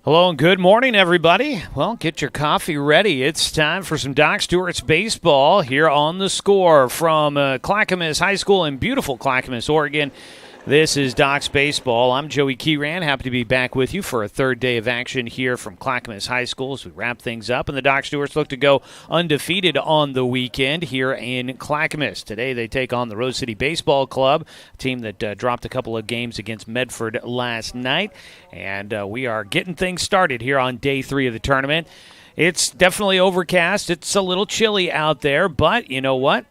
Hello and good morning, everybody. Well, get your coffee ready. It's time for some Doc Stewart's baseball here on The Score from Clackamas High School in beautiful Clackamas, Oregon. This is Doc's Baseball. I'm Joey Keyran. Happy to be back with you for a third day of action here from Clackamas High School as we wrap things up. And the Doc Stewarts look to go undefeated on the weekend here in Clackamas. Today they take on the Rose City Baseball Club, a team that dropped a couple of games against Medford last night. And we are getting things started here on day 3 of the tournament. It's definitely overcast. It's a little chilly out there, but you know what?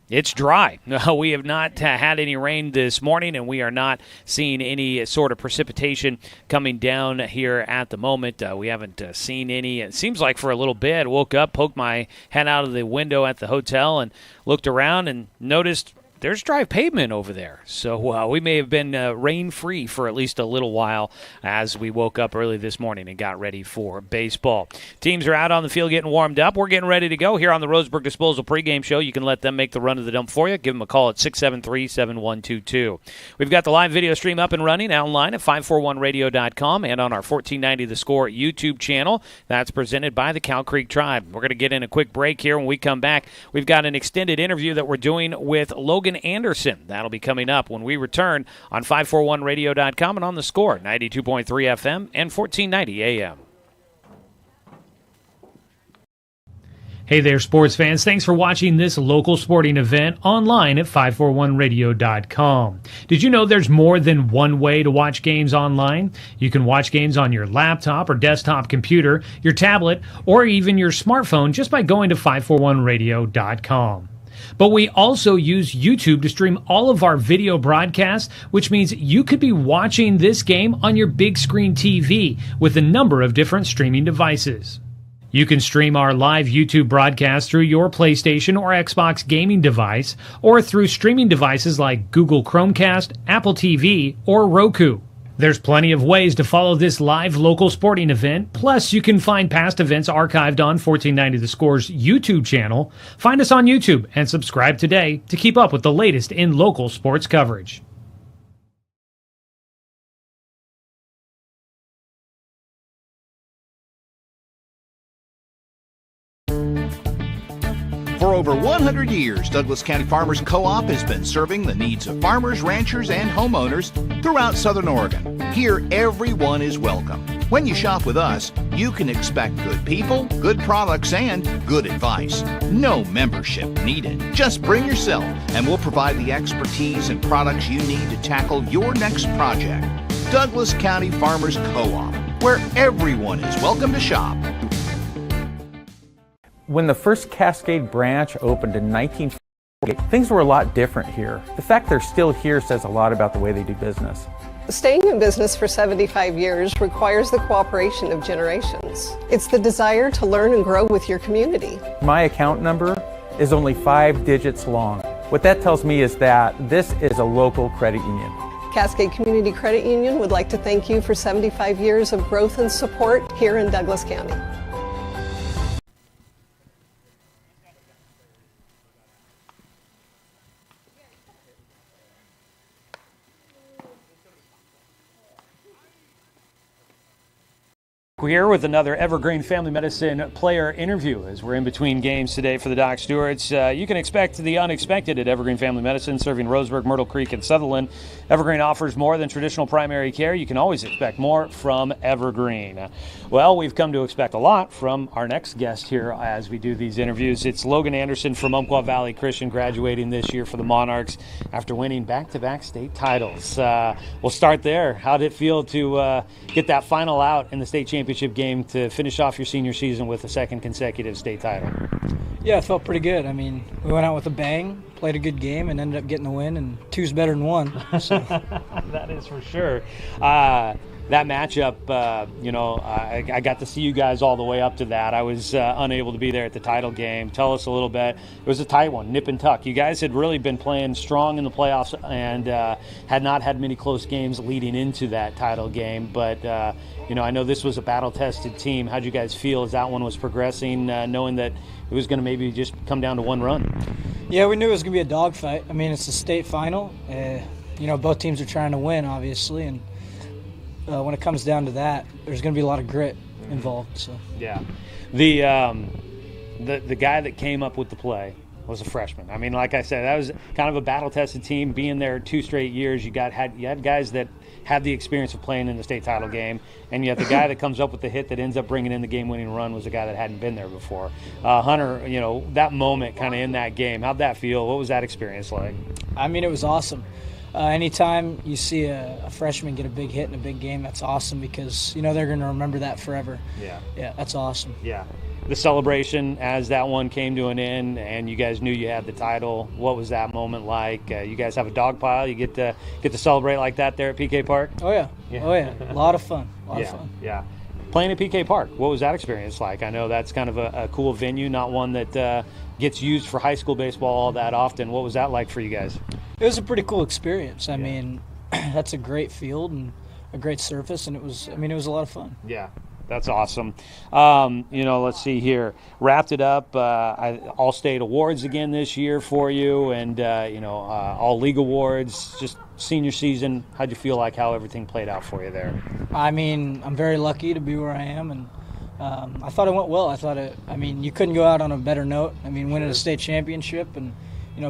It's dry. We have not had any rain this morning, and we are not seeing any sort of precipitation coming down here at the moment. We haven't seen any. It seems like for a little bit. I woke up, poked my head out of the window at the hotel, and looked around and noticed there's dry pavement over there. So we may have been rain-free for at least a little while as we woke up early this morning and got ready for baseball. Teams are out on the field getting warmed up. We're getting ready to go here on the Roseburg Disposal pregame show. You can let them make the run of the dump for you. Give them a call at 673-7122. We've got the live video stream up and running online at 541radio.com and on our 1490 The Score YouTube channel. That's presented by the Cow Creek Tribe. We're going to get in a quick break here. When we come back, we've got an extended interview that we're doing with Logan Anderson. That'll be coming up when we return on 541radio.com and on The Score, 92.3 FM and 1490 AM. Hey there, sports fans. Thanks for watching this local sporting event online at 541radio.com. Did you know there's more than one way to watch games online? You can watch games on your laptop or desktop computer, your tablet, or even your smartphone just by going to 541radio.com. But we also use YouTube to stream all of our video broadcasts, which means you could be watching this game on your big screen TV with a number of different streaming devices. You can stream our live YouTube broadcast through your PlayStation or Xbox gaming device, or through streaming devices like Google Chromecast, Apple TV, or Roku. There's plenty of ways to follow this live local sporting event. Plus, you can find past events archived on 1490 The Score's YouTube channel. Find us on YouTube and subscribe today to keep up with the latest in local sports coverage. For over 100 years, Douglas County Farmers Co-op has been serving the needs of farmers, ranchers, and homeowners throughout Southern Oregon. Here, everyone is welcome. When you shop with us, you can expect good people, good products, and good advice. No membership needed. Just bring yourself, and we'll provide the expertise and products you need to tackle your next project. Douglas County Farmers Co-op, where everyone is welcome to shop. When the first Cascade branch opened in 1948, things were a lot different here. The fact they're still here says a lot about the way they do business. Staying in business for 75 years requires the cooperation of generations. It's the desire to learn and grow with your community. My account number is only 5 digits long. What that tells me is that this is a local credit union. Cascade Community Credit Union would like to thank you for 75 years of growth and support here in Douglas County. We're here with another Evergreen Family Medicine player interview as we're in between games today for the Doc Stewarts. You can expect the unexpected at Evergreen Family Medicine, serving Roseburg, Myrtle Creek, and Sutherland. Evergreen offers more than traditional primary care. You can always expect more from Evergreen. Well, we've come to expect a lot from our next guest here as we do these interviews. It's Logan Anderson from Umpqua Valley Christian, graduating this year for the Monarchs after winning back-to-back state titles. We'll start there. How did it feel to get that final out in the state championship game to finish off your senior season with a second consecutive state title? Yeah, it felt pretty good. I mean, we went out with a bang, played a good game, and ended up getting the win, and two's better than one. So. That is for sure. That matchup, I got to see you guys all the way up to that. I was unable to be there at the title game. Tell us a little bit. It was a tight one, nip and tuck. You guys had really been playing strong in the playoffs and had not had many close games leading into that title game. But, I know this was a battle-tested team. How'd you guys feel as that one was progressing, knowing that it was going to maybe just come down to one run? Yeah, we knew it was going to be a dogfight. I mean, it's a state final. Both teams are trying to win, obviously, and when it comes down to that, there's going to be a lot of grit involved. So yeah, the guy that came up with the play was a freshman. I mean, like I said, that was kind of a battle-tested team. Being there 2 straight years, you had guys that had the experience of playing in the state title game, and yet the guy that comes up with the hit that ends up bringing in the game-winning run was a guy that hadn't been there before. Hunter, that moment kind of in that game, how'd that feel? What was that experience like? I mean, it was awesome. Anytime you see a freshman get a big hit in a big game, that's awesome because, they're going to remember that forever. Yeah. Yeah, that's awesome. Yeah. The celebration as that one came to an end and you guys knew you had the title, what was that moment like? You guys have a dog pile. You get to celebrate like that there at PK Park? Oh, yeah. Oh, yeah. A lot of fun. A lot of fun. Yeah. Playing at PK Park, what was that experience like? I know that's kind of a cool venue, not one that gets used for high school baseball all that often. What was that like for you guys? It was a pretty cool experience. I mean, that's a great field and a great surface, and it was a lot of fun. Yeah. That's awesome. Let's see here. Wrapped it up. All-state awards again this year for you, and all league awards. Just senior season. How'd you feel like how everything played out for you there? I mean, I'm very lucky to be where I am, and I thought it went well. You couldn't go out on a better note. I mean, winning a state championship and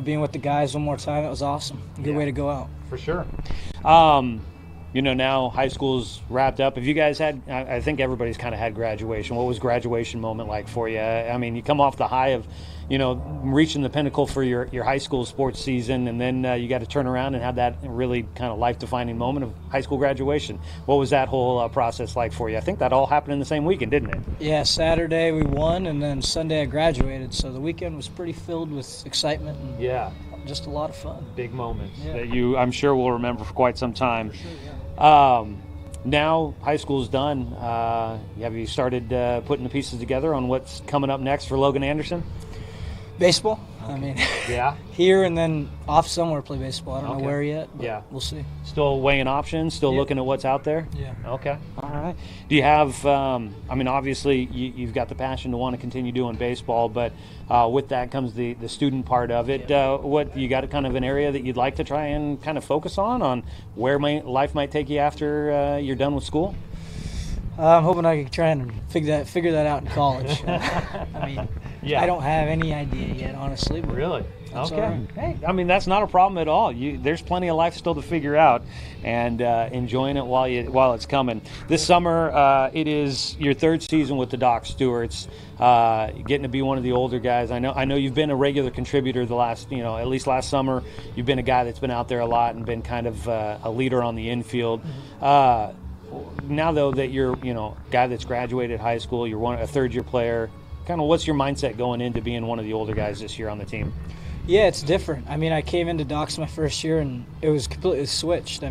being with the guys one more time, it was awesome. Good way to go out. For sure. Now high school's wrapped up. Have you guys had, I think everybody's kind of had graduation. What was graduation moment like for you? I mean, you come off the high of, reaching the pinnacle for your high school sports season, and then you got to turn around and have that really kind of life-defining moment of high school graduation. What was that whole process like for you? I think that all happened in the same weekend, didn't it? Yeah, Saturday we won, and then Sunday I graduated. So the weekend was pretty filled with excitement and just a lot of fun. Big moments that you, I'm sure, will remember for quite some time. For sure, yeah. Now high school's done. Have you started putting the pieces together on what's coming up next for Logan Anderson? Baseball. Okay. I mean, here and then off somewhere play baseball. I don't know where yet, but we'll see. Still weighing options, still looking at what's out there? Yeah. Okay. All right. Do you have, obviously you've got the passion to want to continue doing baseball, but with that comes the student part of it. What you got kind of an area that you'd like to try and kind of focus on where life might take you after you're done with school? I'm hoping I can try and figure that out in college. I don't have any idea yet, honestly. But really? Okay. Right. Hey, that's not a problem at all. There's plenty of life still to figure out, and enjoying it while it's coming. This summer, it is your 3rd season with the Doc Stewarts. Getting to be one of the older guys. I know you've been a regular contributor the last, at least last summer. You've been a guy that's been out there a lot and been kind of a leader on the infield. Now, though, that you're, guy that's graduated high school, you're a 3rd-year player, kind of what's your mindset going into being one of the older guys this year on the team? Yeah, it's different. I came into Docs my first year, and it was completely switched.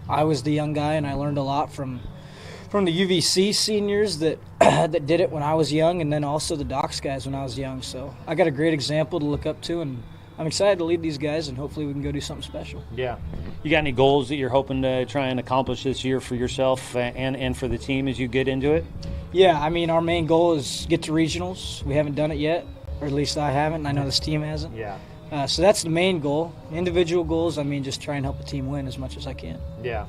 I was the young guy, and I learned a lot from the UVC seniors that that did it when I was young, and then also the Docs guys when I was young. So I got a great example to look up to, and I'm excited to lead these guys, and hopefully we can go do something special. Yeah. You got any goals that you're hoping to try and accomplish this year for yourself and for the team as you get into it? Yeah, our main goal is get to regionals. We haven't done it yet, or at least I haven't, and I know this team hasn't. Yeah. So that's the main goal. Individual goals, just try and help the team win as much as I can. Yeah.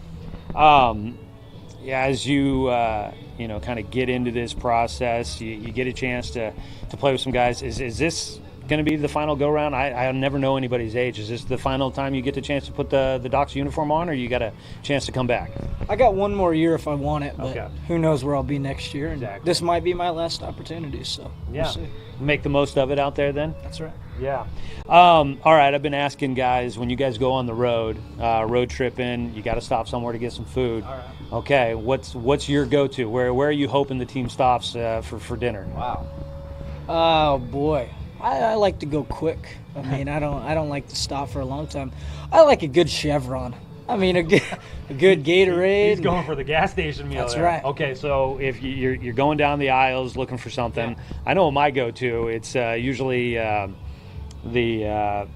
As you, kind of get into this process, you get a chance to play with some guys. Is this going to be the final go-round? I never know anybody's age. Is this the final time you get the chance to put the Docs uniform on, or you got a chance to come back? I got one more year if I want it, but who knows where I'll be next year. Exactly. This might be my last opportunity, so we'll see. Make the most of it out there then? That's right. Yeah. All right, I've been asking guys, when you guys go on the road tripping, you got to stop somewhere to get some food. All right. Okay, what's your go-to? Where are you hoping the team stops for dinner? Wow. Oh, boy. I like to go quick. I don't like to stop for a long time. I like a good Chevron. A good Gatorade. He's going for the gas station meal. That's there. right. Okay, so if you're going down the aisles looking for something, I know my go-to. It's usually the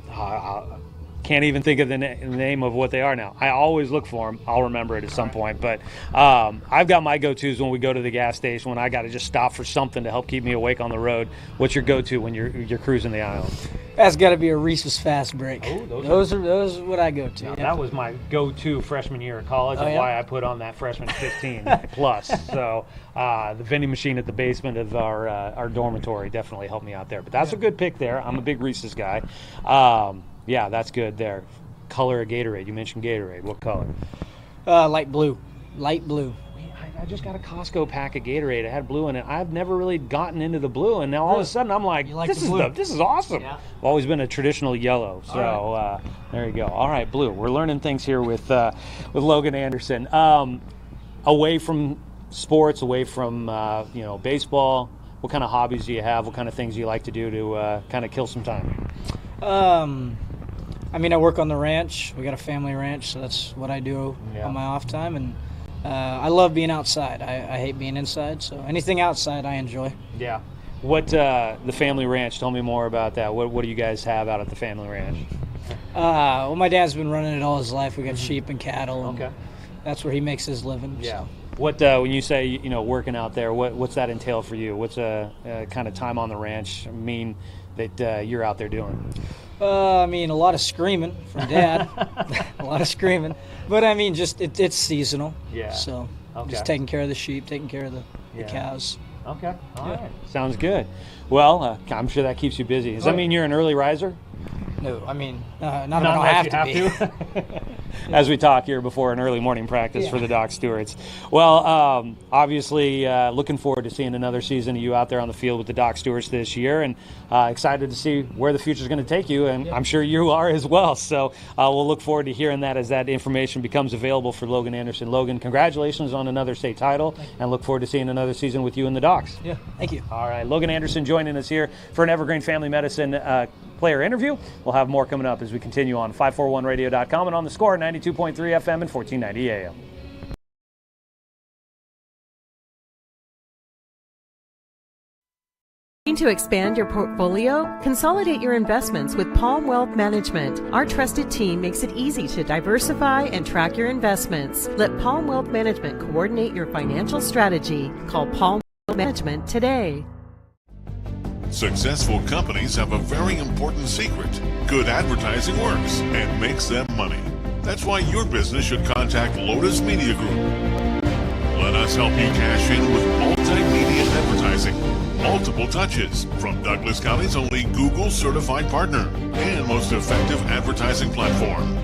can't even think of the name of what they are now. I always look for them. I'll remember it at some point. But I've got my go-tos when we go to the gas station, when I got to just stop for something to help keep me awake on the road. What's your go-to when you're cruising the aisle? That's got to be a Reese's Fast Break. Oh, those are what I go to. Now, Yep. that was my go-to freshman year of college, and why I put on that freshman 15 plus. So the vending machine at the basement of our dormitory definitely helped me out there. But that's a good pick there. I'm a big Reese's guy. Yeah, that's good there. Color of Gatorade. You mentioned Gatorade. What color? Light blue. Light blue. I just got a Costco pack of Gatorade. It had blue in it. I've never really gotten into the blue, and now all of a sudden I'm like, this is awesome. Yeah. I've always been a traditional yellow. So there you go. All right, blue. We're learning things here with Logan Anderson. Away from sports, away from baseball, what kind of hobbies do you have? What kind of things do you like to do to kind of kill some time? I work on the ranch. We got a family ranch, so that's what I do on my off time. And I love being outside. I hate being inside, so anything outside I enjoy. Yeah. What the family ranch? Tell me more about that. What do you guys have out at the family ranch? Well, my dad's been running it all his life. We got sheep and cattle. And that's where he makes his living. Yeah. So. What when you say working out there, what's that entail for you? What's a kind of time on the ranch mean that you're out there doing? A lot of screaming from Dad. A lot of screaming. But, just it's seasonal. Yeah. So just taking care of the sheep, taking care of the cows. Okay. All right. Sounds good. Well, I'm sure that keeps you busy. Does that mean you're an early riser? No, not if I don't have to be. As we talk here before an early morning practice for the Doc Stewarts. Well, obviously looking forward to seeing another season of you out there on the field with the Doc Stewarts this year, and excited to see where the future is going to take you, and I'm sure you are as well. So we'll look forward to hearing that as that information becomes available for Logan Anderson. Logan, congratulations on another state title, and look forward to seeing another season with you in the Docs. Yeah, thank you. All right, Logan Anderson joining us here for an Evergreen Family Medicine player interview. We'll have more coming up as we continue on 541radio.com and on the Score, 92.3 FM and 1490 AM. To expand your portfolio? Consolidate your investments with Palm Wealth Management. Our trusted team makes it easy to diversify and track your investments. Let Palm Wealth Management coordinate your financial strategy. Call Palm Wealth Management today. Successful companies have a very important secret. Good advertising works and makes them money. That's why your business should contact Lotus Media Group. Let us help you cash in with multimedia advertising. Multiple touches from Douglas County's only Google certified partner and most effective advertising platform.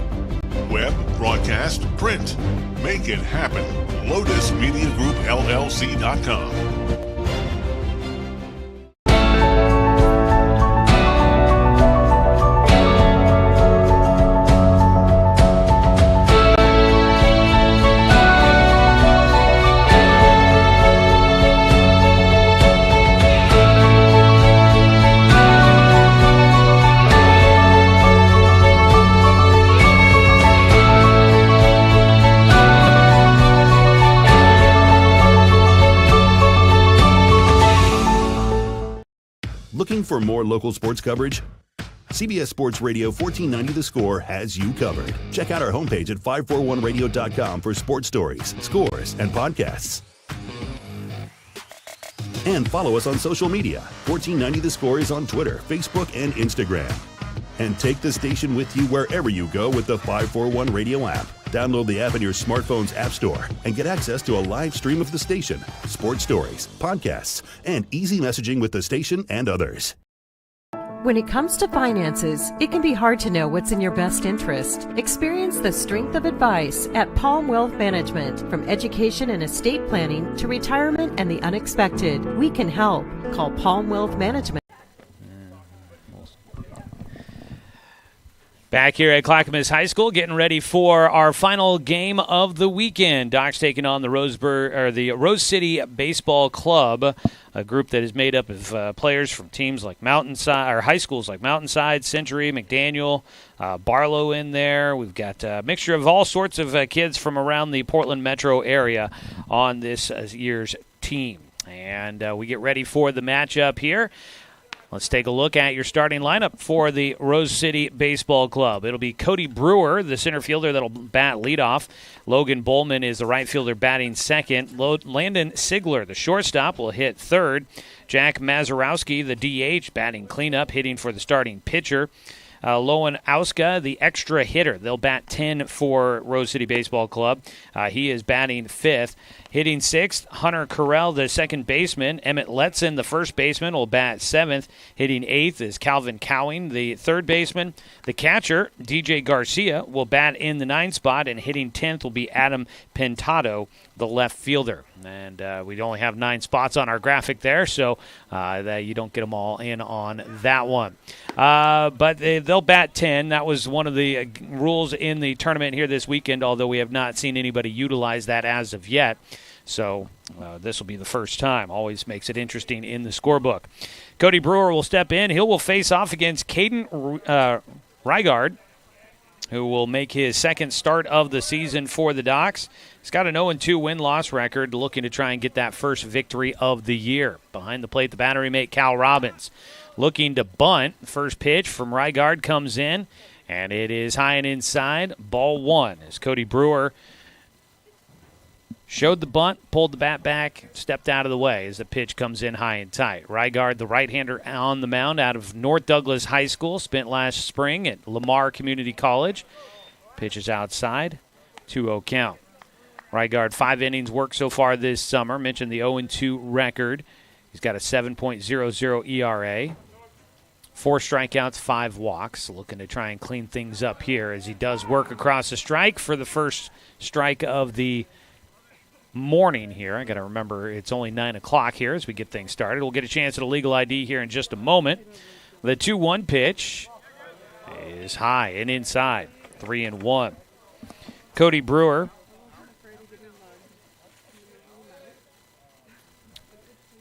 Web, broadcast, print. Make it happen. LotusMediaGroupLLC.com. Looking for more local sports coverage? CBS Sports Radio 1490 The Score has you covered. Check out our homepage at 541radio.com for sports stories, scores, and podcasts. And follow us on social media. 1490 The Score is on Twitter, Facebook, and Instagram. And take the station with you wherever you go with the 541 Radio app. Download the app in your smartphone's app store and get access to a live stream of the station, sports stories, podcasts, and easy messaging with the station and others. When it comes to finances, it can be hard to know what's in your best interest. Experience the strength of advice at Palm Wealth Management. From education and estate planning to retirement and the unexpected, we can help. Call Palm Wealth Management. Back here at Clackamas High School, getting ready for our final game of the weekend. Doc's taking on the Rose City Baseball Club, a group that is made up of players from teams like Mountainside, or high schools like Mountainside, Century, McDaniel, Barlow in there. We've got a mixture of all sorts of kids from around the Portland metro area on this year's team. And we get ready for the matchup here. Let's take a look at your starting lineup for the Rose City Baseball Club. It'll be Cody Brewer, the center fielder that'll bat leadoff. Logan Bowman is the right fielder batting second. Landon Sigler, the shortstop, will hit third. Jack Mazurowski, the DH, batting cleanup, hitting for the starting pitcher. Lowen Auska, the extra hitter. They'll bat 10 for Rose City Baseball Club. He is batting fifth. Hitting sixth, Hunter Carell, the second baseman. Emmett Letson, the first baseman, will bat seventh. Hitting eighth is Calvin Cowing, the third baseman. The catcher, DJ Garcia, will bat in the ninth spot, and hitting 10th will be Adam Pintado, the left fielder. And we only have 9 spots on our graphic there, so that you don't get them all in on that one. But they'll bat 10. That was one of the rules in the tournament here this weekend, although we have not seen anybody utilize that as of yet. So this will be the first time. Always makes it interesting in the scorebook. Cody Brewer will step in. He will face off against Caden Rygard, who will make his second start of the season for the Docs. He's got an 0-2 win-loss record, looking to try and get that first victory of the year. Behind the plate, the battery mate, Cal Robbins. Looking to bunt. First pitch from Rygard comes in, and it is high and inside. Ball one as Cody Brewer showed the bunt, pulled the bat back, stepped out of the way as the pitch comes in high and tight. Rygard, the right-hander on the mound out of North Douglas High School, spent last spring at Lamar Community College. Pitches outside, 2-0 count. Rygard, 5 innings work so far this summer. Mentioned the 0-2 record. He's got a 7.00 ERA. 4 strikeouts, 5 walks. Looking to try and clean things up here as he does work across the strike for the first strike of the morning here. I got to remember it's only 9 o'clock here as we get things started. We'll get a chance at a legal ID here in just a moment. The 2-1 pitch is high and inside. 3-1. Cody Brewer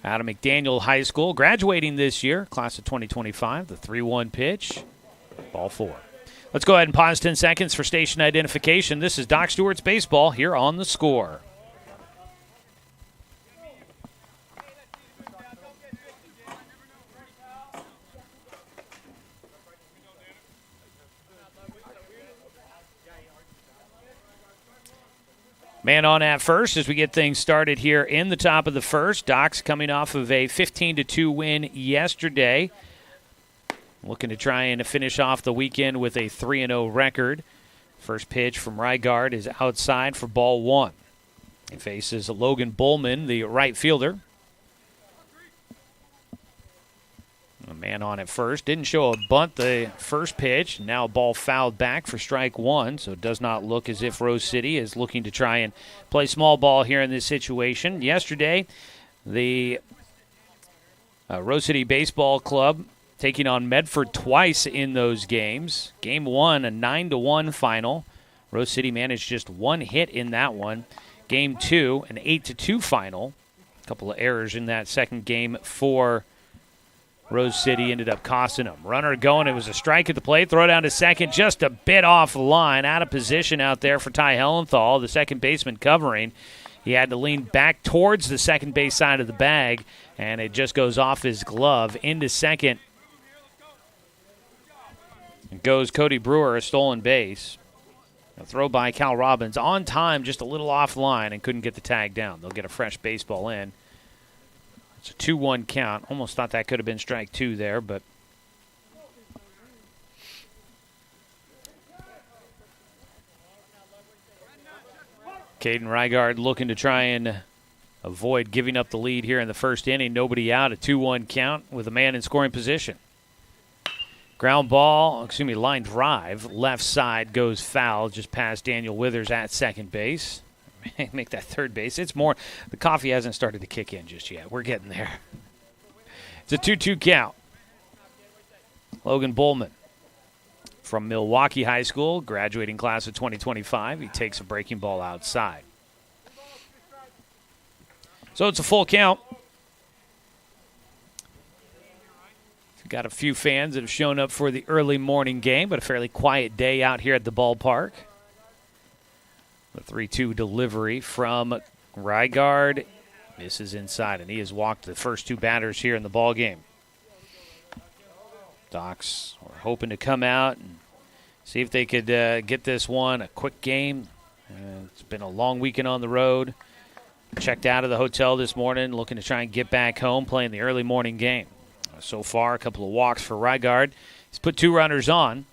out of McDaniel High School, graduating this year, class of 2025. The 3-1 pitch, ball 4. Let's go ahead and pause 10 seconds for station identification. This is Doc Stewart's Baseball here on The Score. Man on at first as we get things started here in the top of the first. Docs coming off of a 15-2 win yesterday. Looking to try and finish off the weekend with a 3-0 record. First pitch from Rygard is outside for ball 1. He faces Logan Bowman, the right fielder. A man on at first. Didn't show a bunt the first pitch. Now a ball fouled back for strike 1, so it does not look as if Rose City is looking to try and play small ball here in this situation. Yesterday, the Rose City Baseball Club taking on Medford twice in those games. Game 1, a 9-1 final. Rose City managed just 1 hit in that one. Game 2, an 8-2 final. A couple of errors in that second game for Rose City ended up costing them. Runner going. It was a strike at the plate. Throw down to second. Just a bit off the line. Out of position out there for Ty Hellenthal, the second baseman covering. He had to lean back towards the second base side of the bag, and it just goes off his glove into second. And goes Cody Brewer, a stolen base. A throw by Cal Robbins on time, just a little off line, and couldn't get the tag down. They'll get a fresh baseball in. It's a 2-1 count. Almost thought that could have been strike 2 there, but Caden Rygard looking to try and avoid giving up the lead here in the first inning. Nobody out, a 2-1 count with a man in scoring position. Ground ball, line drive, left side goes foul just past Daniel Withers at second base. Make that third base. It's more, the coffee hasn't started to kick in just yet. We're getting there. It's a 2-2 count. Logan Bowman from Milwaukee High School, graduating class of 2025. He takes a breaking ball outside. So it's a full count. We've got a few fans that have shown up for the early morning game, but a fairly quiet day out here at the ballpark. The 3-2 delivery from Rygard misses inside, and he has walked the first 2 batters here in the ball game. Docs were hoping to come out and see if they could get this one a quick game. It's been a long weekend on the road. Checked out of the hotel this morning, looking to try and get back home, playing the early morning game. So far, a couple of walks for Rygard. He's put 2 runners on.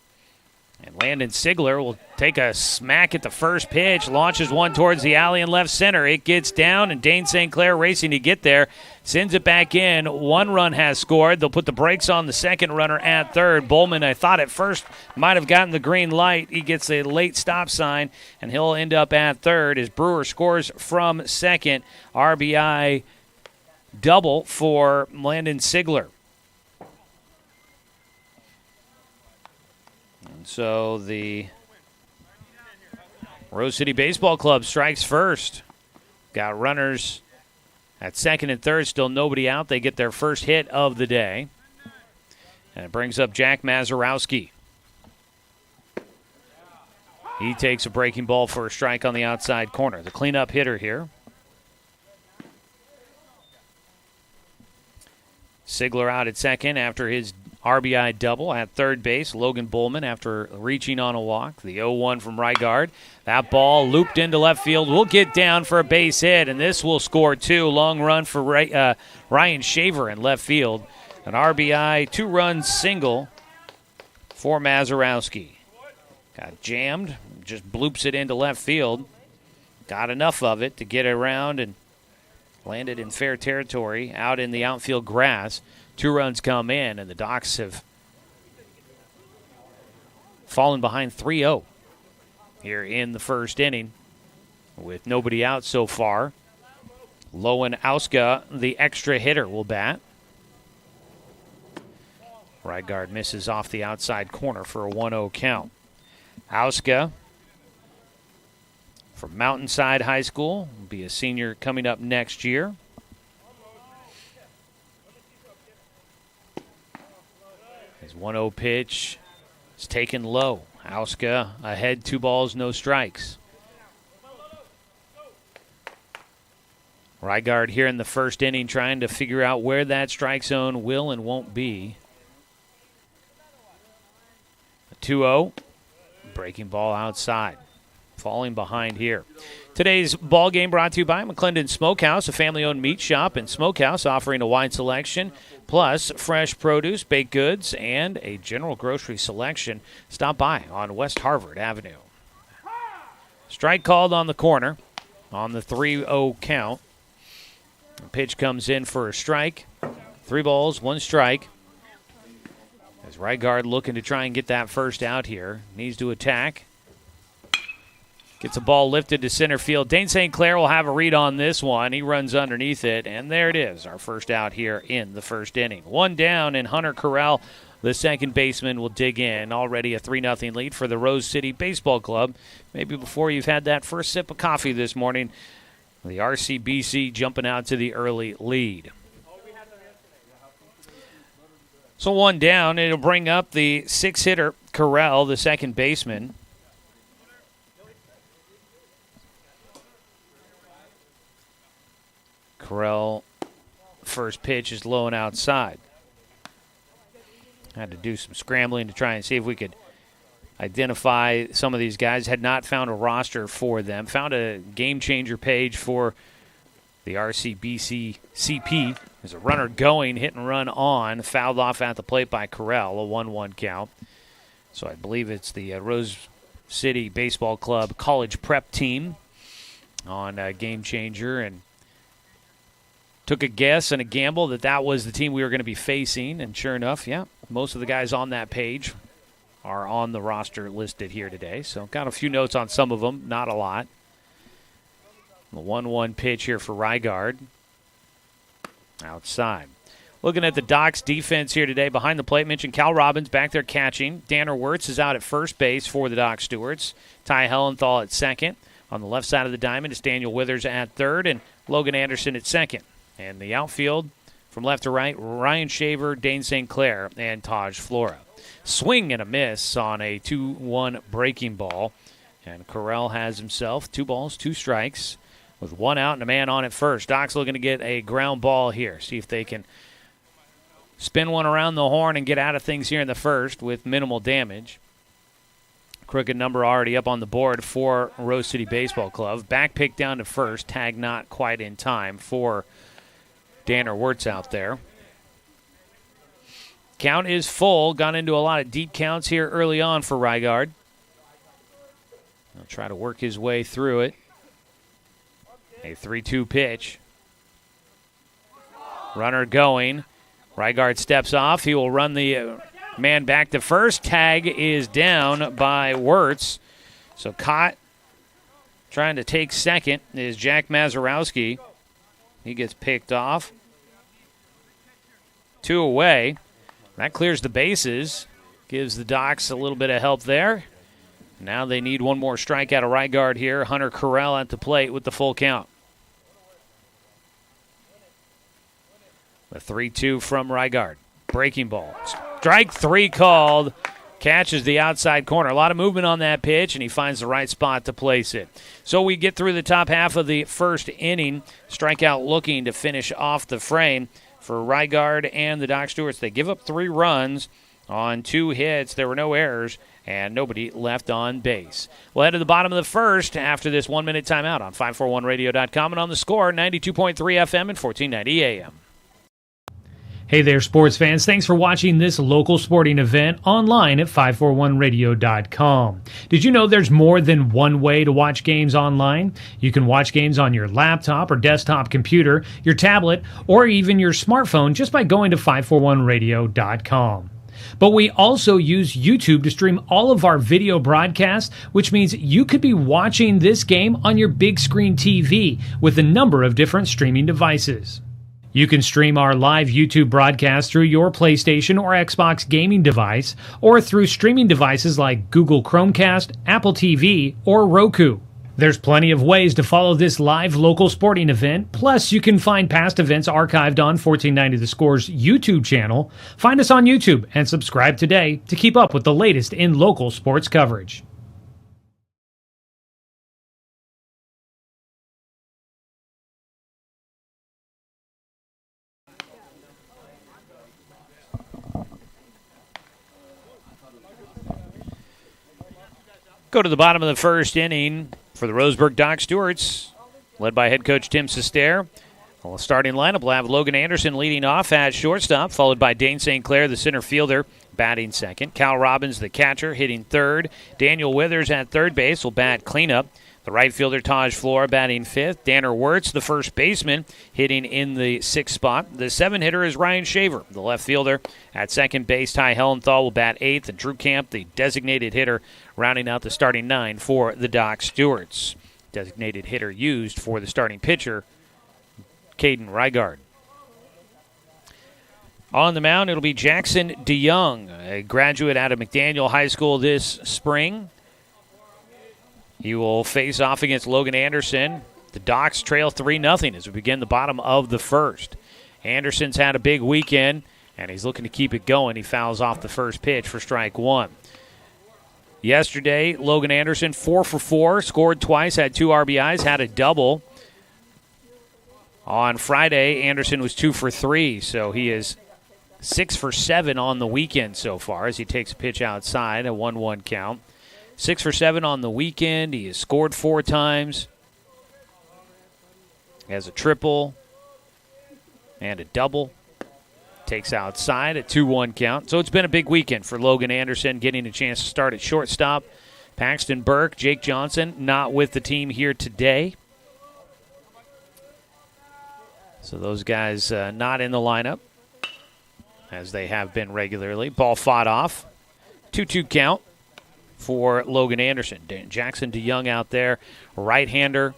And Landon Sigler will take a smack at the first pitch, launches one towards the alley in left center. It gets down, and Dane St. Clair racing to get there. Sends it back in. 1 run has scored. They'll put the brakes on the second runner at third. Bowman, I thought at first, might have gotten the green light. He gets a late stop sign, and he'll end up at third as Brewer scores from second. RBI double for Landon Sigler. So the Rose City Baseball Club strikes first. Got runners at second and third, still nobody out. They get their first hit of the day. And it brings up Jack Mazurowski. He takes a breaking ball for a strike on the outside corner. The cleanup hitter here. Sigler out at second after his RBI double. At third base, Logan Bowman after reaching on a walk. The 0-1 from Rygard. That ball looped into left field. Will get down for a base hit, and this will score 2. Long run for Ryan Shaver in left field. An RBI 2-run single for Mazurowski. Got jammed, just bloops it into left field. Got enough of it to get around and landed in fair territory out in the outfield grass. 2 runs come in, and the Docs have fallen behind 3-0 here in the first inning with nobody out so far. Lowen Auska, the extra hitter, will bat. Rygard misses off the outside corner for a 1-0 count. Auska from Mountainside High School will be a senior coming up next year. His 1-0 pitch is taken low. Auska ahead, 2 balls, no strikes. Rygard here in the first inning trying to figure out where that strike zone will and won't be. A 2-0. Breaking ball outside. Falling behind here. Today's ball game brought to you by McClendon Smokehouse, a family-owned meat shop and smokehouse offering a wide selection, plus fresh produce, baked goods, and a general grocery selection. Stop by on West Harvard Avenue. Strike called on the corner on the 3-0 count. The pitch comes in for a strike. 3 balls, 1 strike. As Rygard looking to try and get that first out here. Needs to attack. Gets a ball lifted to center field. Dane St. Clair will have a read on this one. He runs underneath it, and there it is, our first out here in the first inning. 1 down, and Hunter Corral, the second baseman, will dig in. Already a 3-0 lead for the Rose City Baseball Club. Maybe before you've had that first sip of coffee this morning, the RCBC jumping out to the early lead. So 1 down, it'll bring up the 6-hitter Corral, the second baseman. Corral, first pitch is low and outside. Had to do some scrambling to try and see if we could identify some of these guys. Had not found a roster for them. Found a game changer page for the RCBC CP. There's a runner going, hit and run on, fouled off at the plate by Corral, a 1-1 count. So I believe it's the Rose City Baseball Club college prep team on game changer, and took a guess and a gamble that was the team we were going to be facing, and sure enough, yeah, most of the guys on that page are on the roster listed here today. So got a few notes on some of them, not a lot. The 1-1 pitch here for Rygard. Outside. Looking at the Docs defense here today, behind the plate, mentioned Cal Robbins back there catching. Danner Wirtz is out at first base for the Doc Stewarts. Ty Hellenthal at second. On the left side of the diamond is Daniel Withers at third, and Logan Anderson at second. And the outfield, from left to right, Ryan Shaver, Dane St. Clair, and Taj Flora. Swing and a miss on a 2-1 breaking ball. And Corral has himself 2 balls, 2 strikes, with 1 out and a man on at first. Doc's looking to get a ground ball here. See if they can spin one around the horn and get out of things here in the first with minimal damage. Crooked number already up on the board for Rose City Baseball Club. Back pick down to first. Tag not quite in time for Danner Wirtz out there. Count is full. Gone into a lot of deep counts here early on for Rygard. He'll try to work his way through it. A 3-2 pitch. Runner going. Rygard steps off. He will run the man back to first. Tag is down by Wirtz. So caught trying to take second is Jack Mazurowski. He gets picked off. 2 away. That clears the bases. Gives the Docs a little bit of help there. Now they need one more strikeout of Rygard here. Hunter Carell at the plate with the full count. The 3-2 from Rygard. Breaking ball. Strike 3 called. Catches the outside corner. A lot of movement on that pitch, and he finds the right spot to place it. So we get through the top half of the first inning. Strikeout looking to finish off the frame for Rygard and the Doc Stewarts. They give up 3 runs on 2 hits. There were no errors, and nobody left on base. We'll head to the bottom of the first after this 1-minute timeout on 541radio.com and on the Score, 92.3 FM and 1490 AM. Hey there, sports fans. Thanks for watching this local sporting event online at 541radio.com. Did you know there's more than one way to watch games online? You can watch games on your laptop or desktop computer, your tablet, or even your smartphone just by going to 541radio.com. But we also use YouTube to stream all of our video broadcasts, which means you could be watching this game on your big screen TV with a number of different streaming devices. You can stream our live YouTube broadcast through your PlayStation or Xbox gaming device, or through streaming devices like Google Chromecast, Apple TV, or Roku. There's plenty of ways to follow this live local sporting event, plus you can find past events archived on 1490 The Score's YouTube channel. Find us on YouTube and subscribe today to keep up with the latest in local sports coverage. Go to the bottom of the first inning for the Roseburg Doc Stewarts, led by head coach Tim Sester. Well, the starting lineup will have Logan Anderson leading off at shortstop, followed by Dane St. Clair, the center fielder, batting second. Cal Robbins, the catcher, hitting third. Daniel Withers at third base will bat cleanup. The right fielder, Taj Flora, batting fifth. Danner Wirtz, the first baseman, hitting in the sixth spot. The 7-hitter is Ryan Shaver. The left fielder at second base, Ty Hellenthal, will bat eighth. And Drew Camp, the designated hitter, rounding out the starting 9 for the Doc Stewarts. Designated hitter used for the starting pitcher, Caden Rygard. On the mound, it'll be Jackson DeYoung, a graduate out of McDaniel High School this spring. He will face off against Logan Anderson. The Docs trail 3-0 as we begin the bottom of the first. Anderson's had a big weekend, and he's looking to keep it going. He fouls off the first pitch for strike 1. Yesterday, Logan Anderson, 4 for 4, scored twice, had 2 RBIs, had a double. On Friday, Anderson was 2 for 3, so he is 6 for 7 on the weekend so far as he takes a pitch outside, a 1-1 count. 6 for 7 on the weekend. He has scored 4 times. He has a triple and a double. Takes outside, a 2-1 count. So it's been a big weekend for Logan Anderson, getting a chance to start at shortstop. Paxton Burke, Jake Johnson, not with the team here today. So those guys not in the lineup, as they have been regularly. Ball fought off. 2-2 count for Logan Anderson. Jackson DeYoung out there, right-hander.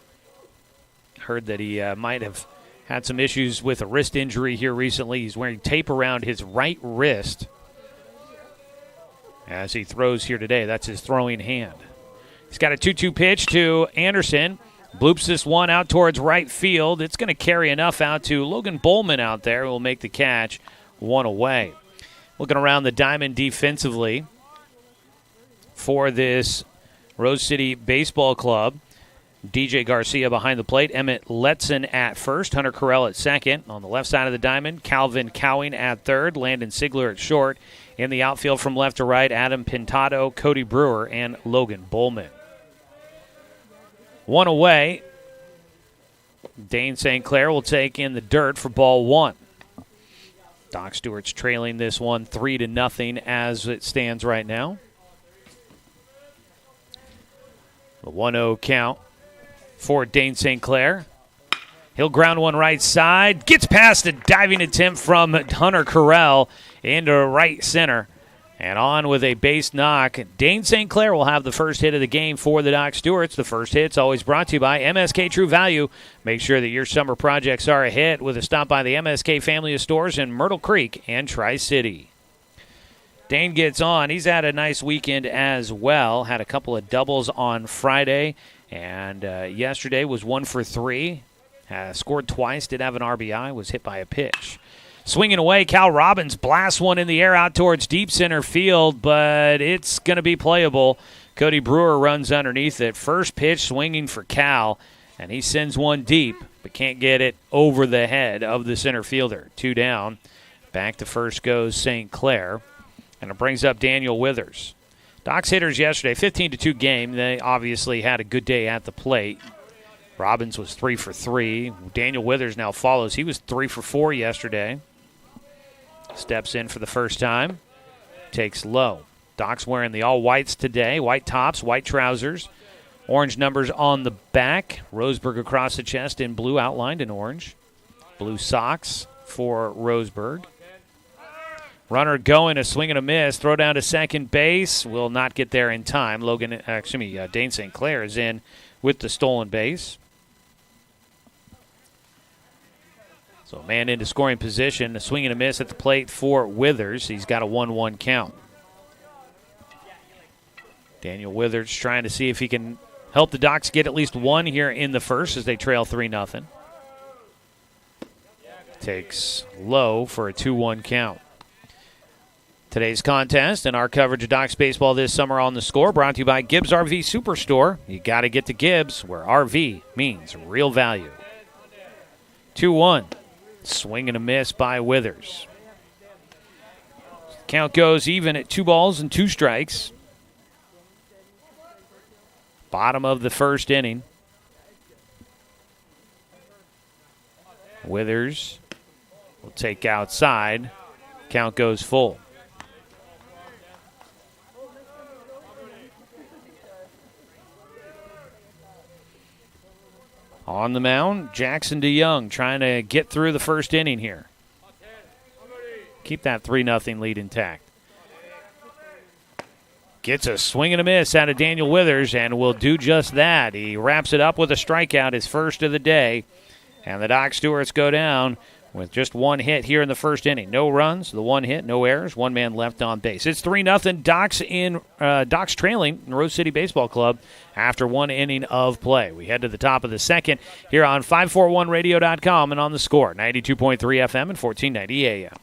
Heard that he might have had some issues with a wrist injury here recently. He's wearing tape around his right wrist as he throws here today. That's his throwing hand. He's got a 2-2 pitch to Anderson. Bloops this one out towards right field. It's going to carry enough out to Logan Bowman out there who will make the catch, 1 away. Looking around the diamond defensively for this Rose City Baseball Club. DJ Garcia behind the plate. Emmett Letson at first. Hunter Carell at second. On the left side of the diamond, Calvin Cowing at third. Landon Sigler at short. In the outfield from left to right, Adam Pintado, Cody Brewer, and Logan Bowman. One away. Dane St. Clair will take in the dirt for ball one. Doc Stewart's trailing this one 3-0 as it stands right now. The 1-0 count for Dane St. Clair. He'll ground one right side. Gets past a diving attempt from Hunter Carell into right center. And on with a base knock. Dane St. Clair will have the first hit of the game for the Doc Stewarts. The first hit's always brought to you by MSK True Value. Make sure that your summer projects are a hit with a stop by the MSK family of stores in Myrtle Creek and Tri-City. Dane gets on. He's had a nice weekend as well. Had a couple of doubles on Friday. And yesterday was 1 for 3. Scored twice. Did have an RBI. Was hit by a pitch. Swinging away, Cal Robbins blasts one in the air out towards deep center field, but it's going to be playable. Cody Brewer runs underneath it. First pitch swinging for Cal, and he sends one deep, but can't get it over the head of the center fielder. 2 down. Back to first goes St. Clair, and it brings up Daniel Withers. Doc's hitters yesterday, 15-2 game. They obviously had a good day at the plate. Robbins was 3 for 3. Daniel Withers now follows. He was 3 for 4 yesterday. Steps in for the first time. Takes low. Doc's wearing the all-whites today. White tops, white trousers. Orange numbers on the back. Roseburg across the chest in blue, outlined in orange. Blue socks for Roseburg. Runner going, a swing and a miss. Throw down to second base. Will not get there in time. Dane St. Clair is in with the stolen base. So a man into scoring position, a swing and a miss at the plate for Withers. He's got a 1-1 count. Daniel Withers trying to see if he can help the Docs get at least one here in the first as they trail 3-0. Takes low for a 2-1 count. Today's contest and our coverage of Docs baseball this summer on the Score brought to you by Gibbs RV Superstore. You got to get to Gibbs, where RV means real value. 2-1. Swing and a miss by Withers. Count goes even at 2 balls and 2 strikes. Bottom of the first inning. Withers will take outside. Count goes full. On the mound, Jackson DeYoung trying to get through the first inning here. Keep that 3-0 lead intact. Gets a swing and a miss out of Daniel Withers and will do just that. He wraps it up with a strikeout, his first of the day. And the Doc Stewarts go down with just 1 hit here in the first inning. No runs, the 1 hit, no errors, 1 man left on base. It's 3-0. Docs trailing in Rose City Baseball Club after 1 inning of play. We head to the top of the second here on 541radio.com and on the Score, 92.3 FM and 1490 AM.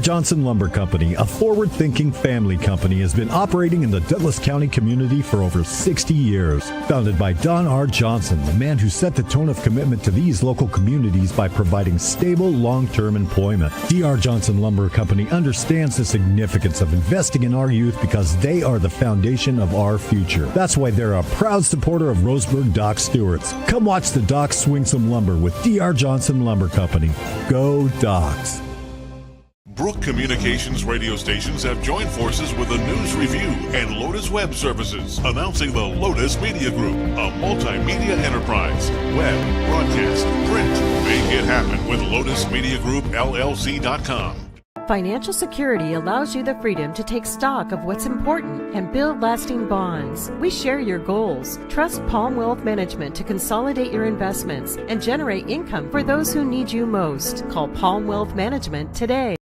Johnson Lumber Company, a forward-thinking family company, has been operating in the Douglas County community for over 60 years. Founded by Don R. Johnson, the man who set the tone of commitment to these local communities by providing stable, long-term employment. D.R. Johnson Lumber Company understands the significance of investing in our youth because they are the foundation of our future. That's why they're a proud supporter of Roseburg Doc Stewarts. Come watch the Docs swing some lumber with D.R. Johnson Lumber Company. Go Docs! Brook Communications radio stations have joined forces with the News Review and Lotus Web Services, announcing the Lotus Media Group, a multimedia enterprise. Web, broadcast, print. Make it happen with LotusMediaGroupLLC.com. Financial security allows you the freedom to take stock of what's important and build lasting bonds. We share your goals. Trust Palm Wealth Management to consolidate your investments and generate income for those who need you most. Call Palm Wealth Management today.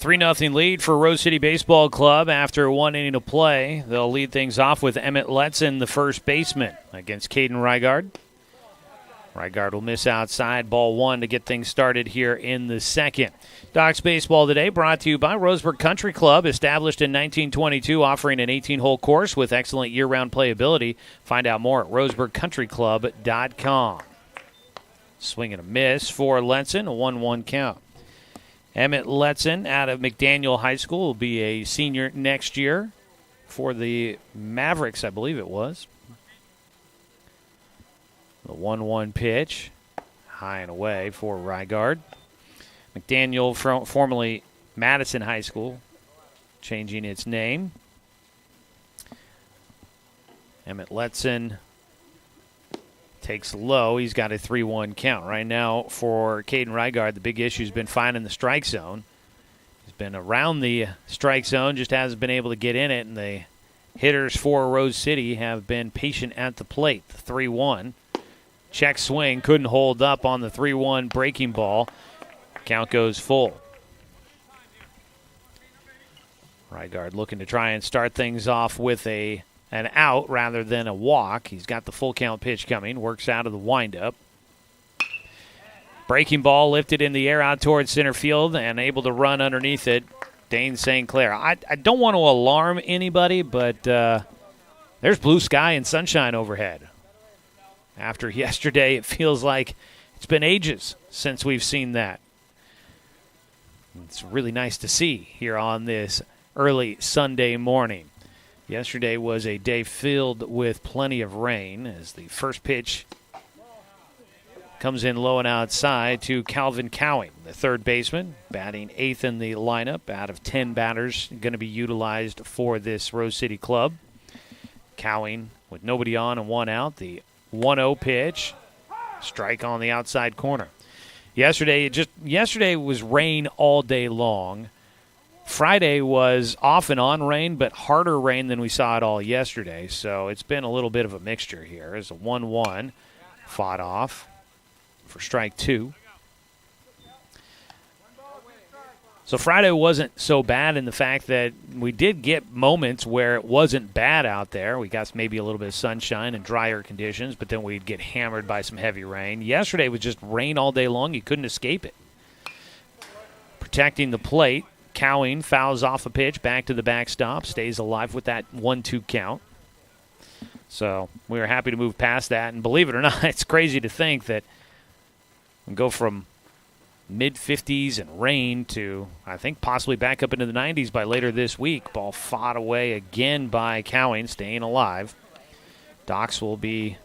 3-0 lead for Rose City Baseball Club after 1 inning of play. They'll lead things off with Emmett Letson, the first baseman, against Caden Rygard. Rygaard will miss outside, ball one to get things started here in the second. Docs baseball today brought to you by Roseburg Country Club, established in 1922, offering an 18-hole course with excellent year-round playability. Find out more at roseburgcountryclub.com. Swing and a miss for Letson, a 1-1 count. Emmett Letson out of McDaniel High School will be a senior next year for the Mavericks, I believe it was. The 1-1 pitch, high and away for Rygaard. McDaniel, formerly Madison High School, changing its name. Emmett Letson takes low. He's got a 3-1 count. Right now for Caden Rygaard, the big issue has been finding the strike zone. He's been around the strike zone, just hasn't been able to get in it, and the hitters for Rose City have been patient at the plate. The 3-1. Check swing, couldn't hold up on the 3-1 breaking ball. Count goes full. Rygaard looking to try and start things off with an out rather than a walk. He's got the full count pitch coming, works out of the windup. Breaking ball lifted in the air out towards center field and able to run underneath it. Dane St. Clair. I don't want to alarm anybody, but there's blue sky and sunshine overhead. After yesterday, it feels like it's been ages since we've seen that. It's really nice to see here on this early Sunday morning. Yesterday was a day filled with plenty of rain as the first pitch comes in low and outside to Calvin Cowing, the third baseman, batting eighth in the lineup out of 10 batters going to be utilized for this Rose City club. Cowing with nobody on and one out, the 1-0 pitch, strike on the outside corner. Yesterday was rain all day long. Friday was off and on rain, but harder rain than we saw it all yesterday. So it's been a little bit of a mixture here. As a 1-1 fought off for strike two. So Friday wasn't so bad in the fact that we did get moments where it wasn't bad out there. We got maybe a little bit of sunshine and drier conditions, but then we'd get hammered by some heavy rain. Yesterday was just rain all day long. You couldn't escape it. Protecting the plate, Cowing fouls off a pitch, back to the backstop, stays alive with that 1-2 count. So we were happy to move past that. And believe it or not, it's crazy to think that we go from mid-50s and rain to, I think, possibly back up into the 90s by later this week. Ball fought away again by Cowing, staying alive. Docs will be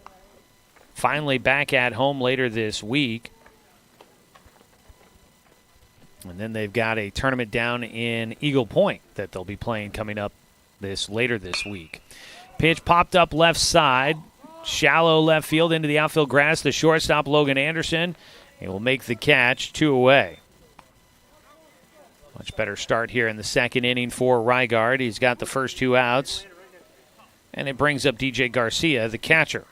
finally back at home later this week. And then they've got a tournament down in Eagle Point that they'll be playing coming up later this week. Pitch popped up left side, shallow left field into the outfield grass. The shortstop, Logan Anderson, he will make the catch, 2 away. Much better start here in the second inning for Rygaard. He's got the first 2 outs. And it brings up DJ Garcia, the catcher.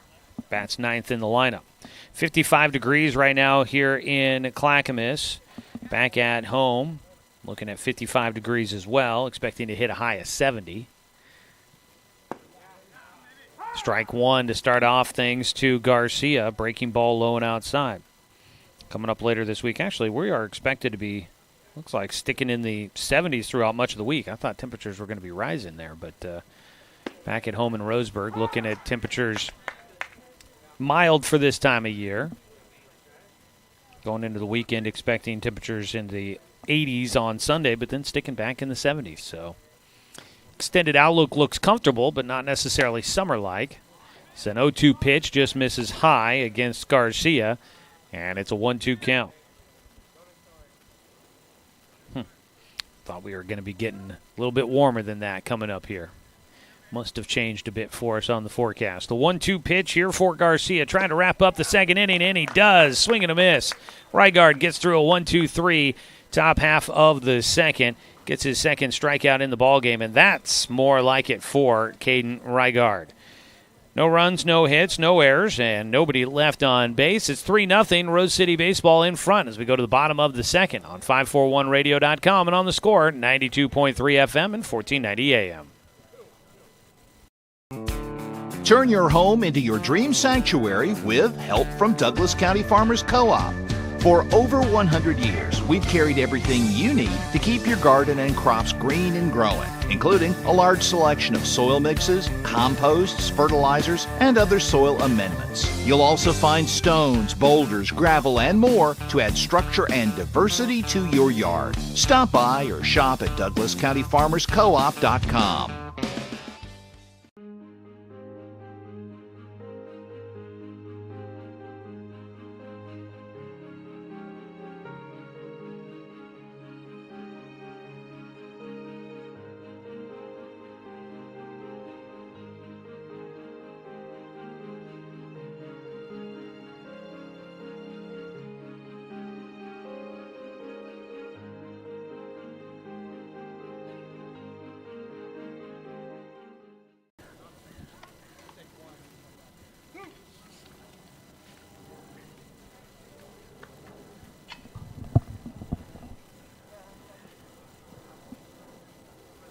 Bats ninth in the lineup. 55 degrees right now here in Clackamas. Back at home, looking at 55 degrees as well, expecting to hit a high of 70. Strike one to start off things to Garcia, breaking ball low and outside. Coming up later this week. Actually, we are expected to be, looks like, sticking in the 70s throughout much of the week. I thought temperatures were going to be rising there, but back at home in Roseburg, looking at temperatures mild for this time of year. Going into the weekend, expecting temperatures in the 80s on Sunday, but then sticking back in the 70s. So extended outlook looks comfortable, but not necessarily summer-like. It's an 0-2 pitch, just misses high against Garcia. And it's a 1-2 count. Thought we were going to be getting a little bit warmer than that coming up here. Must have changed a bit for us on the forecast. The 1-2 pitch here for Garcia, trying to wrap up the second inning, and he does. Swing and a miss. Rygaard gets through a 1-2-3, top half of the second. Gets his second strikeout in the ballgame, and that's more like it for Caden Rygaard. No runs, no hits, no errors, and nobody left on base. It's 3-0 Rose City Baseball in front as we go to the bottom of the second on 541radio.com and on the score, 92.3 FM and 1490 AM. Turn your home into your dream sanctuary with help from Douglas County Farmers Co-op. For over 100 years, we've carried everything you need to keep your garden and crops green and growing, including a large selection of soil mixes, composts, fertilizers, and other soil amendments. You'll also find stones, boulders, gravel, and more to add structure and diversity to your yard. Stop by or shop at DouglasCountyFarmersCoop.com.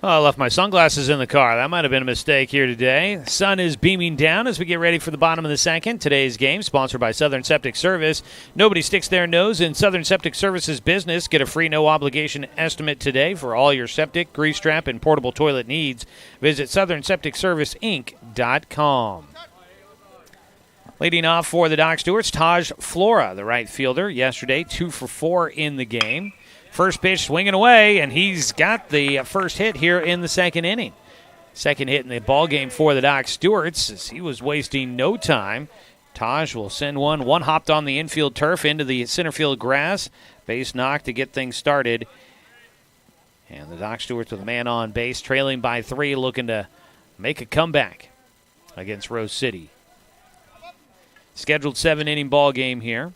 Oh, I left my sunglasses in the car. That might have been a mistake here today. The sun is beaming down as we get ready for the bottom of the second. Today's game sponsored by Southern Septic Service. Nobody sticks their nose in Southern Septic Service's business. Get a free no-obligation estimate today for all your septic, grease trap, and portable toilet needs. Visit SouthernSepticServiceInc.com. Leading off for the Doc Stewarts, Taj Flora, the right fielder. Yesterday, 2 for 4 in the game. First pitch swinging away, and he's got the first hit here in the second inning. Second hit in the ball game for the Doc Stewarts as he was wasting no time. Taj will send one. One hopped on the infield turf into the center field grass. Base knock to get things started. And the Doc Stewarts with a man on base, trailing by 3, looking to make a comeback against Rose City. Scheduled 7-inning ball game here.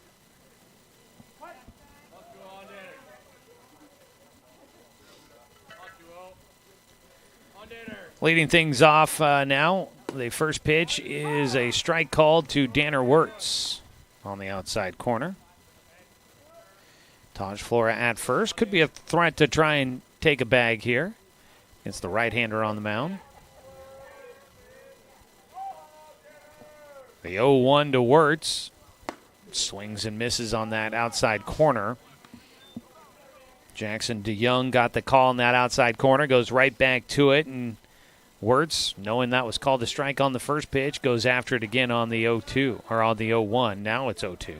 Leading things off now, the first pitch is a strike called to Danner Wirtz on the outside corner. Taj Flora at first. Could be a threat to try and take a bag here against the right-hander on the mound. The 0-1 to Wirtz. Swings and misses on that outside corner. Jackson DeYoung got the call on that outside corner, goes right back to it, and Wirtz, knowing that was called a strike on the first pitch, goes after it again on the 0-2, or on the 0-1. Now it's 0-2.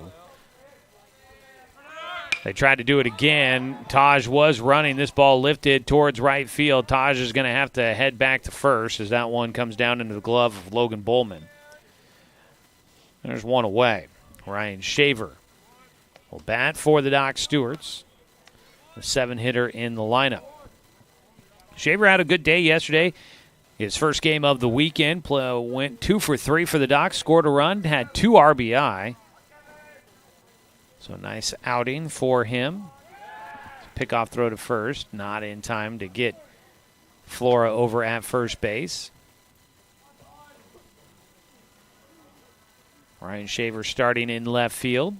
They tried to do it again. Taj was running. This ball lifted towards right field. Taj is going to have to head back to first as that one comes down into the glove of Logan Bowman. There's one away. Ryan Shaver will bat for the Doc Stewarts, the 7-hitter in the lineup. Shaver had a good day yesterday. His first game of the weekend went 2 for 3 for the Docs, scored a run, had 2 RBI. So a nice outing for him. Pickoff throw to first, not in time to get Flora over at first base. Ryan Shaver starting in left field.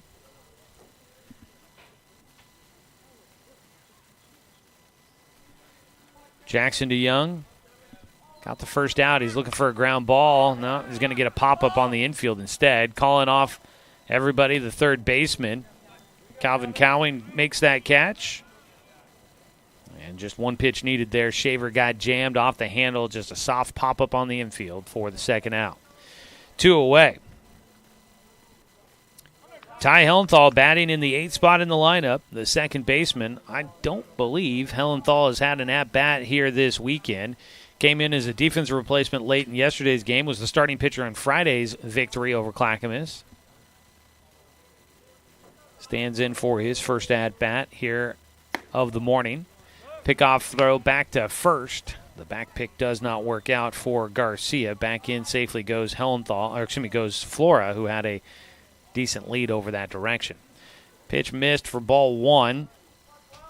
Jackson DeYoung got the first out. He's looking for a ground ball. No, he's going to get a pop-up on the infield instead. Calling off everybody, the third baseman. Calvin Cowing makes that catch. And just one pitch needed there. Shaver got jammed off the handle. Just a soft pop-up on the infield for the second out. 2 away. Ty Hellenthal batting in the 8th spot in the lineup, the second baseman. I don't believe Hellenthal has had an at-bat here this weekend. Came in as a defensive replacement late in yesterday's game, was the starting pitcher on Friday's victory over Clackamas. Stands in for his first at-bat here of the morning. Pickoff throw back to first. The back pick does not work out for Garcia. Back in safely goes goes Flora, who had a decent lead over that direction. Pitch missed for ball 1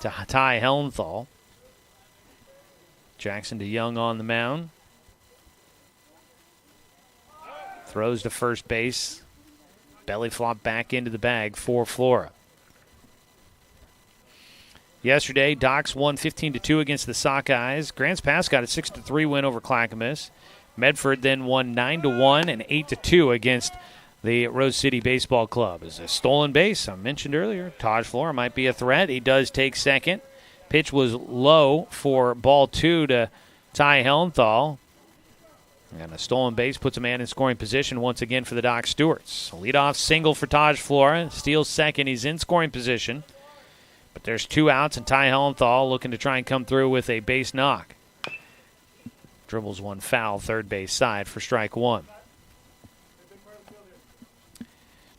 to Ty Hellenthal. Jackson DeYoung on the mound. Throws to first base. Belly flop back into the bag for Flora. Yesterday, Docs won 15-2 against the Sockeyes. Grants Pass got a 6-3 win over Clackamas. Medford then won 9-1 and 8-2 against the Rose City Baseball Club. Is a stolen base, I mentioned earlier. Taj Flora might be a threat. He does take second. Pitch was low for ball 2 to Ty Hellenthal. And a stolen base puts a man in scoring position once again for the Doc Stewarts. A leadoff single for Taj Flora. Steals second. He's in scoring position. But there's 2 outs, and Ty Hellenthal looking to try and come through with a base knock. Dribbles one foul, third base side for strike 1.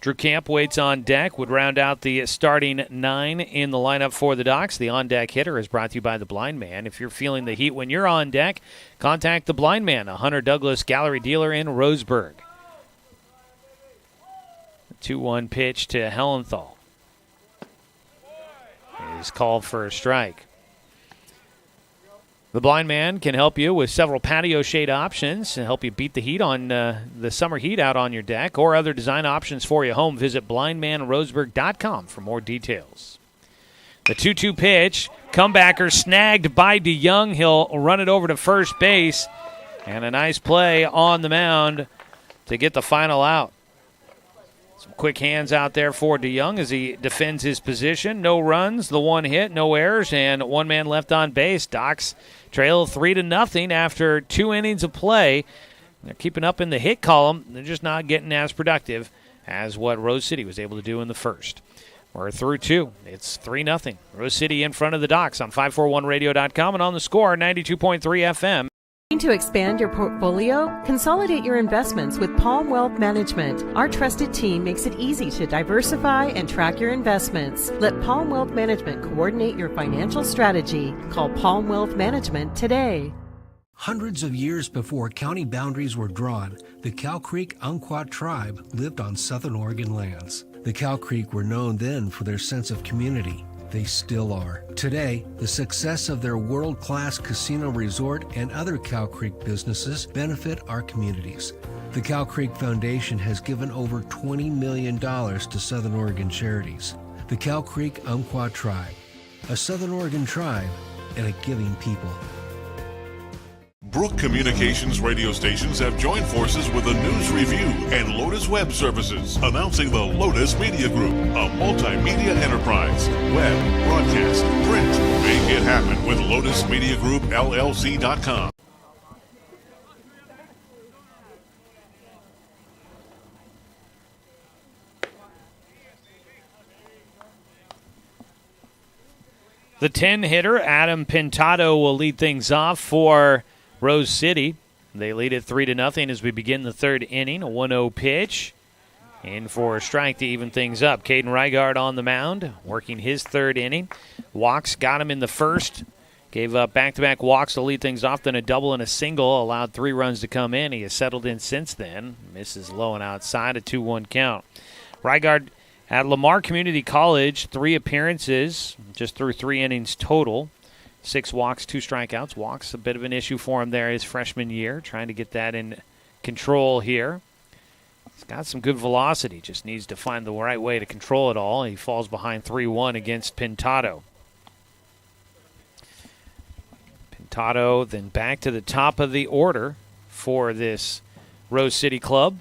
Drew Camp waits on deck, would round out the starting 9 in the lineup for the Docs. The on-deck hitter is brought to you by the Blind Man. If you're feeling the heat when you're on deck, contact the Blind Man, a Hunter Douglas gallery dealer in Roseburg. 2-1 pitch to Hellenthal. He's called for a strike. The Blind Man can help you with several patio shade options and help you beat the heat on the summer heat out on your deck, or other design options for your home. Visit blindmanroseburg.com for more details. The 2-2 pitch, comebacker snagged by DeYoung. He'll run it over to first base, and a nice play on the mound to get the final out. Some quick hands out there for DeYoung as he defends his position. No runs, the 1 hit, no errors, and 1 man left on base. Docs trail 3-0 after 2 innings of play. They're keeping up in the hit column. They're just not getting as productive as what Rose City was able to do in the first. We're through 2. It's 3-0. Rose City in front of the Docs on 541radio.com and on the Score 92.3 FM. To expand your portfolio? Consolidate your investments with Palm Wealth Management. Our trusted team makes it easy to diversify and track your investments. Let Palm Wealth Management coordinate your financial strategy. Call Palm Wealth Management today. Hundreds of years before county boundaries were drawn, the Cow Creek Umpqua tribe lived on southern Oregon lands. The Cow Creek were known then for their sense of community. They still are. Today, the success of their world-class casino resort and other Cow Creek businesses benefit our communities. The Cow Creek Foundation has given over $20 million to Southern Oregon charities. The Cow Creek Umpqua Tribe, a Southern Oregon tribe and a giving people. Brook Communications radio stations have joined forces with the News Review and Lotus Web Services, announcing the Lotus Media Group, a multimedia enterprise. Web, broadcast, print. Make it happen with Lotus Media Group, LLC.com. The 10-hitter, Adam Pintado, will lead things off for Rose City. They lead it 3-0 as we begin the third inning. A 1-0 pitch. In for a strike to even things up. Caden Reigard on the mound, working his third inning. Walks got him in the first. Gave up back-to-back walks to lead things off, then a double and a single. Allowed 3 runs to come in. He has settled in since then. Misses low and outside, a 2-1 count. Reigard at Lamar Community College, 3 appearances, just through 3 innings total. 6 walks, 2 strikeouts. Walks a bit of an issue for him there his freshman year, trying to get that in control here. He's got some good velocity, just needs to find the right way to control it all. He falls behind 3-1 against Pintado. Pintado then back to the top of the order for this Rose City club.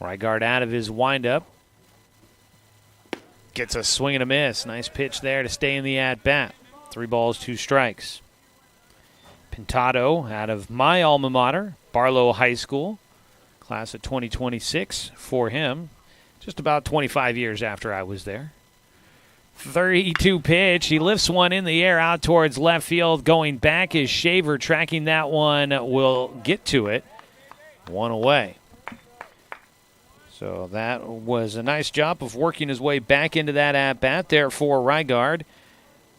Reigard out of his windup. Gets a swing and a miss. Nice pitch there to stay in the at-bat. 3 balls, 2 strikes. Pintado out of my alma mater, Barlow High School. Class of 2026 for him. Just about 25 years after I was there. 3-2 pitch. He lifts one in the air out towards left field. Going back is Shaver. Tracking that one will get to it. 1 away. So that was a nice job of working his way back into that at-bat there for Reigard.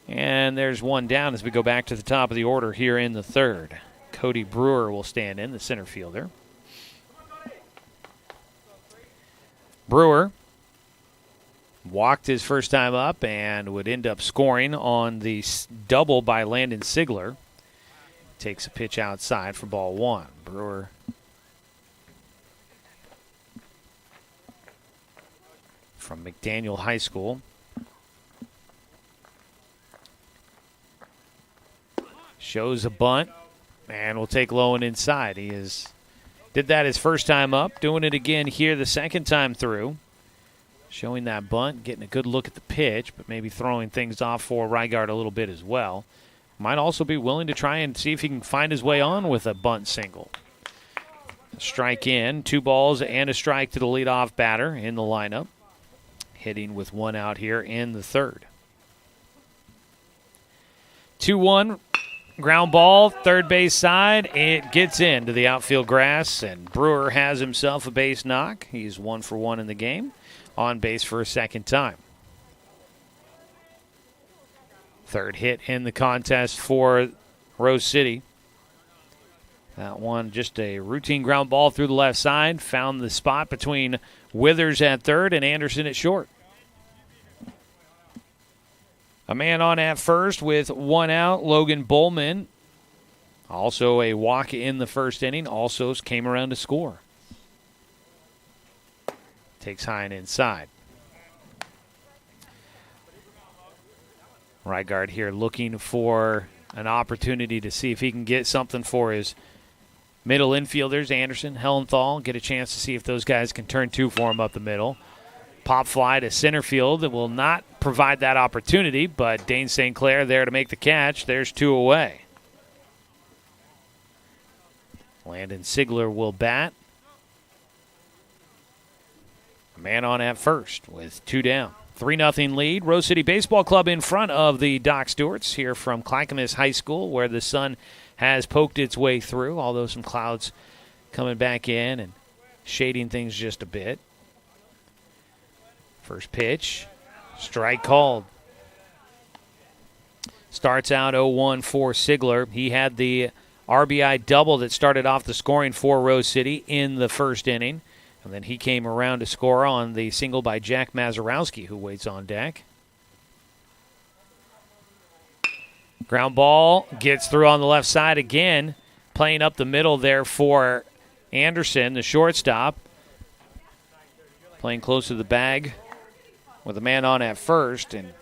And there's 1 down as we go back to the top of the order here in the third. Cody Brewer will stand in, the center fielder. Brewer walked his first time up and would end up scoring on the double by Landon Sigler. Takes a pitch outside for ball 1. Brewer from McDaniel High School. Shows a bunt, and will take low and inside. He did that his first time up, doing it again here the second time through. Showing that bunt, getting a good look at the pitch, but maybe throwing things off for Rygaard a little bit as well. Might also be willing to try and see if he can find his way on with a bunt single. Strike in, 2 balls and a strike to the leadoff batter in the lineup. Hitting with 1 out here in the third. 2-1, ground ball, third base side. It gets into the outfield grass, and Brewer has himself a base knock. He's 1 for 1 in the game. On base for a second time. Third hit in the contest for Rose City. That one just a routine ground ball through the left side. Found the spot between Withers at third and Anderson at short. A man on at first with 1 out, Logan Bowman. Also a walk in the first inning. Also came around to score. Takes high and inside. Rygaard here looking for an opportunity to see if he can get something for his middle infielders, Anderson, Hellenthal, get a chance to see if those guys can turn 2 for him up the middle. Pop fly to center field that will not provide that opportunity, but Dane St. Clair there to make the catch. There's 2 away. Landon Sigler will bat. Man on at first with 2 down. 3-0 lead. Rose City Baseball Club in front of the Doc Stewarts here from Clackamas High School, where the sun has poked its way through, although some clouds coming back in and shading things just a bit. First pitch, strike called. Starts out 0-1 for Sigler. He had the RBI double that started off the scoring for Rose City in the first inning. And then he came around to score on the single by Jack Mazurowski, who waits on deck. Ground ball gets through on the left side again. Playing up the middle there for Anderson, the shortstop. Playing close to the bag with a man on at first. And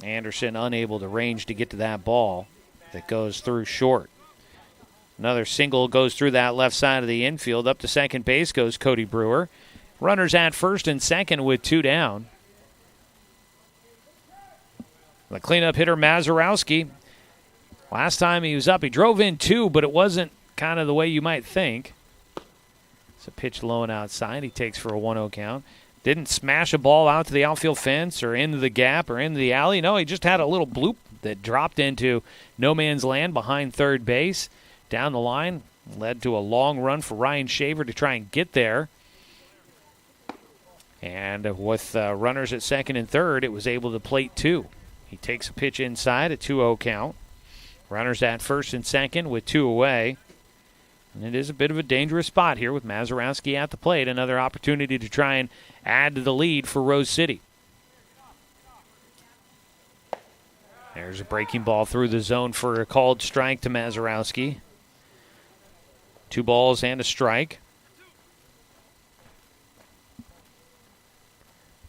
Anderson unable to range to get to that ball that goes through short. Another single goes through that left side of the infield. Up to second base goes Cody Brewer. Runners at first and second with 2 down. The cleanup hitter, Mazurowski. Last time he was up, he drove in 2, but it wasn't kind of the way you might think. It's a pitch low and outside. He takes for a 1-0 count. Didn't smash a ball out to the outfield fence or into the gap or into the alley. No, he just had a little bloop that dropped into no man's land behind third base. Down the line, led to a long run for Ryan Shaver to try and get there. And with runners at second and third, it was able to plate 2. He takes a pitch inside, a 2-0 count. Runners at first and second with 2 away. And it is a bit of a dangerous spot here with Mazurowski at the plate. Another opportunity to try and add to the lead for Rose City. There's a breaking ball through the zone for a called strike to Mazurowski. 2 balls and a strike.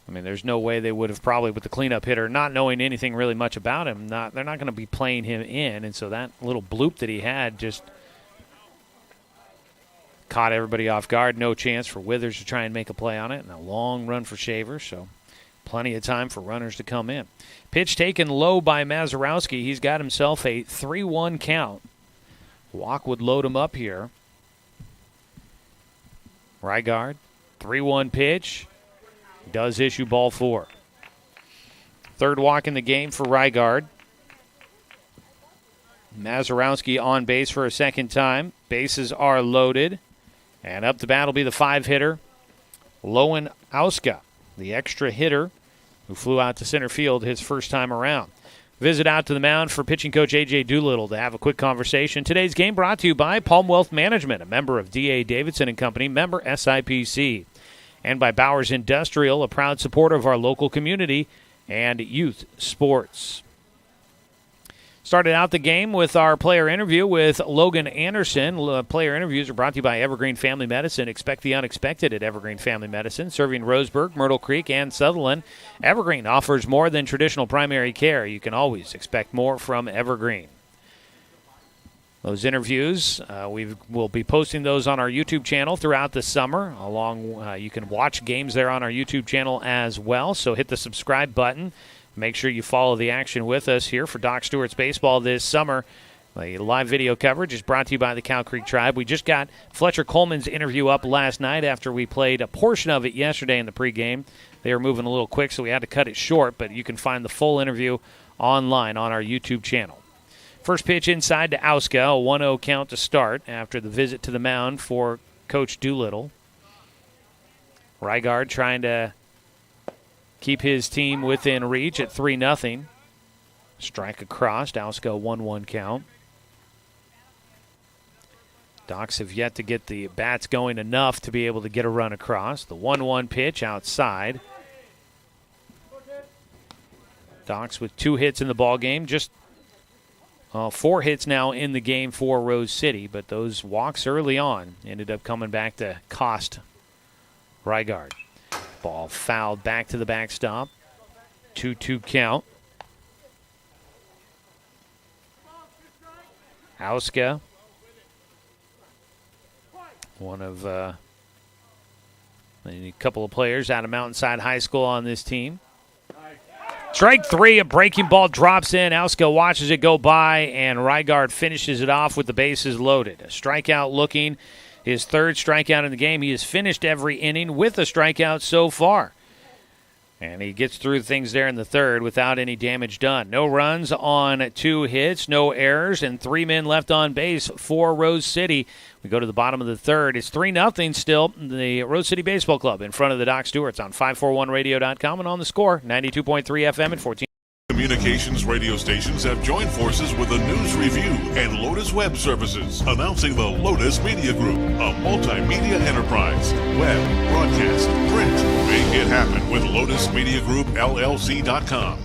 I mean, there's no way they would have probably, with the cleanup hitter, not knowing anything really much about him, they're not going to be playing him in. And so that little bloop that he had just caught everybody off guard. No chance for Withers to try and make a play on it. And a long run for Shaver, so plenty of time for runners to come in. Pitch taken low by Mazurowski. He's got himself a 3-1 count. Walk would load him up here. Rygaard, 3-1 pitch. Does issue ball 4. Third walk in the game for Rygaard. Mazurowski on base for a second time. Bases are loaded. And up the bat will be the 5-hitter, Lowen Auska, the extra hitter who flew out to center field his first time around. Visit out to the mound for pitching coach A.J. Doolittle to have a quick conversation. Today's game brought to you by Palm Wealth Management, a member of D.A. Davidson & Company, member SIPC. And by Bowers Industrial, a proud supporter of our local community and youth sports. Started out the game with our player interview with Logan Anderson. Player interviews are brought to you by Evergreen Family Medicine. Expect the unexpected at Evergreen Family Medicine, serving Roseburg, Myrtle Creek, and Sutherland. Evergreen offers more than traditional primary care. You can always expect more from Evergreen. Those interviews, we'll be posting those on our YouTube channel throughout the summer. You can watch games there on our YouTube channel as well. So hit the subscribe button. Make sure you follow the action with us here for Doc Stewart's Baseball this summer. The live video coverage is brought to you by the Cow Creek Tribe. We just got Fletcher Coleman's interview up last night after we played a portion of it yesterday in the pregame. They were moving a little quick, so we had to cut it short, but you can find the full interview online on our YouTube channel. First pitch inside to Auska, a 1-0 count to start after the visit to the mound for Coach Doolittle. Rygard trying to keep his team within reach at 3-0. Strike across, Auska 1-1 count. Docs have yet to get the bats going enough to be able to get a run across. The 1-1 pitch outside. Docs with 2 hits in the ball game, just 4 hits now in the game for Rose City, but those walks early on ended up coming back to cost Rygard. Ball fouled back to the backstop. 2-2 count. Auska, one of a couple of players out of Mountainside High School on this team. Strike 3, a breaking ball drops in. Auska watches it go by, and Rygard finishes it off with the bases loaded. A strikeout looking, his 3rd strikeout in the game. He has finished every inning with a strikeout so far. And he gets through things there in the 3rd without any damage done. No runs on 2 hits, no errors, and 3 men left on base for Rose City. We go to the bottom of the 3rd. It's 3-0 still. The Rose City Baseball Club in front of the Doc Stewarts on 541radio.com and on the Score, 92.3 FM at 14. Communications radio stations have joined forces with the News Review and Lotus Web Services, announcing the Lotus Media Group, a multimedia enterprise. Web, broadcast, print. Make it happen with Lotus Media Group, LLC.com.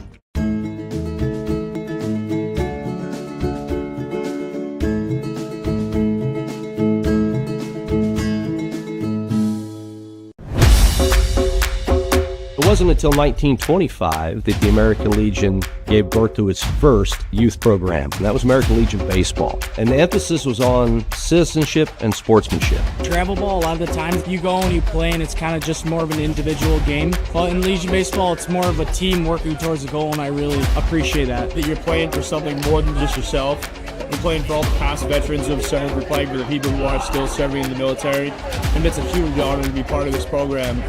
It wasn't until 1925 that the American Legion gave birth to its first youth program, and that was American Legion Baseball. And the emphasis was on citizenship and sportsmanship. Travel ball, a lot of the times you go and you play and it's kind of just more of an individual game. But in Legion Baseball, it's more of a team working towards a goal, and I really appreciate that. That you're playing for something more than just yourself. You're playing for all the past veterans who have served. You're playing for the people who are still serving in the military. And it's a huge honor to be part of this program.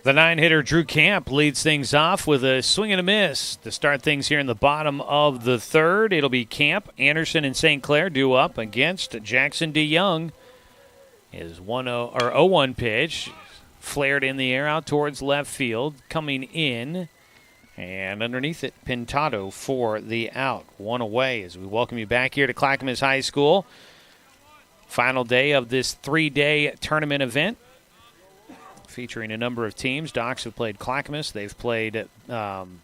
The 9-hitter Drew Camp leads things off with a swing and a miss to start things here in the bottom of the 3rd. It'll be Camp, Anderson, and St. Clair due up against Jackson DeYoung. His 0-1 pitch flared in the air out towards left field, coming in, and underneath it, Pintado for the out. 1 away as we welcome you back here to Clackamas High School. Final day of this 3-day tournament event, featuring a number of teams. Docs have played Clackamas. They've played Beaverton,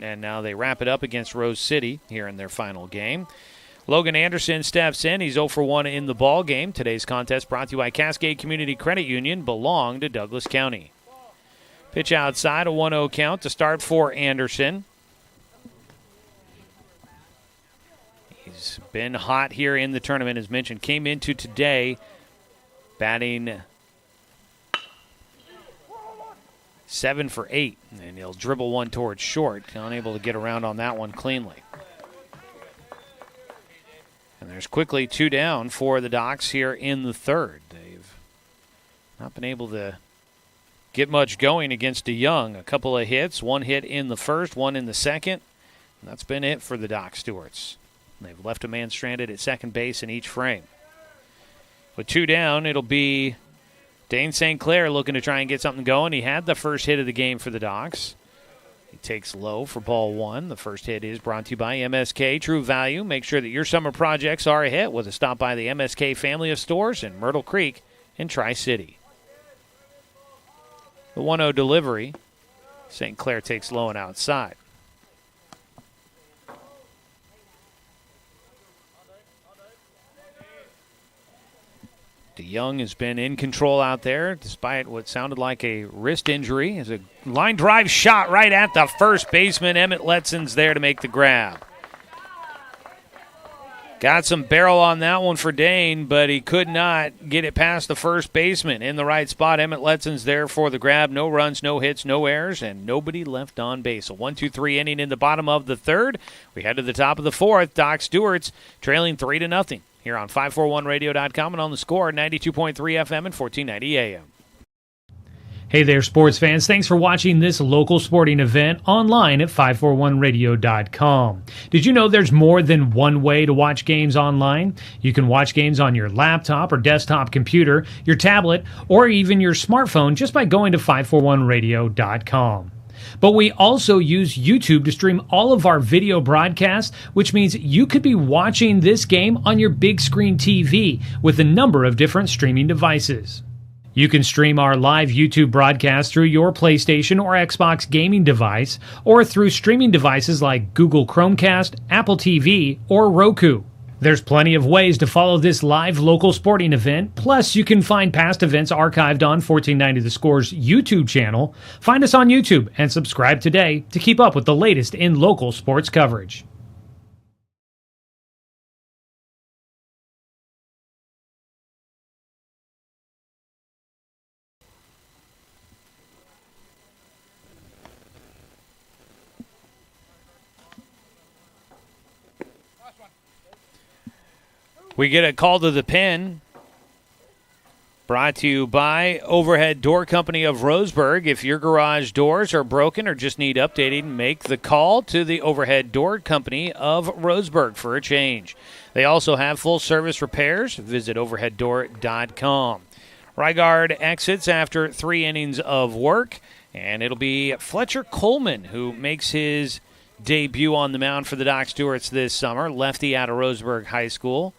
and now they wrap it up against Rose City here in their final game. Logan Anderson steps in. He's 0 for 1 in the ball game. Today's contest brought to you by Cascade Community Credit Union, belong to Douglas County. Pitch outside, a 1-0 count to start for Anderson. He's been hot here in the tournament, as mentioned. Came into today batting 7 for 8, and he'll dribble one towards short. Unable to get around on that one cleanly. And there's quickly 2 down for the Docs here in the 3rd. They've not been able to get much going against DeYoung. A couple of hits, 1 hit in the 1st, 1 in the 2nd. And that's been it for the Doc Stewarts. They've left a man stranded at second base in each frame. With 2 down, it'll be Dane St. Clair looking to try and get something going. He had the first hit of the game for the Docs. He takes low for ball 1. The first hit is brought to you by MSK True Value. Make sure that your summer projects are a hit with a stop by the MSK family of stores in Myrtle Creek and Tri-City. The 1-0 delivery. St. Clair takes low and outside. Young has been in control out there despite what sounded like a wrist injury. As a line drive shot right at the first baseman. Emmett Letson's there to make the grab. Got some barrel on that one for Dane, but he could not get it past the first baseman in the right spot. Emmett Letson's there for the grab. No runs, no hits, no errors, and nobody left on base. A 1-2-3 inning in the bottom of the third. We head to the top of the fourth. Doc Stewart's trailing 3-0 here on 541radio.com and on the Score, 92.3 FM and 1490 AM. Hey there, sports fans. Thanks for watching this local sporting event online at 541radio.com. Did you know there's more than one way to watch games online? You can watch games on your laptop or desktop computer, your tablet, or even your smartphone just by going to 541radio.com. But we also use YouTube to stream all of our video broadcasts, which means you could be watching this game on your big screen TV with a number of different streaming devices. You can stream our live YouTube broadcast through your PlayStation or Xbox gaming device, or through streaming devices like Google Chromecast, Apple TV, or Roku. There's plenty of ways to follow this live local sporting event, plus you can find past events archived on 1490 The Score's YouTube channel. Find us on YouTube and subscribe today to keep up with the latest in local sports coverage. We get a call to the pen, brought to you by Overhead Door Company of Roseburg. If your garage doors are broken or just need updating, make the call to the Overhead Door Company of Roseburg for a change. They also have full-service repairs. Visit overheaddoor.com. Rygard exits after 3 innings of work, and it'll be Fletcher Coleman who makes his debut on the mound for the Doc Stewarts this summer, lefty out of Roseburg High School.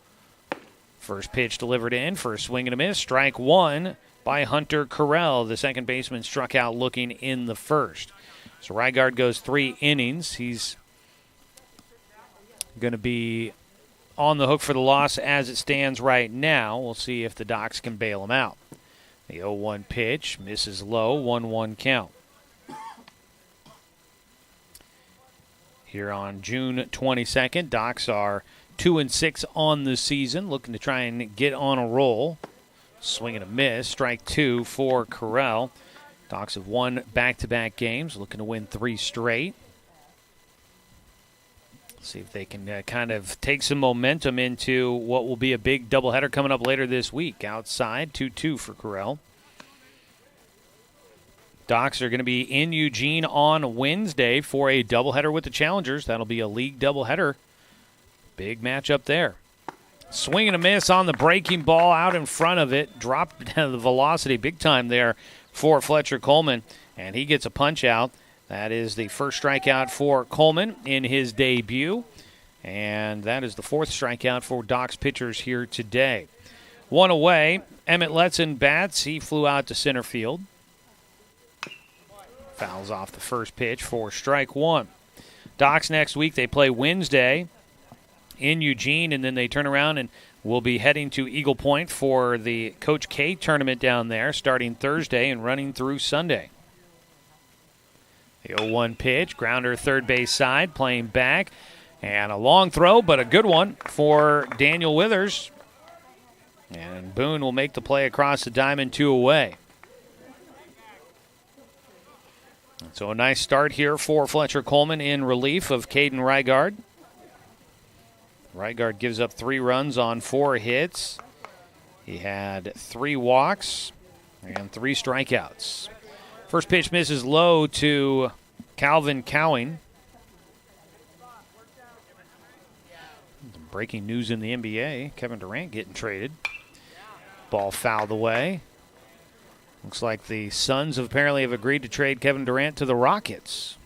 First pitch delivered in for a swing and a miss. Strike one by Hunter Carell. The second baseman struck out looking in the first. So Rygard goes 3 innings. He's going to be on the hook for the loss as it stands right now. We'll see if the Docs can bail him out. The 0-1 pitch misses low, 1-1 count. Here on June 22nd, Docs are 2-6 on the season, looking to try and get on a roll. Swing and a miss. Strike 2 for Carell. Docs have won back-to-back games, looking to win 3 straight. See if they can kind of take some momentum into what will be a big doubleheader coming up later this week. Outside, 2-2 for Carell. Docs are going to be in Eugene on Wednesday for a doubleheader with the Challengers. That'll be a league doubleheader. Big matchup there. Swing and a miss on the breaking ball out in front of it. Dropped the velocity big time there for Fletcher Coleman, and he gets a punch out. That is the first strikeout for Coleman in his debut, and that is the 4th strikeout for Doc's pitchers here today. One away, Emmett Letson bats. He flew out to center field. Fouls off the first pitch for strike 1. Docs next week, they play Wednesday in Eugene, and then they turn around and will be heading to Eagle Point for the Coach K tournament down there, starting Thursday and running through Sunday. The 0-1 pitch, grounder third base side, playing back, and a long throw, but a good one for Daniel Withers. And Boone will make the play across the diamond, 2 away. So a nice start here for Fletcher Coleman in relief of Caden Rygard. Rygard gives up 3 runs on 4 hits. He had 3 walks and 3 strikeouts. First pitch misses low to Calvin Cowing. Breaking news in the NBA, Kevin Durant getting traded. Ball fouled away. Looks like the Suns apparently have agreed to trade Kevin Durant to the Rockets.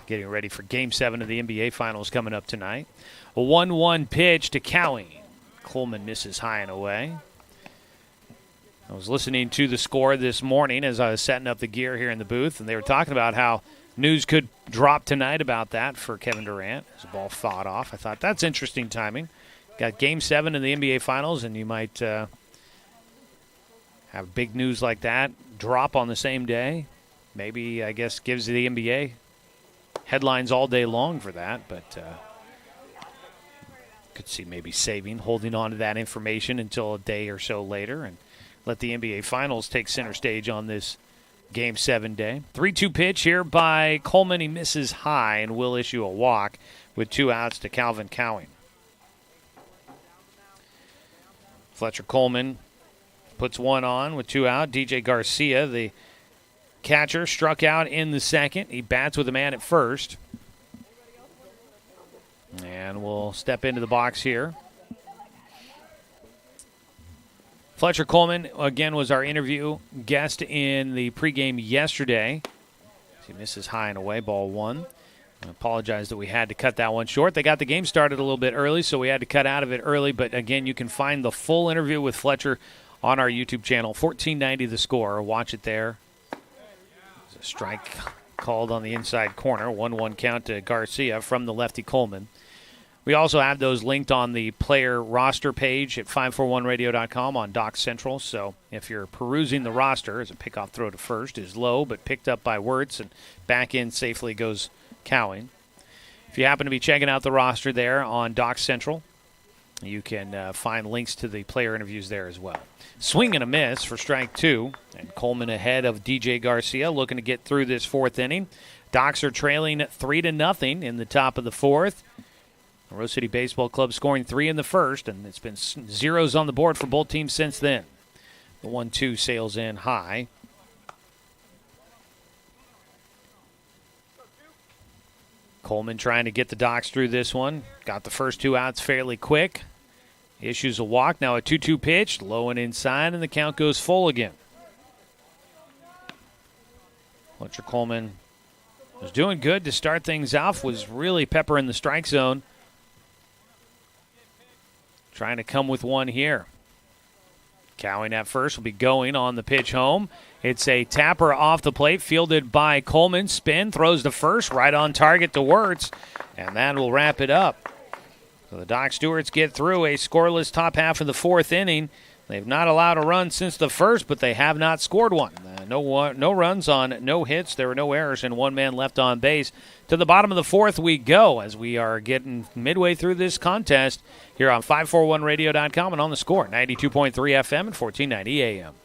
Getting ready for Game 7 of the NBA Finals coming up tonight. A 1-1 pitch to Cowing. Coleman misses high and away. I was listening to the Score this morning as I was setting up the gear here in the booth, and they were talking about how news could drop tonight about that for Kevin Durant. As the ball fought off. I thought that's interesting timing. got Game 7 in the NBA Finals, and you might have big news like that drop on the same day. Maybe, I guess, gives the NBA headlines all day long for that, but could see maybe holding on to that information until a day or so later and let the NBA Finals take center stage on this Game 7 day. 3-2 pitch here by Coleman. He misses high and will issue a walk with 2 outs to Calvin Cowing. Fletcher Coleman puts 1 on with 2 out. DJ Garcia, the catcher, struck out in the second. He bats with a man at first. And we'll step into the box here. Fletcher Coleman, again, was our interview guest in the pregame yesterday. He misses high and away, ball 1. I apologize that we had to cut that one short. They got the game started a little bit early, so we had to cut out of it early. But, again, you can find the full interview with Fletcher on our YouTube channel, 1490 The Score. Watch it there. There's a strike called on the inside corner, 1-1 count to Garcia from the lefty Coleman. We also have those linked on the player roster page at 541radio.com on Doc Central. So if you're perusing the roster, as a pickoff throw to first is low, but picked up by Wirtz, and back in safely goes Cowing. If you happen to be checking out the roster there on Doc Central, you can find links to the player interviews there as well. Swing and a miss for strike 2, and Coleman ahead of DJ Garcia, looking to get through this 4th inning. Docs are trailing 3-0 in the top of the 4th. Rose City Baseball Club scoring 3 in the first, and it's been zeros on the board for both teams since then. The 1-2 sails in high. Coleman trying to get the Docs through this one. Got the first 2 outs fairly quick. Issues a walk. Now a 2-2 pitch, low and inside, and the count goes full again. Fletcher Coleman was doing good to start things off, was really peppering the strike zone. Trying to come with one here. Cowing at first will be going on the pitch home. It's a tapper off the plate, fielded by Coleman. Spin, throws to first, right on target to Wirtz, and that will wrap it up. So the Doc Stewarts get through a scoreless top half of the 4th inning. They've not allowed a run since the first, but they have not scored one. No runs on no hits. There were no errors, and 1 man left on base. To the bottom of the 4th we go as we are getting midway through this contest here on 541radio.com and on the Score, 92.3 FM and 1490 AM.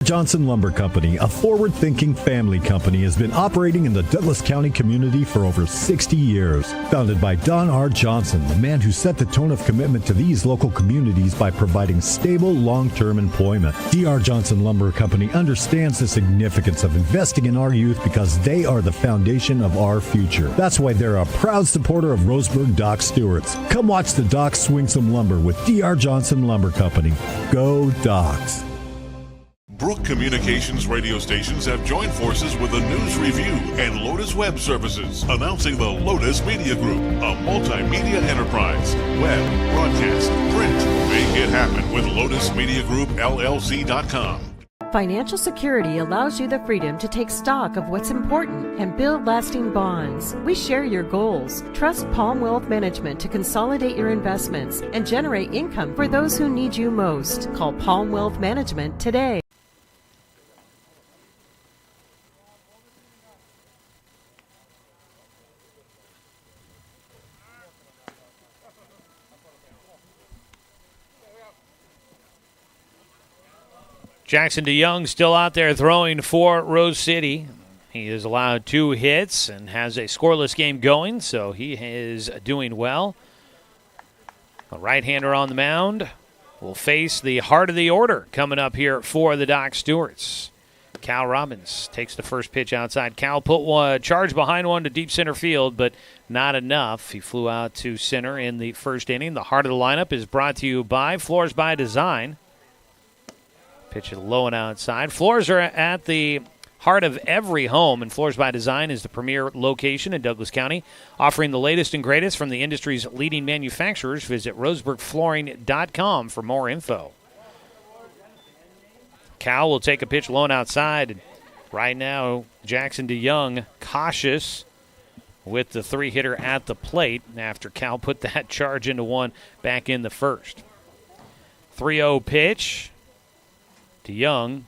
Johnson Lumber Company, a forward-thinking family company, has been operating in the Douglas County community for over 60 years. Founded by Don R. Johnson, the man who set the tone of commitment to these local communities by providing stable, long-term employment. D.R. Johnson Lumber Company understands the significance of investing in our youth because they are the foundation of our future. That's why they're a proud supporter of Roseburg Doc Stewart's. Come watch the Docs swing some lumber with D.R. Johnson Lumber Company. Go Docs! Brook Communications radio stations have joined forces with the News Review and Lotus Web Services, announcing the Lotus Media Group, a multimedia enterprise. Web, broadcast, print. Make it happen with LotusMediaGroupLLC.com. Financial security allows you the freedom to take stock of what's important and build lasting bonds. We share your goals. Trust Palm Wealth Management to consolidate your investments and generate income for those who need you most. Call Palm Wealth Management today. Jackson DeYoung still out there throwing for Rose City. He has allowed 2 hits and has a scoreless game going, so he is doing well. A right-hander on the mound will face the heart of the order coming up here for the Doc Stewarts. Cal Robbins takes the first pitch outside. Cal put one charge behind one to deep center field, but not enough. He flew out to center in the first inning. The heart of the lineup is brought to you by Floors by Design. Pitch it low and outside. Floors are at the heart of every home, and Floors by Design is the premier location in Douglas County, offering the latest and greatest from the industry's leading manufacturers. Visit roseburgflooring.com for more info. Cal will take a pitch low and outside. Right now, Jackson DeYoung cautious, with the 3-hitter at the plate after Cal put that charge into one back in the first. 3-0 pitch to Young.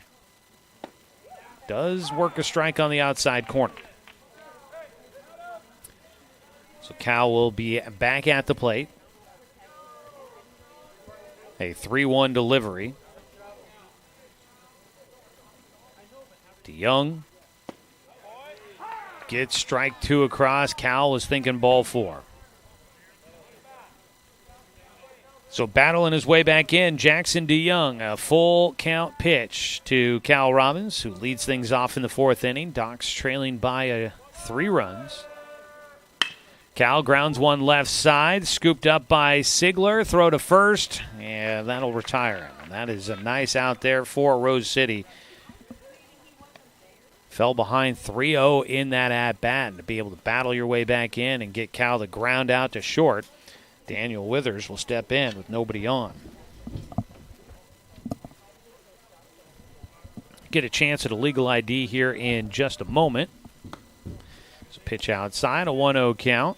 Does work a strike on the outside corner. So Cal will be back at the plate. A 3-1 delivery to Young. Gets strike 2 across. Cal was thinking ball 4. So battling his way back in, Jackson DeYoung, a full count pitch to Cal Robbins, who leads things off in the 4th inning. Docs trailing by 3 runs. Cal grounds one left side, scooped up by Sigler, throw to first, and that'll retire him. And that is a nice out there for Rose City. Fell behind 3-0 in that at-bat, and to be able to battle your way back in and get Cal the ground out to short. Daniel Withers will step in with nobody on. Get a chance at a legal ID here in just a moment. It's a pitch outside, a 1-0 count.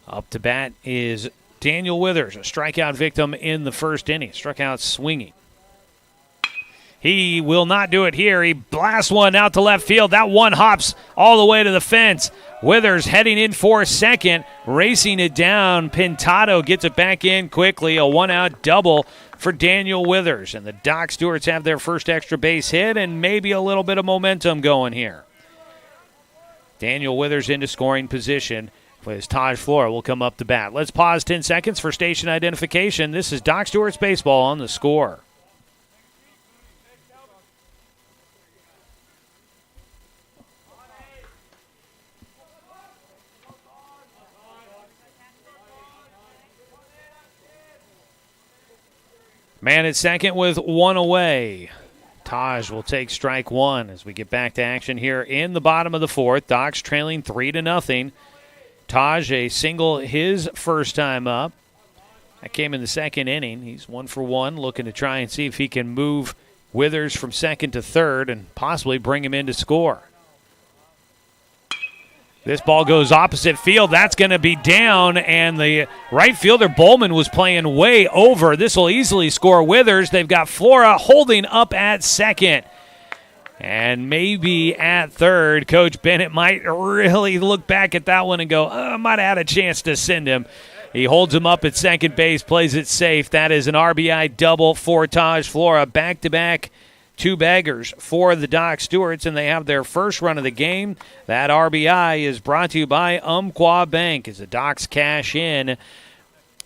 Up to bat is Daniel Withers, a strikeout victim in the first inning. Struck out swinging. He will not do it here. He blasts one out to left field. That one hops all the way to the fence. Withers heading in for second, racing it down. Pintado gets it back in quickly. A 1-out double for Daniel Withers. And the Doc Stewarts have their first extra base hit and maybe a little bit of momentum going here. Daniel Withers into scoring position. As Taj Flora will come up to bat. Let's pause 10 seconds for station identification. This is Doc Stewart's Baseball on The Score. Man at second with one away. Taj will take strike 1 as we get back to action here in the bottom of the 4th. Docs trailing 3-0. Taj a single his first time up. That came in the 2nd inning. He's 1 for 1, looking to try and see if he can move Withers from 2nd to 3rd and possibly bring him in to score. This ball goes opposite field. That's going to be down, and the right fielder Bowman was playing way over. This will easily score Withers. They've got Flora holding up at second. And maybe at third, Coach Bennett might really look back at that one and go, I might have had a chance to send him. He holds him up at second base, plays it safe. That is an RBI double for Taj Flora. Back-to-back 2-baggers for the Doc Stewarts, and they have their first run of the game. That RBI is brought to you by Umpqua Bank as the Docs cash in.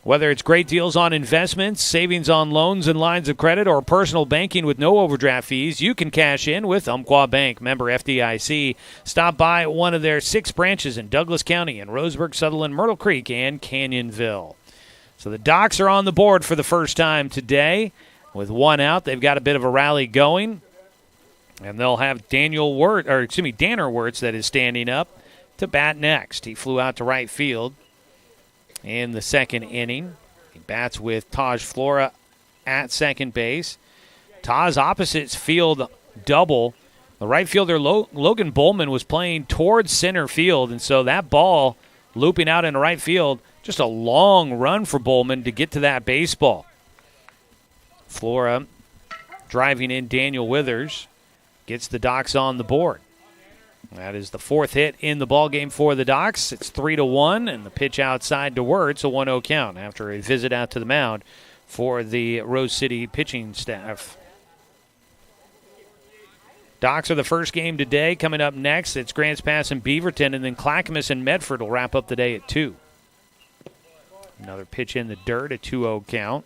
Whether it's great deals on investments, savings on loans and lines of credit, or personal banking with no overdraft fees, you can cash in with Umpqua Bank, member FDIC. Stop by one of their 6 branches in Douglas County in Roseburg, Sutherland, Myrtle Creek, and Canyonville. So the Docs are on the board for the first time today. With 1 out, they've got a bit of a rally going. And they'll have Danner Wirtz that is standing up to bat next. He flew out to right field in the 2nd inning. He bats with Taj Flora at second base. Taj opposite field double. The right fielder Logan Bowman was playing towards center field, and so that ball looping out into right field, just a long run for Bowman to get to that baseball. Flora driving in Daniel Withers gets the Docs on the board. That is the 4th hit in the ballgame for the Docs. It's 3-1, and the pitch outside to Wirtz, a 1-0 count after a visit out to the mound for the Rose City pitching staff. Docs are the first game today. Coming up next, it's Grants Pass and Beaverton, and then Clackamas and Medford will wrap up the day at 2. Another pitch in the dirt, a 2-0 count.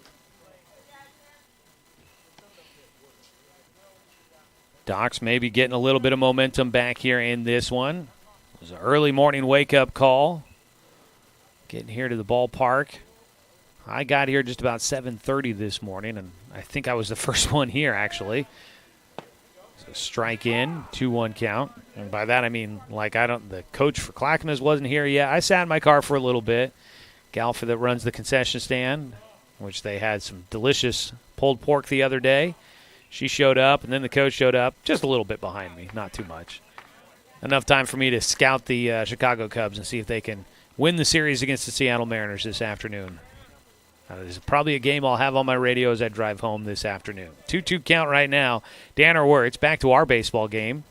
Docs maybe getting a little bit of momentum back here in this one. It was an early morning wake-up call. Getting here to the ballpark. I got here just about 7:30 this morning, and I think I was the first one here, actually. So strike in, 2-1 count. And by that I mean, the coach for Clackamas wasn't here yet. I sat in my car for a little bit. Galfa that runs the concession stand, which they had some delicious pulled pork the other day. She showed up, and then the coach showed up just a little bit behind me, not too much. enough time for me to scout the Chicago Cubs and see if they can win the series against the Seattle Mariners this afternoon. There's probably a game I'll have on my radio as I drive home this afternoon. 2-2 count right now. Danner Wirtz back to our baseball game.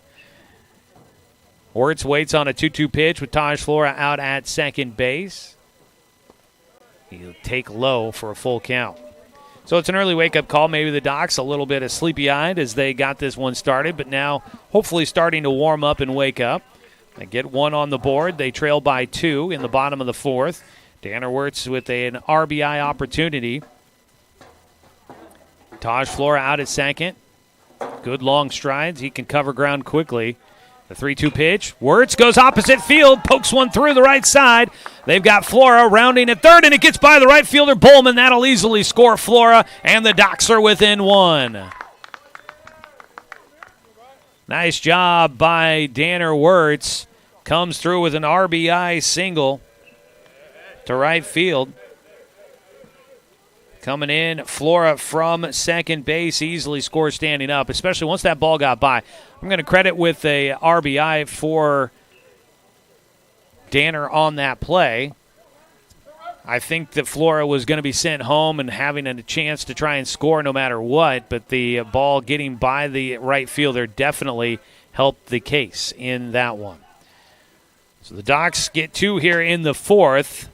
Wirtz waits on a 2-2 pitch with Taj Flora out at second base. He'll take low for a full count. So it's an early wake-up call. Maybe the Docs a little bit of sleepy-eyed as they got this one started, but now hopefully starting to warm up and wake up. They get one on the board. They trail by 2 in the bottom of the 4th. Danner Wirtz with an RBI opportunity. Taj Flora out at second. Good long strides. He can cover ground quickly. The 3-2 pitch. Wirtz goes opposite field, pokes one through the right side. They've got Flora rounding at third, and it gets by the right fielder, Bowman. That'll easily score Flora, and the Docs are within 1. Nice job by Danner Wirtz. Comes through with an RBI single to right field. Coming in, Flora from second base easily scores standing up, especially once that ball got by. I'm going to credit with a RBI for Danner on that play. I think that Flora was going to be sent home and having a chance to try and score no matter what, but the ball getting by the right fielder definitely helped the case in that one. So the Docs get 2 here in the 4th.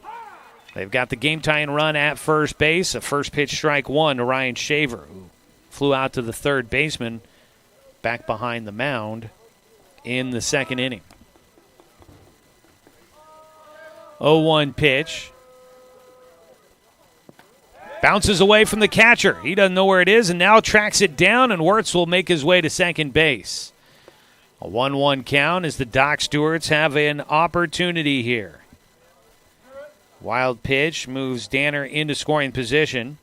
They've got the game-tying run at first base, a first pitch strike 1 to Ryan Shaver, who flew out to the third baseman back behind the mound in the second inning. 0-1 pitch. Bounces away from the catcher. He doesn't know where it is and now tracks it down, and Wirtz will make his way to second base. A 1-1 count as the Doc Stewarts have an opportunity here. Wild pitch moves Danner into scoring position.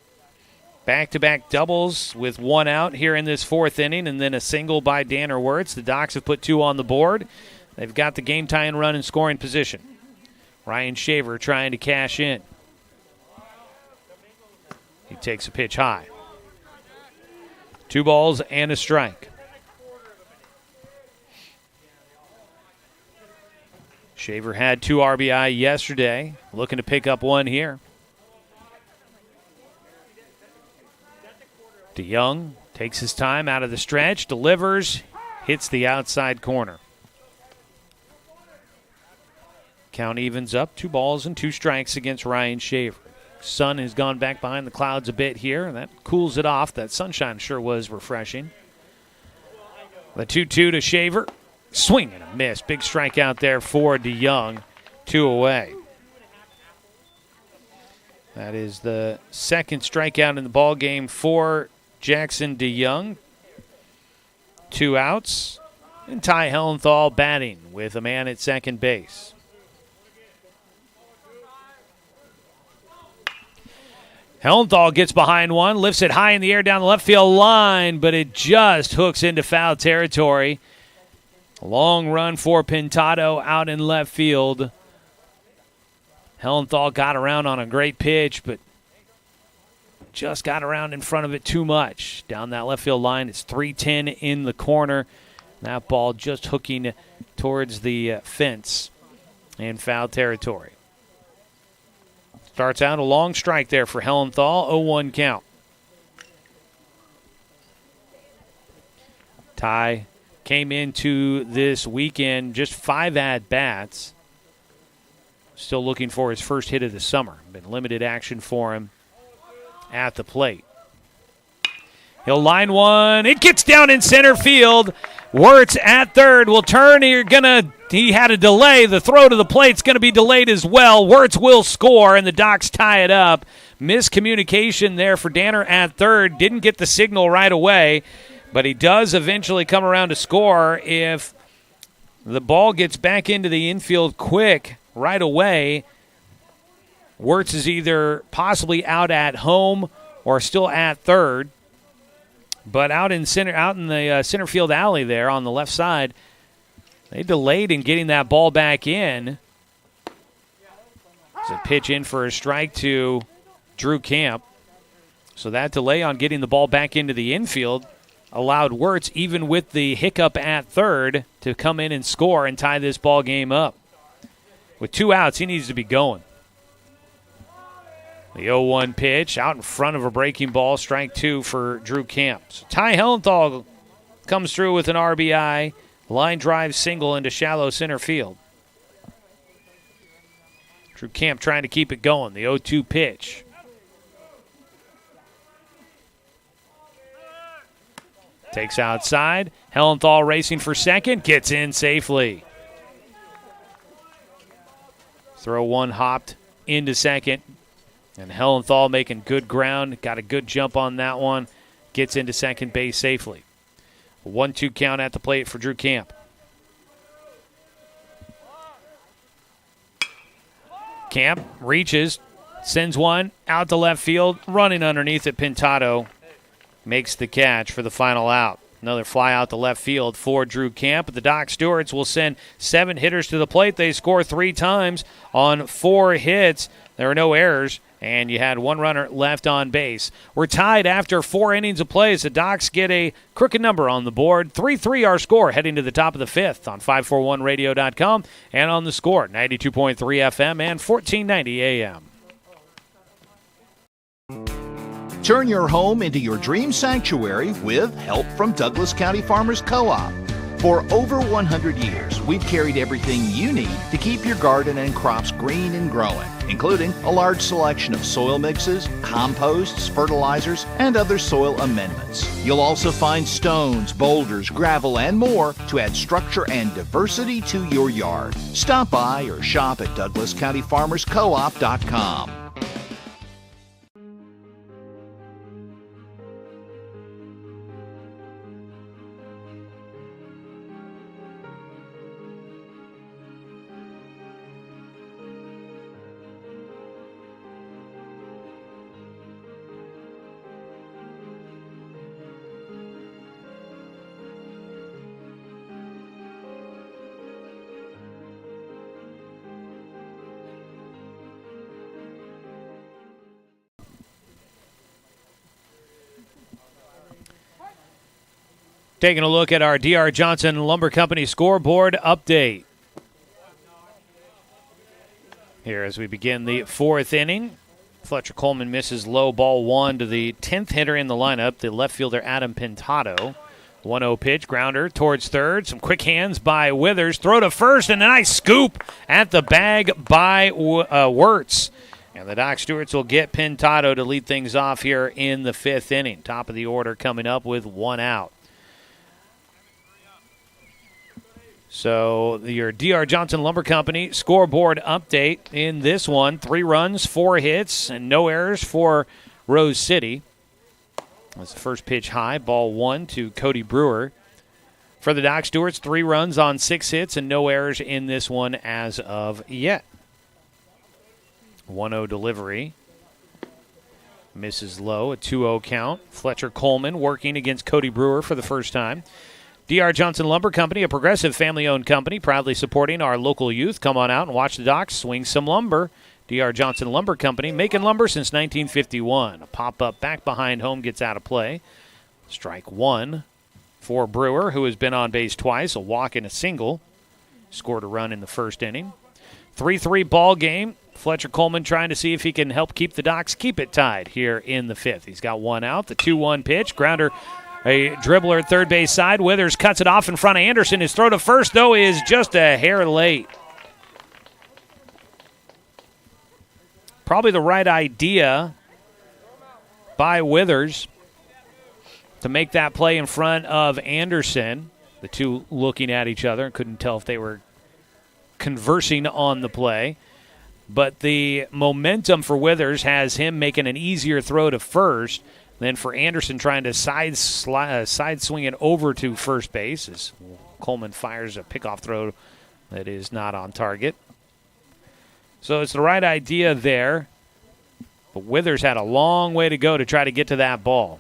Back-to-back doubles with 1 out here in this 4th inning, and then a single by Danner Wirtz. The Docs have put 2 on the board. They've got the game-tying run in scoring position. Ryan Shaver trying to cash in. He takes a pitch high. 2 balls and a strike. Shaver had 2 RBI yesterday, looking to pick up 1 here. DeYoung takes his time out of the stretch, delivers, hits the outside corner. Count evens up, 2 balls and 2 strikes against Ryan Shaver. Sun has gone back behind the clouds a bit here, and that cools it off. That sunshine sure was refreshing. The 2-2 to Shaver. Swing and a miss. Big strikeout there for DeYoung. 2 away. That is the second strikeout in the ball game for Jackson DeYoung. 2 outs. And Ty Hellenthal batting with a man at second base. Hellenthal gets behind one, lifts it high in the air down the left field line, but it just hooks into foul territory. A long run for Pintado out in left field. Hellenthal got around on a great pitch, but just got around in front of it too much. Down that left field line, it's 3-10 in the corner. That ball just hooking towards the fence in foul territory. Starts out a long strike there for Hellenthal, 0-1 count. Ty came into this weekend just 5 at-bats. Still looking for his first hit of the summer. Been limited action for him at the plate. He'll line one. It gets down in center field. Wirtz at third will turn. He had a delay. The throw to the plate's going to be delayed as well. Wirtz will score, and the Docs tie it up. Miscommunication there for Danner at third. Didn't get the signal right away, but he does eventually come around to score if the ball gets back into the infield quick right away. Wirtz is either possibly out at home or still at third. But out in the center field alley there on the left side, they delayed in getting that ball back in. It's a pitch in for a strike to Drew Camp. So that delay on getting the ball back into the infield allowed Wirtz, even with the hiccup at third, to come in and score and tie this ball game up. With 2 outs, he needs to be going. The 0-1 pitch out in front of a breaking ball, strike 2 for Drew Camp. So Ty Hellenthal comes through with an RBI, line drive single into shallow center field. Drew Camp trying to keep it going. The 0-2 pitch. Takes outside. Hellenthal racing for second. Gets in safely. Throw one hopped into second. And Hellenthal making good ground. Got a good jump on that one. Gets into second base safely. A 1-2 count at the plate for Drew Camp. Camp reaches. Sends one out to left field. Running underneath it, Pintado makes the catch for the final out. Another fly out to left field for Drew Camp. But the Doc Stewarts will send 7 hitters to the plate. They score 3 times on 4 hits. There are no errors, and you had 1 runner left on base. We're tied after 4 innings of play as the Docs get a crooked number on the board. 3-3 our score heading to the top of the 5th on 541radio.com and on the Score, 92.3 FM and 1490 AM. Turn your home into your dream sanctuary with help from Douglas County Farmers Co-op. For over 100 years, we've carried everything you need to keep your garden and crops green and growing, including a large selection of soil mixes, composts, fertilizers, and other soil amendments. You'll also find stones, boulders, gravel, and more to add structure and diversity to your yard. Stop by or shop at DouglasCountyFarmersCoop.com. Taking a look at our D.R. Johnson Lumber Company scoreboard update. Here as we begin the 4th inning. Fletcher Coleman misses low, ball 1 to the 10th hitter in the lineup, the left fielder Adam Pintado. 1-0 pitch, grounder towards third. Some quick hands by Withers. Throw to first, and a nice scoop at the bag by Wirtz. And the Doc Stewarts will get Pintado to lead things off here in the 5th inning. Top of the order coming up with 1 out. So your D.R. Johnson Lumber Company scoreboard update in this one. 3 runs, 4 hits, and no errors for Rose City. That's the first pitch high, ball 1 to Cody Brewer. For the Doc Stewarts, 3 runs on 6 hits and no errors in this one as of yet. 1-0 delivery. Misses low, a 2-0 count. Fletcher Coleman working against Cody Brewer for the first time. D.R. Johnson Lumber Company, a progressive family-owned company, proudly supporting our local youth. Come on out and watch the Docs swing some lumber. D.R. Johnson Lumber Company, making lumber since 1951. A pop-up back behind home gets out of play. Strike 1 for Brewer, who has been on base twice, a walk and a single. Scored a run in the first inning. 3-3 ball game. Fletcher Coleman trying to see if he can help keep the Docs keep it tied here in the 5th. He's got 1 out. The 2-1 pitch. Grounder. A dribbler at third base side. Withers cuts it off in front of Anderson. His throw to first, though, is just a hair late. Probably the right idea by Withers to make that play in front of Anderson. The two looking at each other. Couldn't tell if they were conversing on the play. But the momentum for Withers has him making an easier throw to first. Then for Anderson trying to side swing it over to first base as Coleman fires a pickoff throw that is not on target. So it's the right idea there. But Withers had a long way to go to try to get to that ball.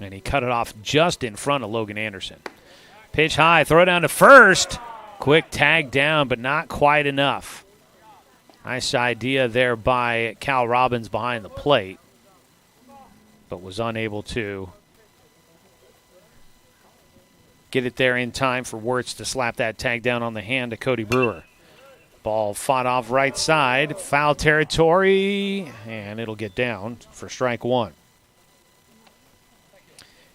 And he cut it off just in front of Logan Anderson. Pitch high, throw down to first. Quick tag down, but not quite enough. Nice idea there by Cal Robbins behind the plate, but was unable to get it there in time for Wirtz to slap that tag down on the hand to Cody Brewer. Ball fought off right side, foul territory, and it'll get down for strike one.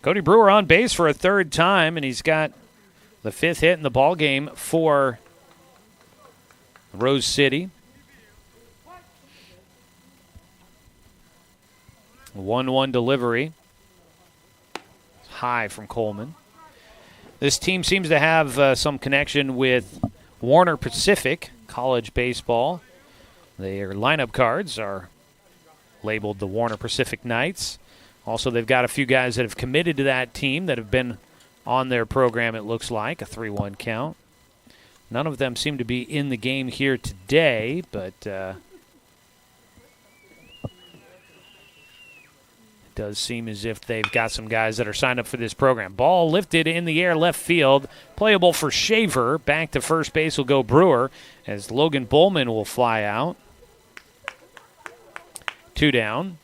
Cody Brewer on base for a third time, and he's got the fifth hit in the ball game for Rose City. 1-1 delivery. High from Coleman. This team seems to have some connection with Warner Pacific College Baseball. Their lineup cards are labeled the Warner Pacific Knights. Also, they've got a few guys that have committed to that team that have been on their program, it looks like. A 3-1 count. None of them seem to be in the game here today, but it does seem as if they've got some guys that are signed up for this program. Ball lifted in the air left field. Playable for Shaver. Back to first base will go Brewer as Logan Bowman will fly out. 2 down.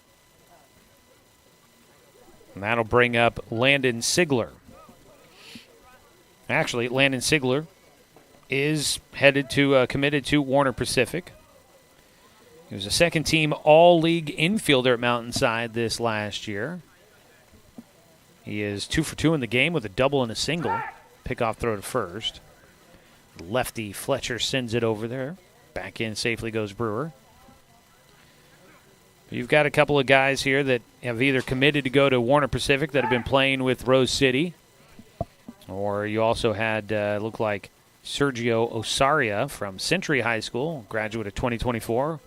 And that'll bring up Landon Sigler. Actually, Landon Sigler is headed to committed to Warner Pacific. He was a second-team all-league infielder at Mountainside this last year. He is 2 for 2 in the game with a double and a single. Pickoff throw to first. Lefty Fletcher sends it over there. Back in safely goes Brewer. You've got a couple of guys here that have either committed to go to Warner Pacific that have been playing with Rose City, or you also had, looked like Sergio Osaria from Century High School, graduate of 2024,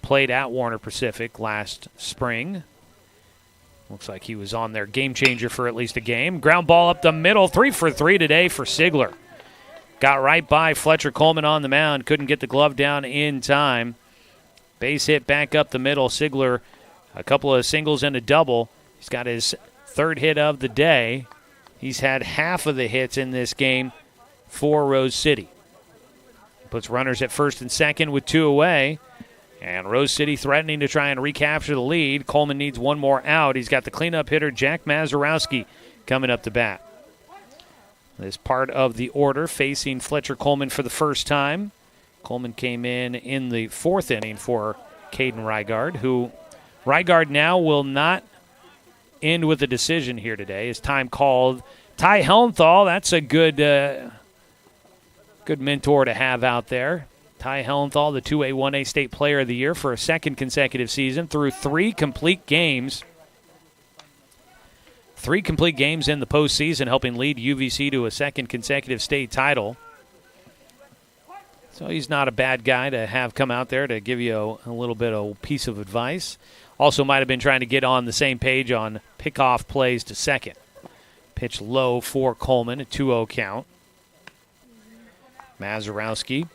played at Warner Pacific last spring. Looks like he was on their game changer for at least a game. Ground ball up the middle, 3 for 3 today for Sigler. Got right by Fletcher Coleman on the mound, couldn't get the glove down in time. Base hit back up the middle. Sigler, a couple of singles and a double. He's got his third hit of the day. He's had half of the hits in this game for Rose City. Puts runners at first and second with 2 away. And Rose City threatening to try and recapture the lead. Coleman needs one more out. He's got the cleanup hitter, Jack Mazurowski, coming up to bat. This part of the order facing Fletcher Coleman for the first time. Coleman came in the 4th inning for Caden Rygard, who Rygard now will not end with a decision here today. His time called. Ty Helmthal, that's a good mentor to have out there. Ty Helmthal, the 2A, 1A state player of the year for a second consecutive season, through 3 complete games. 3 complete games in the postseason, helping lead UVC to a second consecutive state title. So he's not a bad guy to have come out there to give you a little bit of piece of advice. Also might have been trying to get on the same page on pickoff plays to second. Pitch low for Coleman, a 2-0 count. Mazurowski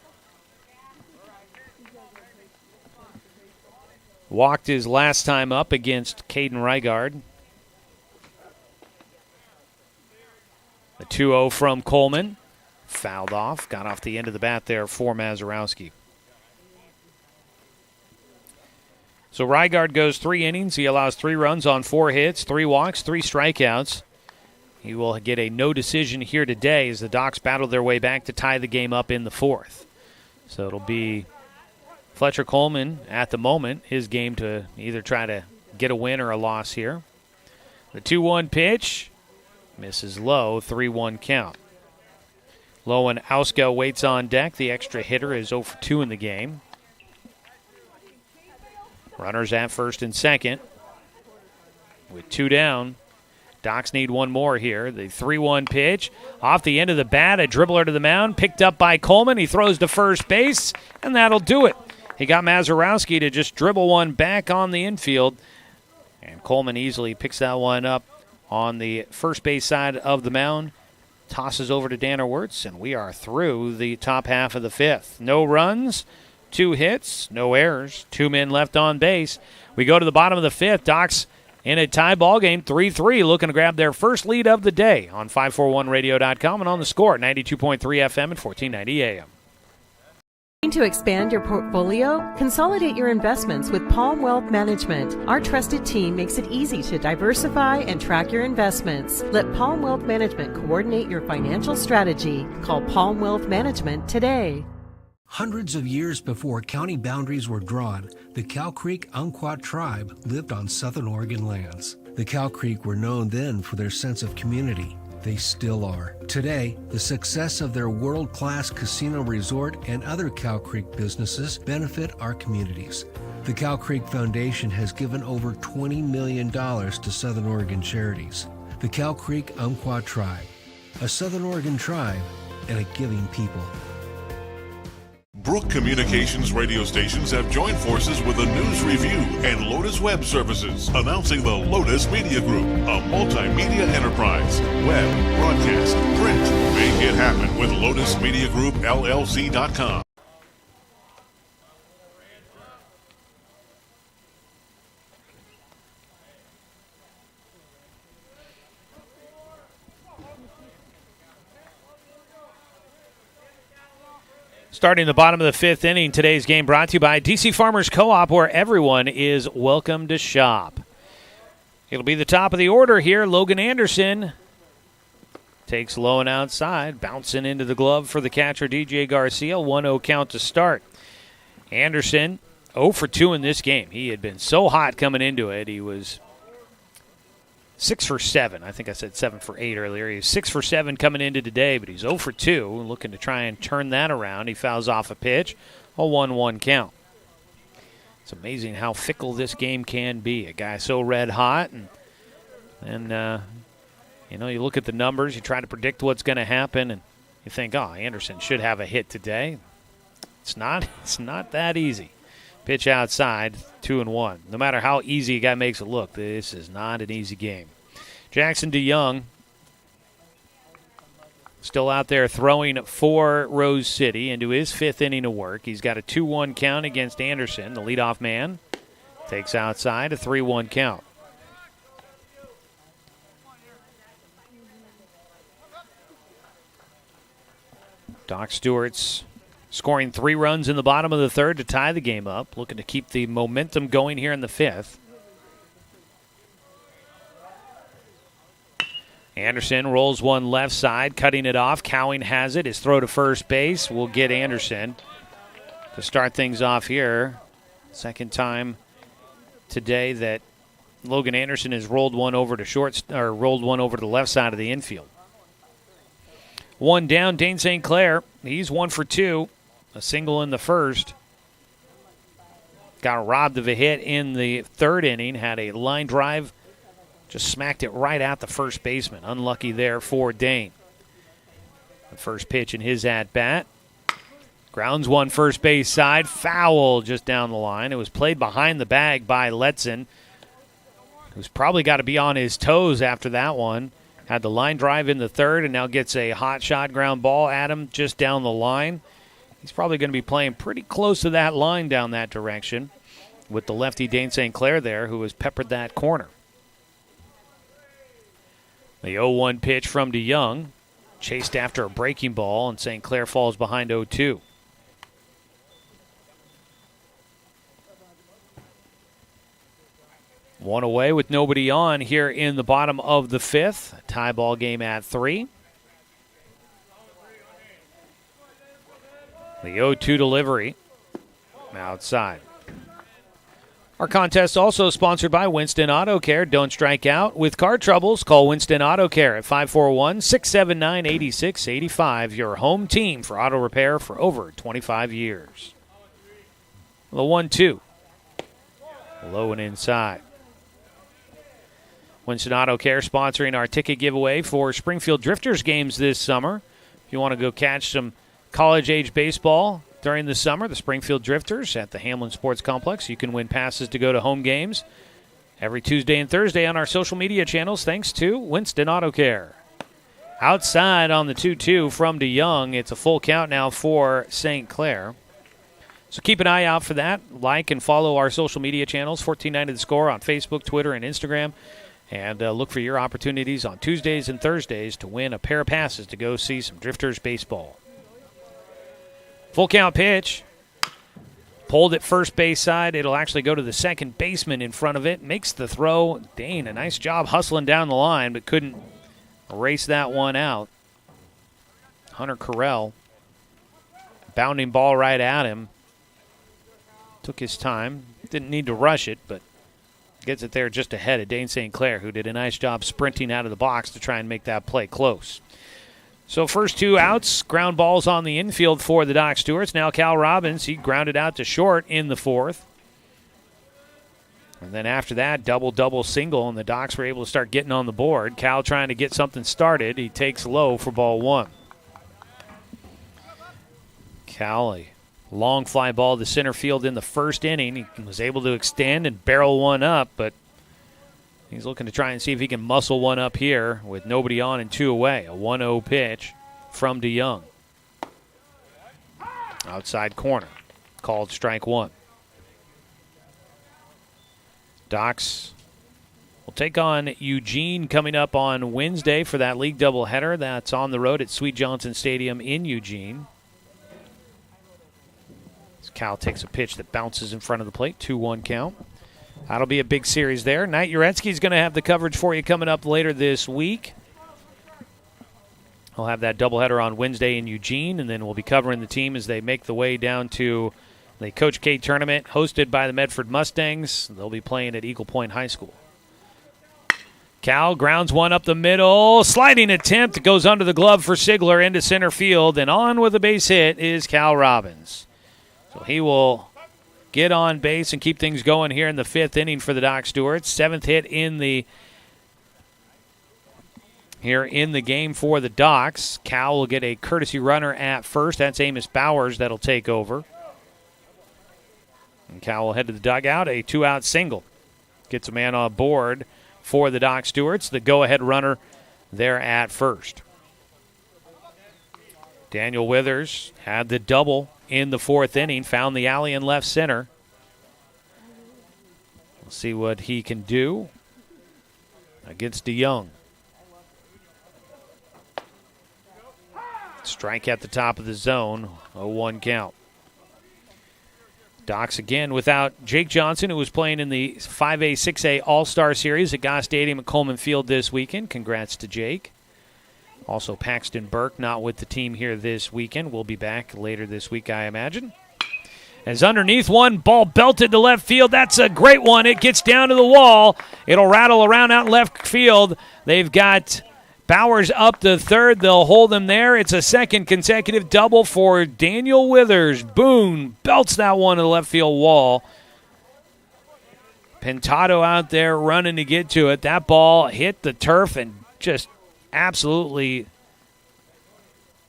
walked his last time up against Caden Rygard. A 2-0 from Coleman. Fouled off. Got off the end of the bat there for Mazurowski. So Rygard goes 3 innings. He allows 3 runs on 4 hits, 3 walks, 3 strikeouts. He will get a no decision here today as the Docs battle their way back to tie the game up in the 4th. So it'll be Fletcher Coleman at the moment, his game to either try to get a win or a loss here. The 2-1 pitch misses low, 3-1 count. Low and Ausko waits on deck. The extra hitter is 0 for 2 in the game. Runners at first and second. With 2 down, Docs need one more here. The 3-1 pitch. Off the end of the bat, a dribbler to the mound. Picked up by Coleman. He throws to first base, and that'll do it. He got Mazurowski to just dribble one back on the infield. And Coleman easily picks that one up on the first base side of the mound. Tosses over to Danner Wirtz, and we are through the top half of the 5th. No runs, 2 hits, no errors, 2 men left on base. We go to the bottom of the 5th. Docs in a tie ball game, 3-3, looking to grab their first lead of the day on 541radio.com and on the Score, 92.3 FM and 1490 AM. Looking to expand your portfolio? Consolidate your investments with Palm Wealth Management. Our trusted team makes it easy to diversify and track your investments. Let Palm Wealth Management coordinate your financial strategy. Call Palm Wealth Management today. Hundreds of years before county boundaries were drawn, the Cow Creek Umpqua tribe lived on Southern Oregon lands. The Cow Creek were known then for their sense of community. They still are. Today, the success of their world-class casino resort and other Cow Creek businesses benefit our communities. The Cow Creek Foundation has given over $20 million to Southern Oregon charities. The Cow Creek Umpqua Tribe, a Southern Oregon tribe and a giving people. Brook Communications radio stations have joined forces with the News Review and Lotus Web Services, announcing the Lotus Media Group, a multimedia enterprise. Web, broadcast, print. Make it happen with Lotus Media Group, LLC.com. Starting the bottom of the fifth inning, today's game brought to you by DC Farmers Co-op, where everyone is welcome to shop. It'll be the top of the order here. Logan Anderson takes low and outside, bouncing into the glove for the catcher, DJ Garcia. 1-0 count to start. Anderson 0 for 2 in this game. He had been so hot coming into it. He was 6 for 7. I think I said 7 for 8 earlier. He was 6 for 7 coming into today, but he's 0 for 2, looking to try and turn that around. He fouls off a pitch, a 1-1 count. It's amazing how fickle this game can be. A guy so red hot, and you look at the numbers, you try to predict what's going to happen, and you think, oh, Anderson should have a hit today. It's not that easy. Pitch outside, 2-1. No matter how easy a guy makes it look, this is not an easy game. Jackson DeYoung still out there throwing for Rose City into his fifth inning of work. He's got a 2-1 count against Anderson, the leadoff man. Takes outside, a 3-1 count. Doc Stewart's scoring 3 runs in the bottom of the third to tie the game up, looking to keep the momentum going here in the fifth. Anderson rolls one left side, cutting it off. Cowing has it. His throw to first base will get Anderson to start things off here. Second time today that Logan Anderson has rolled one over to rolled one over to the left side of the infield. One down, Dane St. Clair. He's 1 for 2. A single in the first. Got robbed of a hit in the third inning. Had a line drive. Just smacked it right at the first baseman. Unlucky there for Dane. The first pitch in his at-bat. Grounds one first base side. Foul just down the line. It was played behind the bag by Letson, who's probably got to be on his toes after that one. Had the line drive in the third and now gets a hot shot ground ball at him just down the line. He's probably going to be playing pretty close to that line down that direction with the lefty Dane St. Clair there, who has peppered that corner. The 0-1 pitch from DeYoung, chased after a breaking ball, and St. Clair falls behind 0-2. One away with nobody on here in the bottom of the fifth. A tie ball game at 3. The 0-2 delivery outside. Our contest also sponsored by Winston Auto Care. Don't strike out with car troubles. Call Winston Auto Care at 541-679-8685. Your home team for auto repair for over 25 years. The 1-2. Low and inside. Winston Auto Care sponsoring our ticket giveaway for Springfield Drifters games this summer. If you want to go catch some college-age baseball during the summer, the Springfield Drifters at the Hamlin Sports Complex, you can win passes to go to home games every Tuesday and Thursday on our social media channels, thanks to Winston Auto Care. Outside on the 2-2 from DeYoung. It's a full count now for St. Clair. So keep an eye out for that. Like and follow our social media channels, 1490 The Score on Facebook, Twitter, and Instagram. And look for your opportunities on Tuesdays and Thursdays to win a pair of passes to go see some Drifters baseball. Full count pitch. Pulled at first base side. It'll actually go to the second baseman in front of it. Makes the throw. Dane, a nice job hustling down the line, but couldn't erase that one out. Hunter Carell, bounding ball right at him. Took his time. Didn't need to rush it, but gets it there just ahead of Dane St. Clair, who did a nice job sprinting out of the box to try and make that play close. So first 2 outs, ground balls on the infield for the Doc Stewarts. Now Cal Robbins, he grounded out to short in the 4th. And then after that, double single, and the Docs were able to start getting on the board. Cal trying to get something started. He takes low for ball 1. Cal, a long fly ball to center field in the first inning. He was able to extend and barrel one up, but he's looking to try and see if he can muscle one up here with nobody on and 2 away. A 1-0 pitch from DeYoung. Outside corner. Called strike 1. Docs will take on Eugene coming up on Wednesday for that league doubleheader. That's on the road at Sweet Johnson Stadium in Eugene. As Cal takes a pitch that bounces in front of the plate. 2-1 count. That'll be a big series there. Knight Uretsky's going to have the coverage for you coming up later this week. We'll have that doubleheader on Wednesday in Eugene, and then we'll be covering the team as they make the way down to the Coach K tournament hosted by the Medford Mustangs. They'll be playing at Eagle Point High School. Cal grounds one up the middle. Sliding attempt. It goes under the glove for Sigler into center field, and on with a base hit is Cal Robbins. So he will get on base and keep things going here in the 5th inning for the Doc Stewarts. 7th hit in the game for the Docs. Cal will get a courtesy runner at first. That's Amos Bowers that'll take over. And Cal will head to the dugout. A 2-out single. Gets a man on board for the Doc Stewarts. The go-ahead runner there at first. Daniel Withers had the double in the 4th inning. Found the alley in left center. We'll see what he can do against DeYoung. Strike at the top of the zone. 0-1 count. Docs again without Jake Johnson, who was playing in the 5A, 6A All-Star Series at Goss Stadium at Coleman Field this weekend. Congrats to Jake. Also Paxton Burke not with the team here this weekend. We'll be back later this week, I imagine. As underneath one, ball belted to left field. That's a great one. It gets down to the wall. It'll rattle around out in left field. They've got Bowers up to third. They'll hold him there. It's a second consecutive double for Daniel Withers. Boone belts that one to the left field wall. Pintado out there running to get to it. That ball hit the turf and just absolutely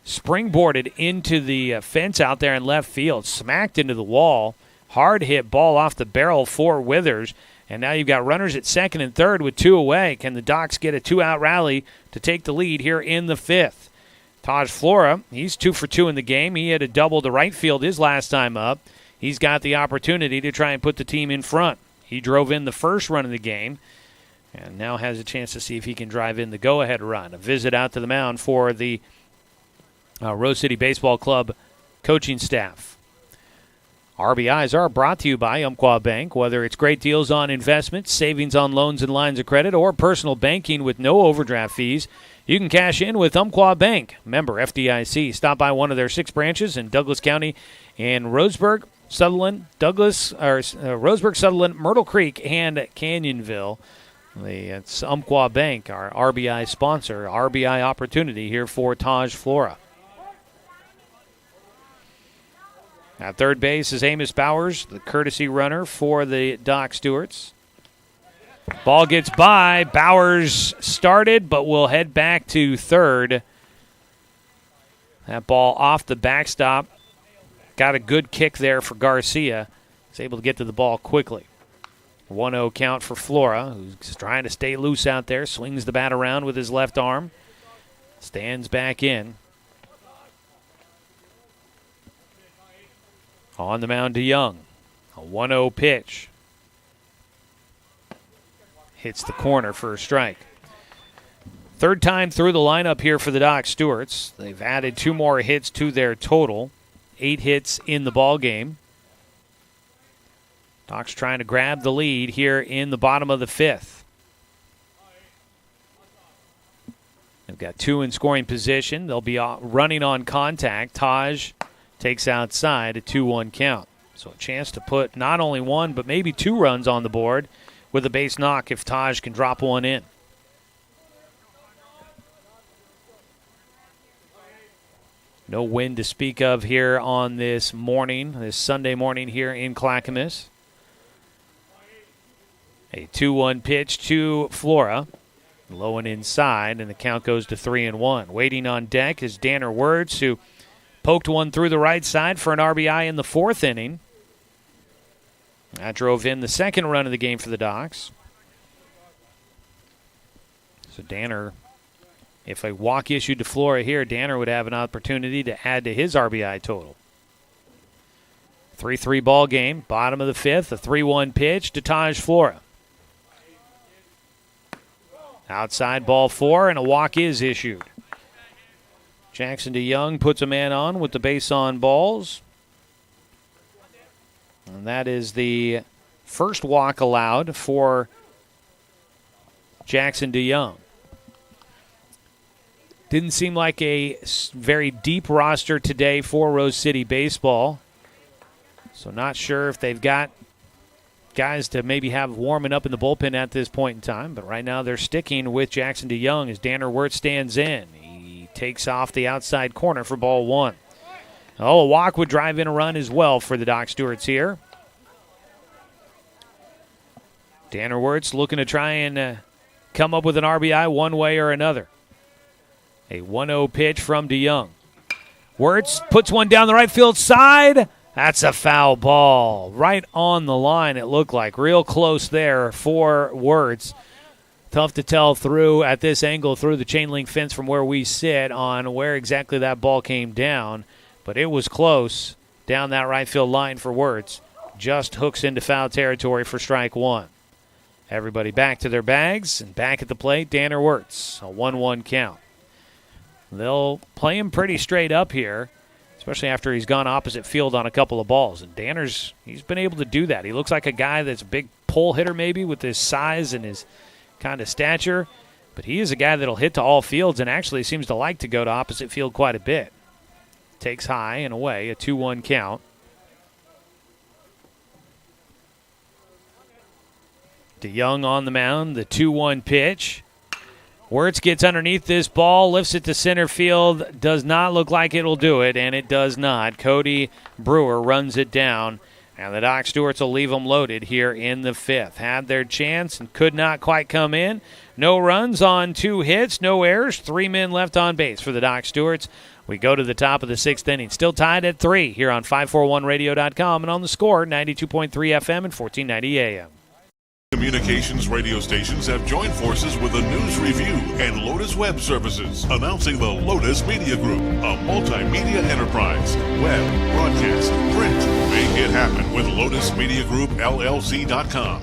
springboarded into the fence out there in left field. Smacked into the wall. Hard hit ball off the barrel for Withers. And now you've got runners at second and third with 2 away. Can the Docs get a 2-out rally to take the lead here in the 5th? Taj Flora, he's 2 for 2 in the game. He had a double to right field his last time up. He's got the opportunity to try and put the team in front. He drove in the first run of the game and now has a chance to see if he can drive in the go-ahead run. A visit out to the mound for the Rose City Baseball Club coaching staff. RBIs are brought to you by Umpqua Bank. Whether it's great deals on investments, savings on loans and lines of credit, or personal banking with no overdraft fees, you can cash in with Umpqua Bank. Member FDIC. Stop by one of their 6 branches in Douglas County and Roseburg, Sutherland, Roseburg, Sutherland, Myrtle Creek, and Canyonville. It's Umpqua Bank, our RBI sponsor. RBI opportunity here for Taj Flora. At third base is Amos Bowers, the courtesy runner for the Doc Stewarts. Ball gets by. Bowers started, but will head back to third. That ball off the backstop. Got a good kick there for Garcia. He's able to get to the ball quickly. 1-0 count for Flora, who's trying to stay loose out there. Swings the bat around with his left arm. Stands back in. On the mound DeYoung. A 1-0 pitch. Hits the corner for a strike. Third time through the lineup here for the Doc Stewarts. They've added 2 more hits to their total. 8 hits in the ball game. Docs trying to grab the lead here in the bottom of the fifth. They've got two in scoring position. They'll be running on contact. Taj takes outside, a 2-1 count. So a chance to put not only one but maybe two runs on the board with a base knock if Taj can drop one in. No wind to speak of here on this morning, this Sunday morning here in Clackamas. A 2-1 pitch to Flora. Low and inside, and the count goes to 3-1. Waiting on deck is Danner Wertz, who poked one through the right side for an RBI in the fourth inning. That drove in the second run of the game for the Docs. So Danner, if a walk issued to Flora here, Danner would have an opportunity to add to his RBI total. 3-3 ball game, bottom of the fifth, a 3-1 pitch to Taj Flora. Outside ball four, and a walk is issued. Jackson DeYoung puts a man on with the base on balls. And that is the first walk allowed for Jackson DeYoung. Didn't seem like a very deep roster today for Rose City baseball. So not sure if they've got guys to maybe have warming up in the bullpen at this point in time. But right now they're sticking with Jackson DeYoung as Danner Wertz stands in. He takes off the outside corner for ball one. Oh, a walk would drive in a run as well for the Doc Stewarts here. Danner Wertz looking to try and come up with an RBI one way or another. A 1-0 pitch from DeYoung. Wertz puts one down the right field side. That's a foul ball. Right on the line, it looked like. Real close there for Wertz. Tough to tell through at this angle through the chain link fence from where we sit on where exactly that ball came down. But it was close down that right field line for Wertz. Just hooks into foul territory for strike one. Everybody back to their bags and back at the plate. Danner Wertz, a 1-1 count. They'll play him pretty straight up here, especially after he's gone opposite field on a couple of balls. And Danner's, he's been able to do that. He looks like a guy that's a big pull hitter maybe with his size and his kind of stature. But he is a guy that'll hit to all fields and actually seems to like to go to opposite field quite a bit. Takes high and away, a 2-1 count. DeYoung on the mound, the 2-1 pitch. Wertz gets underneath this ball, lifts it to center field. Does not look like it'll do it, and it does not. Cody Brewer runs it down, and the Doc Stewarts will leave them loaded here in the fifth. Had their chance and could not quite come in. No runs on 2 hits, no errors, 3 men left on base for the Doc Stewarts. We go to the top of the 6th inning. Still tied at 3 here on 541radio.com and on the Score, 92.3 FM and 1490 AM. Communications radio stations have joined forces with the News Review and Lotus Web Services, announcing the Lotus Media Group, a multimedia enterprise. Web, broadcast, print. Make it happen with LotusMediaGroupLLC.com.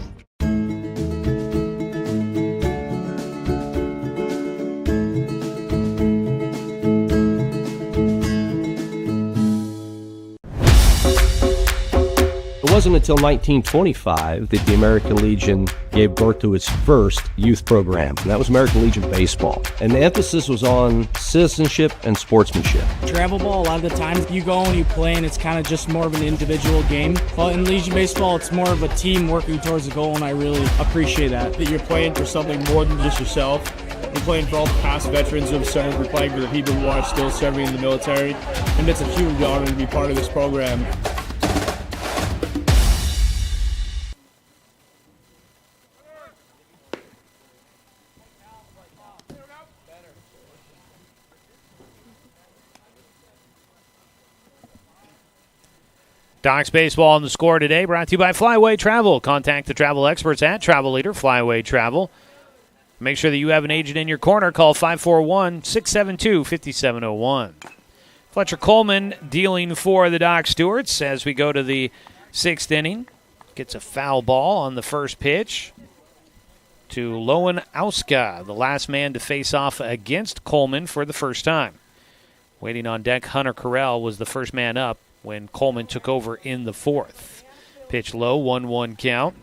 It wasn't until 1925 that the American Legion gave birth to its first youth program, and that was American Legion Baseball. And the emphasis was on citizenship and sportsmanship. Travel ball, a lot of the times you go and you play and it's kind of just more of an individual game. But in Legion Baseball, it's more of a team working towards a goal, and I really appreciate that. That you're playing for something more than just yourself. You're playing for all the past veterans who have served. We're playing for the people who are still serving in the military. And it's a huge honor to be part of this program. Docs Baseball on the Score today brought to you by Flyway Travel. Contact the travel experts at Travel Leader Flyway Travel. Make sure that you have an agent in your corner. Call 541-672-5701. Fletcher Coleman dealing for the Doc Stewarts as we go to the 6th inning. Gets a foul ball on the first pitch to Lowen Auska, the last man to face off against Coleman for the first time. Waiting on deck, Hunter Carell was the first man up when Coleman took over in the 4th. Pitch low, 1-1 count.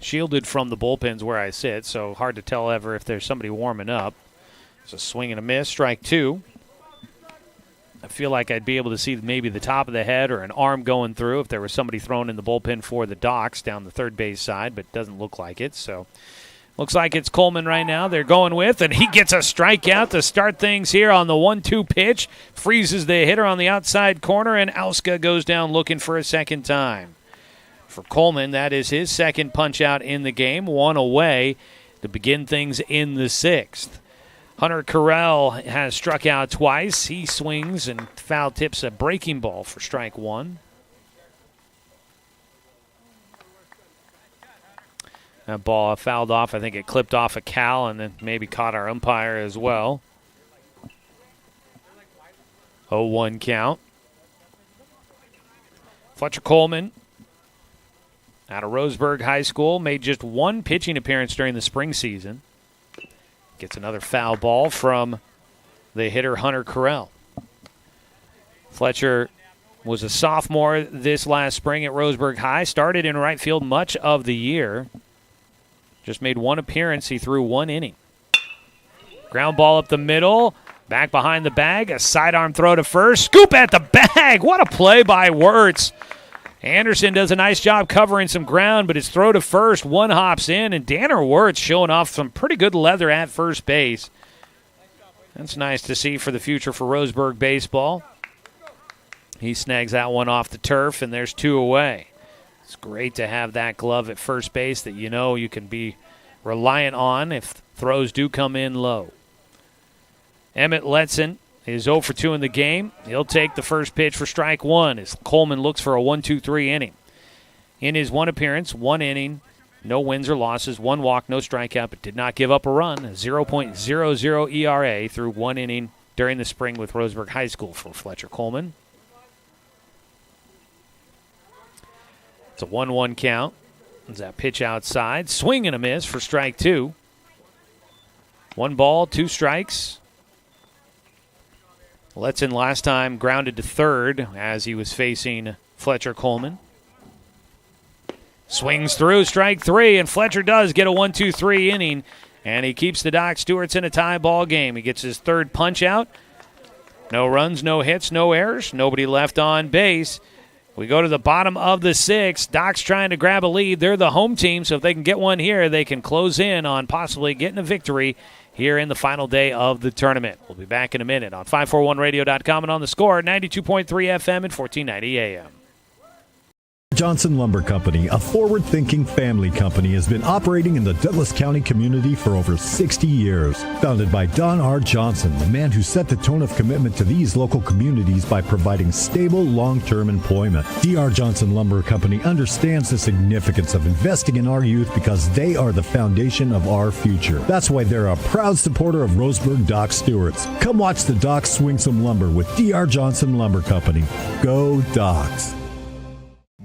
Shielded from the bullpens where I sit, so hard to tell ever if there's somebody warming up. It's a swing and a miss, strike 2. I feel like I'd be able to see maybe the top of the head or an arm going through if there was somebody thrown in the bullpen for the Docs down the third base side, but it doesn't look like it. So looks like it's Coleman right now they're going with, and he gets a strikeout to start things here on the 1-2 pitch. Freezes the hitter on the outside corner, and Auska goes down looking for a second time. For Coleman, that is his second punch-out in the game, 1 away to begin things in the 6th. Hunter Carell has struck out twice. He swings and foul tips a breaking ball for strike 1. That ball fouled off. I think it clipped off a Cal and then maybe caught our umpire as well. 0-1 count. Fletcher Coleman out of Roseburg High School, made just 1 pitching appearance during the spring season. Gets another foul ball from the hitter Hunter Carell. Fletcher was a sophomore this last spring at Roseburg High. Started in right field much of the year. Just made 1 appearance. He threw 1 inning. Ground ball up the middle. Back behind the bag. A sidearm throw to first. Scoop at the bag. What a play by Wirtz. Anderson does a nice job covering some ground, but his throw to first, 1 hops in, and Danner Wirtz showing off some pretty good leather at first base. That's nice to see for the future for Roseburg baseball. He snags that one off the turf, and there's 2 away. It's great to have that glove at first base that you know you can be reliant on if throws do come in low. Emmett Letson is 0 for 2 in the game. He'll take the first pitch for strike 1 as Coleman looks for a 1-2-3 inning. In his 1 appearance, 1 inning, no wins or losses, 1 walk, no strikeout, but did not give up a run. A 0.00 ERA through 1 inning during the spring with Roseburg High School for Fletcher Coleman. It's a 1-1 count. There's that pitch outside. Swing and a miss for strike 2. 1 ball, 2 strikes. Letson last time grounded to third as he was facing Fletcher Coleman. Swings through, strike 3, and Fletcher does get a 1-2-3 inning, and he keeps the Doc Stewarts in a tie ball game. He gets his 3rd punch out. No runs, no hits, no errors, nobody left on base. We go to the bottom of the 6th. Doc's trying to grab a lead. They're the home team, so if they can get one here, they can close in on possibly getting a victory here in the final day of the tournament. We'll be back in a minute on 541radio.com and on the Score, 92.3 FM and 1490 AM. Johnson Lumber Company, a forward-thinking family company, has been operating in the Douglas County community for over 60 years. Founded by Don R. Johnson, the man who set the tone of commitment to these local communities by providing stable, long-term employment. D.R. Johnson Lumber Company understands the significance of investing in our youth because they are the foundation of our future. That's why they're a proud supporter of Roseburg Doc Stewarts. Come watch the Docs swing some lumber with D.R. Johnson Lumber Company. Go Docs!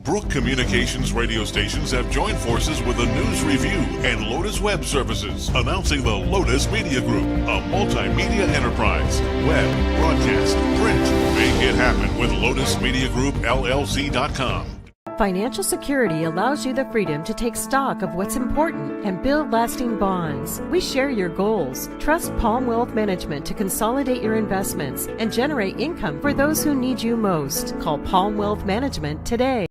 Brook Communications radio stations have joined forces with the News Review and Lotus Web Services, announcing the Lotus Media Group, a multimedia enterprise. Web, broadcast, print. Make it happen with LotusMediaGroupLLC.com. Financial security allows you the freedom to take stock of what's important and build lasting bonds. We share your goals. Trust Palm Wealth Management to consolidate your investments and generate income for those who need you most. Call Palm Wealth Management today.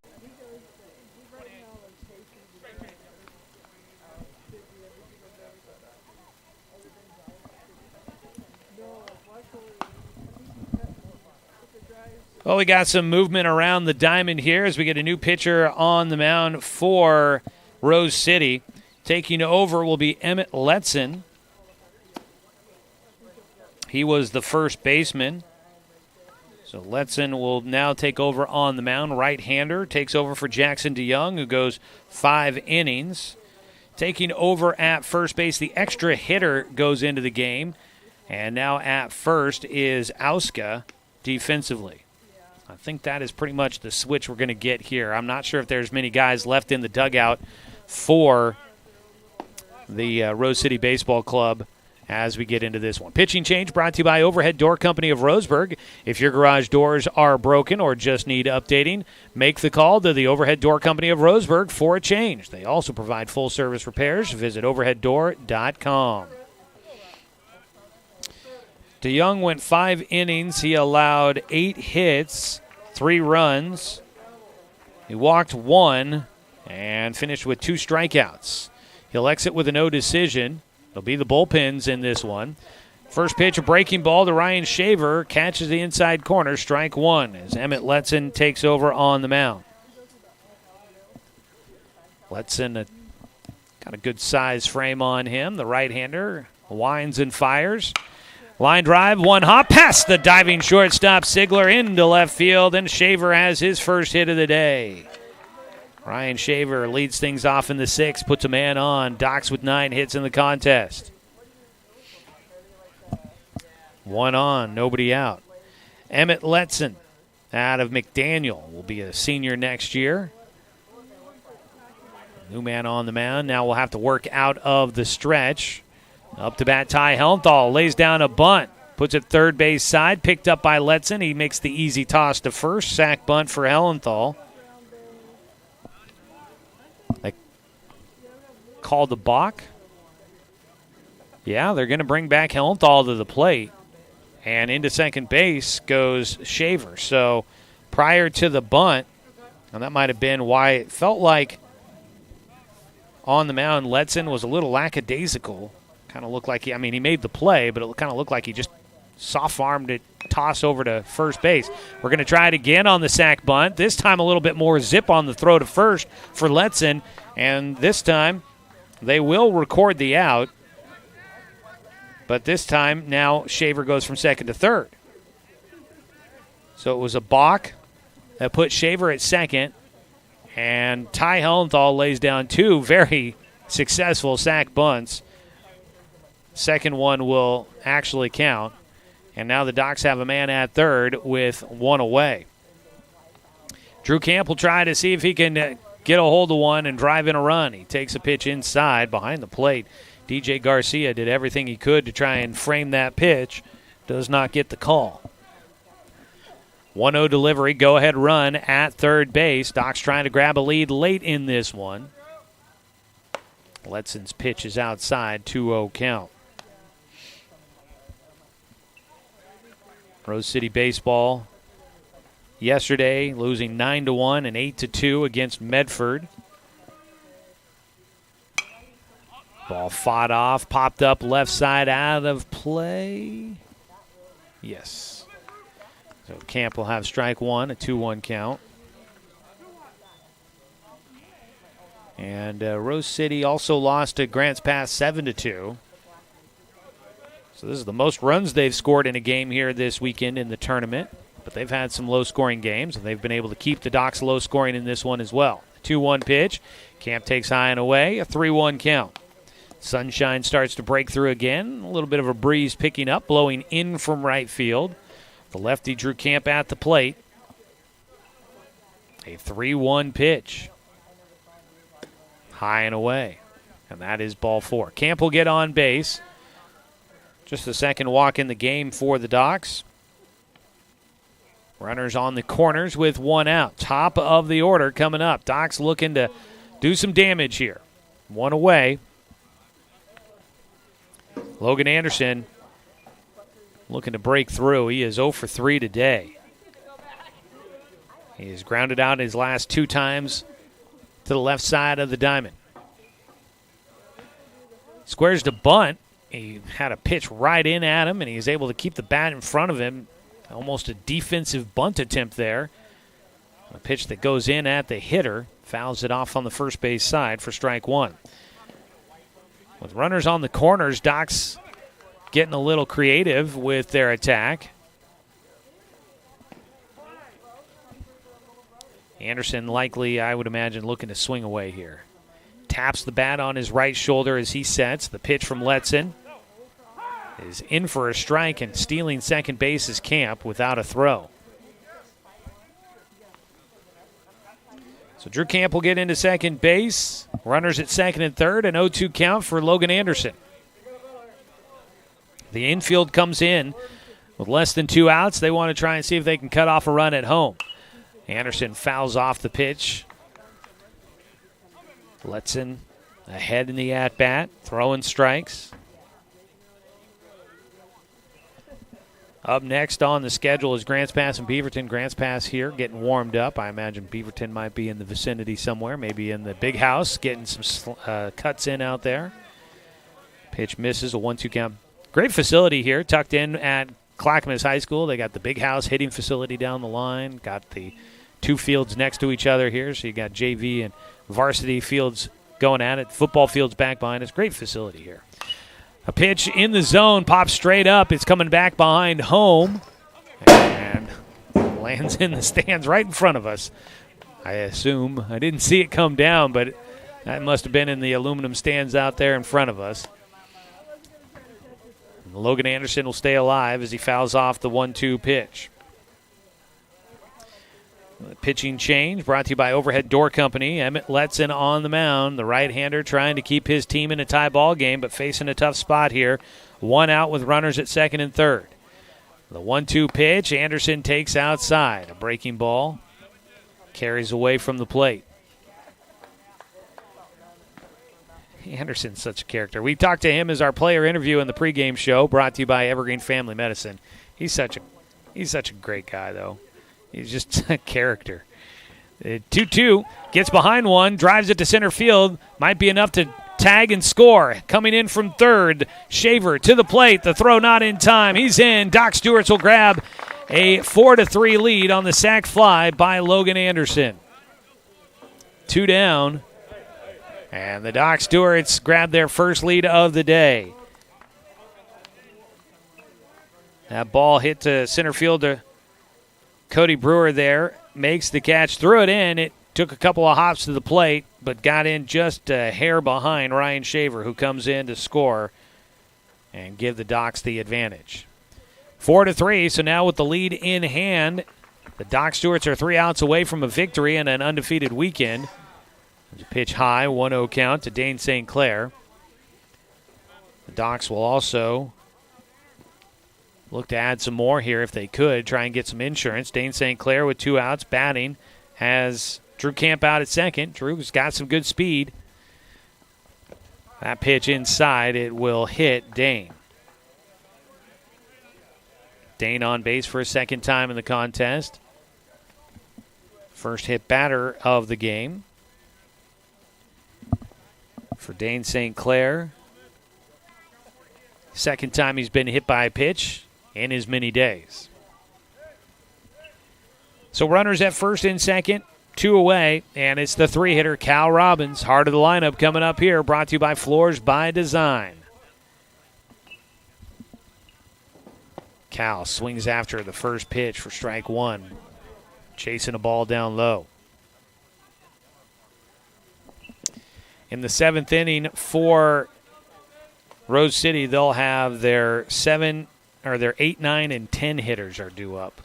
Well, we got some movement around the diamond here as we get a new pitcher on the mound for Rose City. Taking over will be Emmett Letson. He was the first baseman. So Letson will now take over on the mound. Right-hander takes over for Jackson DeYoung, who goes 5 innings. Taking over at first base, the extra hitter goes into the game. And now at first is Auska defensively. I think that is pretty much the switch we're going to get here. I'm not sure if there's many guys left in the dugout for the Rose City Baseball Club as we get into this one. Pitching change brought to you by Overhead Door Company of Roseburg. If your garage doors are broken or just need updating, make the call to the Overhead Door Company of Roseburg for a change. They also provide full-service repairs. Visit overheaddoor.com. DeYoung went 5 innings. He allowed 8 hits, 3 runs. He walked 1 and finished with 2 strikeouts. He'll exit with a no decision. It'll be the bullpens in this one. First pitch, a breaking ball to Ryan Shaver. Catches the inside corner, strike 1, as Emmett Letson takes over on the mound. Letson got a good size frame on him. The right-hander winds and fires. Line drive, 1 hop past the diving shortstop Sigler into left field, and Shaver has his first hit of the day. Ryan Shaver leads things off in the 6th, puts a man on. Docs with 9 hits in the contest. 1 on, nobody out. Emmett Letson out of McDaniel will be a senior next year. New man on the mound. Now we'll have to work out of the stretch. Up to bat, Ty Hellenthal lays down a bunt. Puts it third base side, picked up by Letson. He makes the easy toss to first. Sack bunt for Hellenthal. Called the balk. Yeah, they're going to bring back Hellenthal to the plate. And into second base goes Shaver. So prior to the bunt, and that might have been why it felt like on the mound, Letson was a little lackadaisical. Kind of looked like he made the play, but it kind of looked like he just soft-armed it, toss over to first base. We're going to try it again on the sack bunt. This time a little bit more zip on the throw to first for Letson. And this time they will record the out. But this time now Shaver goes from second to third. So it was a balk that put Shaver at second. And Ty Hellenthal lays down 2 very successful sack bunts. Second one will actually count. And now the Docs have a man at third with 1 away. Drew Camp will try to see if he can get a hold of one and drive in a run. He takes a pitch inside behind the plate. DJ Garcia did everything he could to try and frame that pitch. Does not get the call. 1-0 delivery, go-ahead run at third base. Docs trying to grab a lead late in this one. Letson's pitch is outside, 2-0 count. Rose City baseball yesterday losing 9-1 and 8-2 against Medford. Ball fought off, popped up left side, out of play. Yes. So Camp will have strike 1, a 2-1 count. And Rose City also lost to Grants Pass 7-2. So this is the most runs they've scored in a game here this weekend in the tournament. But they've had some low-scoring games, and they've been able to keep the Docs low-scoring in this one as well. 2-1 pitch. Camp takes high and away, a 3-1 count. Sunshine starts to break through again. A little bit of a breeze picking up, blowing in from right field. The lefty Drew Camp at the plate. A 3-1 pitch. High and away. And that is ball 4. Camp will get on base. Just the second walk in the game for the Docs. Runners on the corners with 1 out. Top of the order coming up. Docs looking to do some damage here. 1 away. Logan Anderson looking to break through. He is 0 for 3 today. He has grounded out his last 2 times to the left side of the diamond. Squares to bunt. He had a pitch right in at him, and he was able to keep the bat in front of him. Almost a defensive bunt attempt there. A pitch that goes in at the hitter. Fouls it off on the first base side for strike 1. With runners on the corners, Docs getting a little creative with their attack. Anderson likely, I would imagine, looking to swing away here. Taps the bat on his right shoulder as he sets. The pitch from Letson is in for a strike, and stealing second base is Camp without a throw. So Drew Camp will get into second base. Runners at second and third, an 0-2 count for Logan Anderson. The infield comes in with less than 2 outs. They want to try and see if they can cut off a run at home. Anderson fouls off the pitch. Letson ahead in the at-bat, throwing strikes. Up next on the schedule is Grants Pass and Beaverton. Grants Pass here getting warmed up. I imagine Beaverton might be in the vicinity somewhere, maybe in the big house, getting some cuts in out there. Pitch misses, a 1-2 count. Great facility here, tucked in at Clackamas High School. They got the big house hitting facility down the line, got the 2 fields next to each other here, so you got JV and varsity fields going at it. Football fields back behind us. Great facility here. A pitch in the zone, pops straight up. It's coming back behind home and lands in the stands right in front of us. I assume. I didn't see it come down, but that must have been in the aluminum stands out there in front of us. And Logan Anderson will stay alive as he fouls off the 1-2 pitch. Pitching change brought to you by Overhead Door Company. Emmett Letson on the mound. The right-hander trying to keep his team in a tie ball game, but facing a tough spot here. 1 out with runners at second and third. The 1-2 pitch, Anderson takes outside. A breaking ball carries away from the plate. Anderson's such a character. We talked to him as our player interview in the pregame show, brought to you by Evergreen Family Medicine. He's such a great guy, though. He's just a character. 2-2, gets behind one, drives it to center field. Might be enough to tag and score. Coming in from third, Shaver to the plate. The throw not in time. He's in. Doc Stewart's will grab a 4-3 lead on the sac fly by Logan Anderson. 2 down. And the Doc Stewarts grab their first lead of the day. That ball hit to center fielder. Cody Brewer there makes the catch, threw it in. It took a couple of hops to the plate, but got in just a hair behind Ryan Shaver, who comes in to score and give the Docs the advantage. 4-3, so now with the lead in hand, the Doc Stewarts are 3 outs away from a victory and an undefeated weekend. There's a pitch high, 1-0 count to Dane St. Clair. The Docs will also look to add some more here if they could, try and get some insurance. Dane St. Clair with 2 outs, batting, has Drew Camp out at second. Drew's got some good speed. That pitch inside, it will hit Dane. Dane on base for a second time in the contest. First hit batter of the game for Dane St. Clair. Second time he's been hit by a pitch in as many days. So runners at first and second, 2 away, and it's the 3-hitter Cal Robbins. Heart of the lineup coming up here, brought to you by Floors by Design. Cal swings after the first pitch for strike 1, chasing a ball down low. In the 7th inning for Rose City, they'll have their 8, 9, and 10 hitters are due up.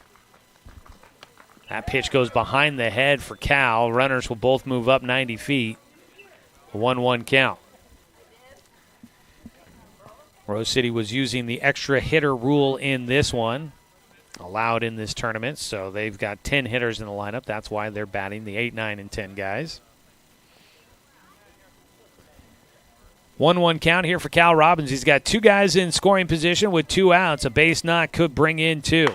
That pitch goes behind the head for Cal. Runners will both move up 90 feet. A 1-1 count. Rose City was using the extra hitter rule in this one, allowed in this tournament, so they've got 10 hitters in the lineup. That's why they're batting the 8, 9, and 10 guys. 1-1 count here for Cal Robbins. He's got 2 guys in scoring position with 2 outs. A base knock could bring in 2.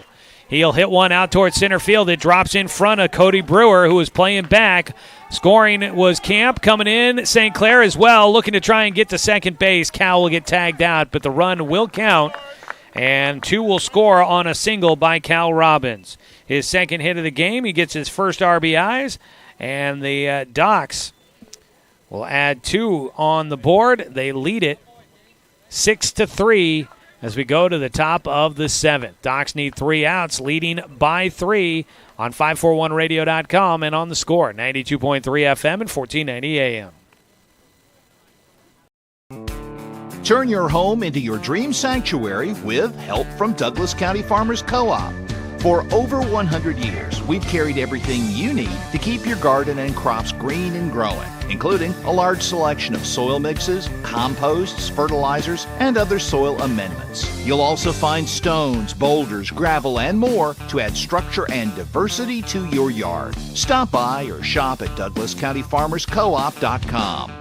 He'll hit one out towards center field. It drops in front of Cody Brewer, who was playing back. Scoring was Camp coming in. St. Clair as well, looking to try and get to second base. Cal will get tagged out, but the run will count. And 2 will score on a single by Cal Robbins. His second hit of the game. He gets his first RBIs. And the Docs will add 2 on the board. They lead it 6-3 as we go to the top of the 7th. Docs need 3 outs, leading by 3 on 541radio.com and on the score, 92.3 FM and 1490 AM. Turn your home into your dream sanctuary with help from Douglas County Farmers Co-op. For over 100 years, we've carried everything you need to keep your garden and crops green and growing, including a large selection of soil mixes, composts, fertilizers, and other soil amendments. You'll also find stones, boulders, gravel, and more to add structure and diversity to your yard. Stop by or shop at DouglasCountyFarmersCoop.com.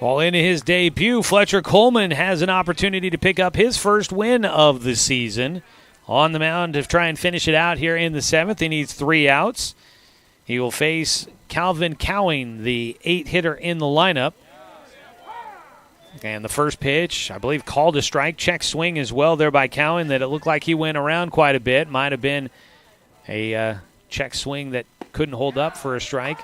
Well, in his debut, Fletcher Coleman has an opportunity to pick up his first win of the season. On the mound to try and finish it out here in the 7th. He needs 3 outs. He will face Calvin Cowing, the 8-hitter in the lineup. And the first pitch, I believe, called a strike. Check swing as well there by Cowing that it looked like he went around quite a bit. Might have been a check swing that couldn't hold up for a strike.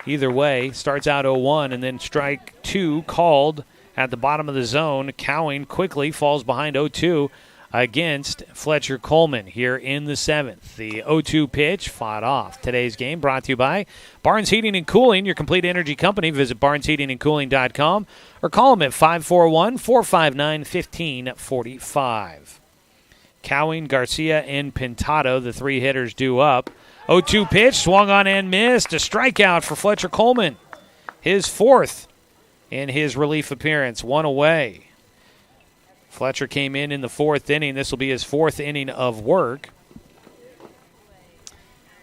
Either way, starts out 0-1, and then strike 2 called at the bottom of the zone. Cowing quickly falls behind 0-2 against Fletcher Coleman here in the 7th. The 0-2 pitch fought off. Today's game brought to you by Barnes Heating and Cooling, your complete energy company. Visit barnesheatingandcooling.com or call them at 541-459-1545. Cowing, Garcia, and Pintado, the 3 hitters due up. 0-2 pitch, swung on and missed. A strikeout for Fletcher Coleman. His 4th in his relief appearance. 1 away. Fletcher came in the 4th inning. This will be his 4th inning of work.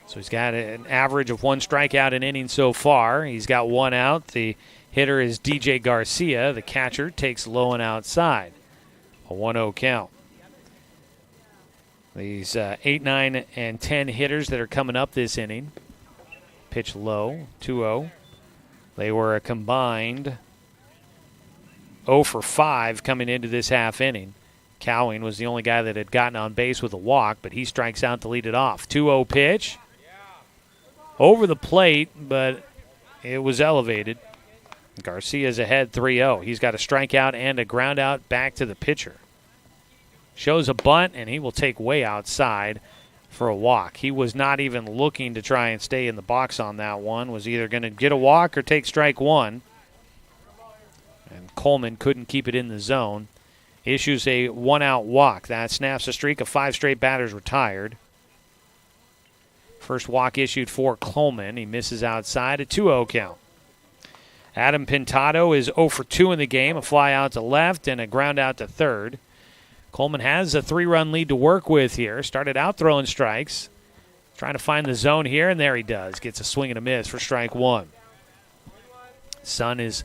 So he's got an average of 1 strikeout an inning so far. He's got 1 out. The hitter is DJ Garcia. The catcher takes low and outside. A 1-0 count. These 8, 9, and 10 hitters that are coming up this inning. Pitch low, 2-0. They were a combined 0 for 5 coming into this half inning. Cowing was the only guy that had gotten on base with a walk, but he strikes out to lead it off. 2-0 pitch. Over the plate, but it was elevated. Garcia's ahead 3-0. He's got a strikeout and a ground out back to the pitcher. Shows a bunt, and he will take way outside for a walk. He was not even looking to try and stay in the box on that one. Was either going to get a walk or take strike 1. And Coleman couldn't keep it in the zone. Issues a 1-out walk. That snaps a streak of 5 straight batters retired. First walk issued for Coleman. He misses outside, a 2-0 count. Adam Pintado is 0 for 2 in the game. A fly out to left and a ground out to third. Coleman has a 3-run lead to work with here. Started out throwing strikes. Trying to find the zone here, and there he does. Gets a swing and a miss for strike 1. Sun is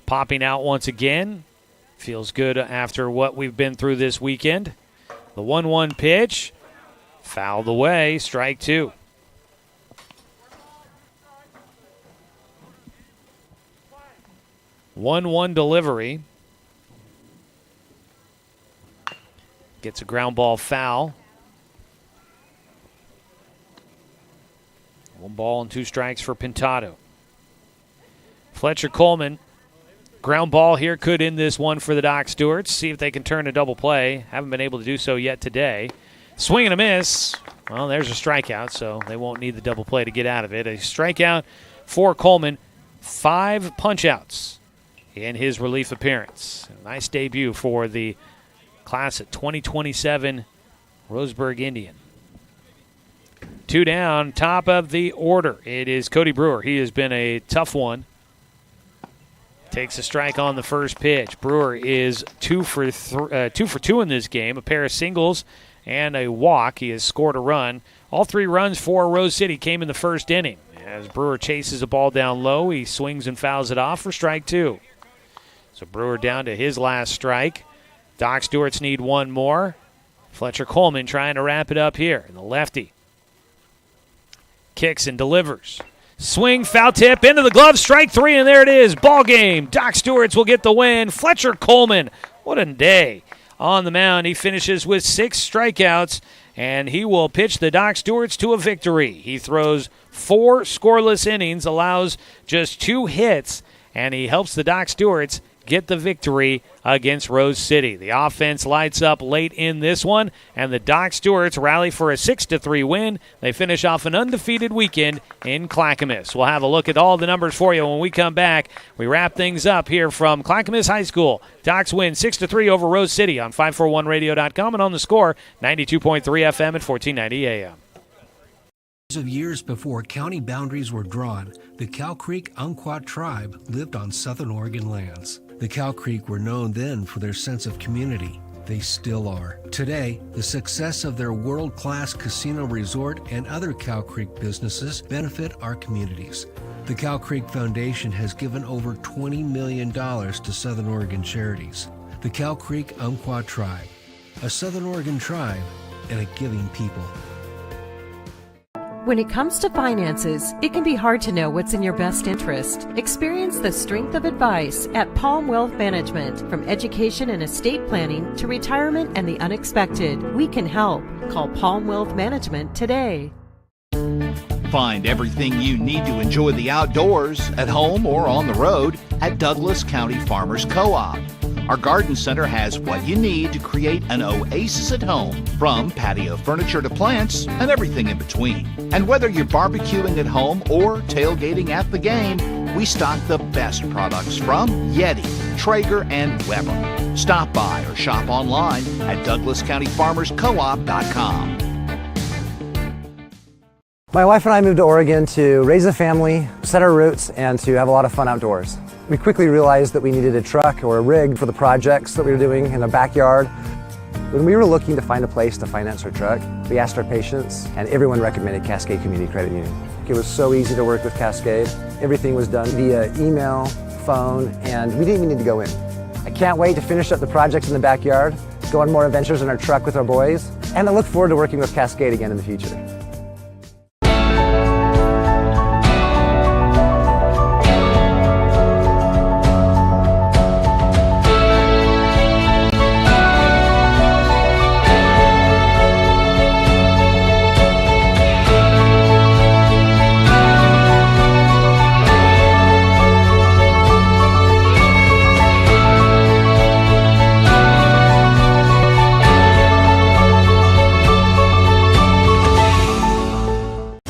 popping out once again. Feels good after what we've been through this weekend. The 1-1 pitch. Fouled away. Strike 2. One delivery. Gets a ground ball foul. 1 ball and 2 strikes for Pintado. Fletcher Coleman, ground ball here could end this one for the Doc Stewarts. See if they can turn a double play. Haven't been able to do so yet today. Swing and a miss. Well, there's a strikeout, so they won't need the double play to get out of it. A strikeout for Coleman. 5 punch-outs in his relief appearance. A nice debut for the class at 2027 Roseburg Indian. 2 down, top of the order. It is Cody Brewer. He has been a tough one. Takes a strike on the first pitch. Brewer is 2 for 2 in this game. A pair of singles and a walk. He has scored a run. All 3 runs for Rose City came in the first inning. As Brewer chases a ball down low, he swings and fouls it off for strike 2. So Brewer down to his last strike. Doc Stewarts need 1 more. Fletcher Coleman trying to wrap it up here. And the lefty kicks and delivers. Swing, foul tip, into the glove, strike three, and there it is. Ball game. Doc Stewart's will get the win. Fletcher Coleman, what a day on the mound. He finishes with 6 strikeouts, and he will pitch the Doc Stewarts to a victory. He throws 4 scoreless innings, allows just 2 hits, and he helps the Doc Stewarts get the victory against Rose City. The offense lights up late in this one, and the Doc Stewarts rally for a 6-3 win. They finish off an undefeated weekend in Clackamas. We'll have a look at all the numbers for you when we come back. We wrap things up here from Clackamas High School. Docs win 6-3 over Rose City on 541radio.com and on the Score, 92.3 FM at 1490 AM. Of years before county boundaries were drawn, the Cow Creek Umpqua tribe lived on Southern Oregon lands. The Cow Creek were known then for their sense of community. They still are. Today, the success of their world-class casino resort and other Cow Creek businesses benefit our communities. The Cow Creek Foundation has given over $20 million to Southern Oregon charities. The Cow Creek Umpqua tribe, a Southern Oregon tribe and a giving people. When it comes to finances, it can be hard to know what's in your best interest. Experience the strength of advice at Palm Wealth Management. From education and estate planning to retirement and the unexpected, we can help. Call Palm Wealth Management today. Find everything you need to enjoy the outdoors, at home or on the road, at Douglas County Farmers Co-op. Our garden center has what you need to create an oasis at home, from patio furniture to plants and everything in between. And whether you're barbecuing at home or tailgating at the game, we stock the best products from Yeti, Traeger, and Weber. Stop by or shop online at DouglasCountyFarmersCoop.com. My wife and I moved to Oregon to raise a family, set our roots, and to have a lot of fun outdoors. We quickly realized that we needed a truck or a rig for the projects that we were doing in the backyard. When we were looking to find a place to finance our truck, we asked our patients, and everyone recommended Cascade Community Credit Union. It was so easy to work with Cascade. Everything was done via email, phone, and we didn't even need to go in. I can't wait to finish up the projects in the backyard, go on more adventures in our truck with our boys, and I look forward to working with Cascade again in the future.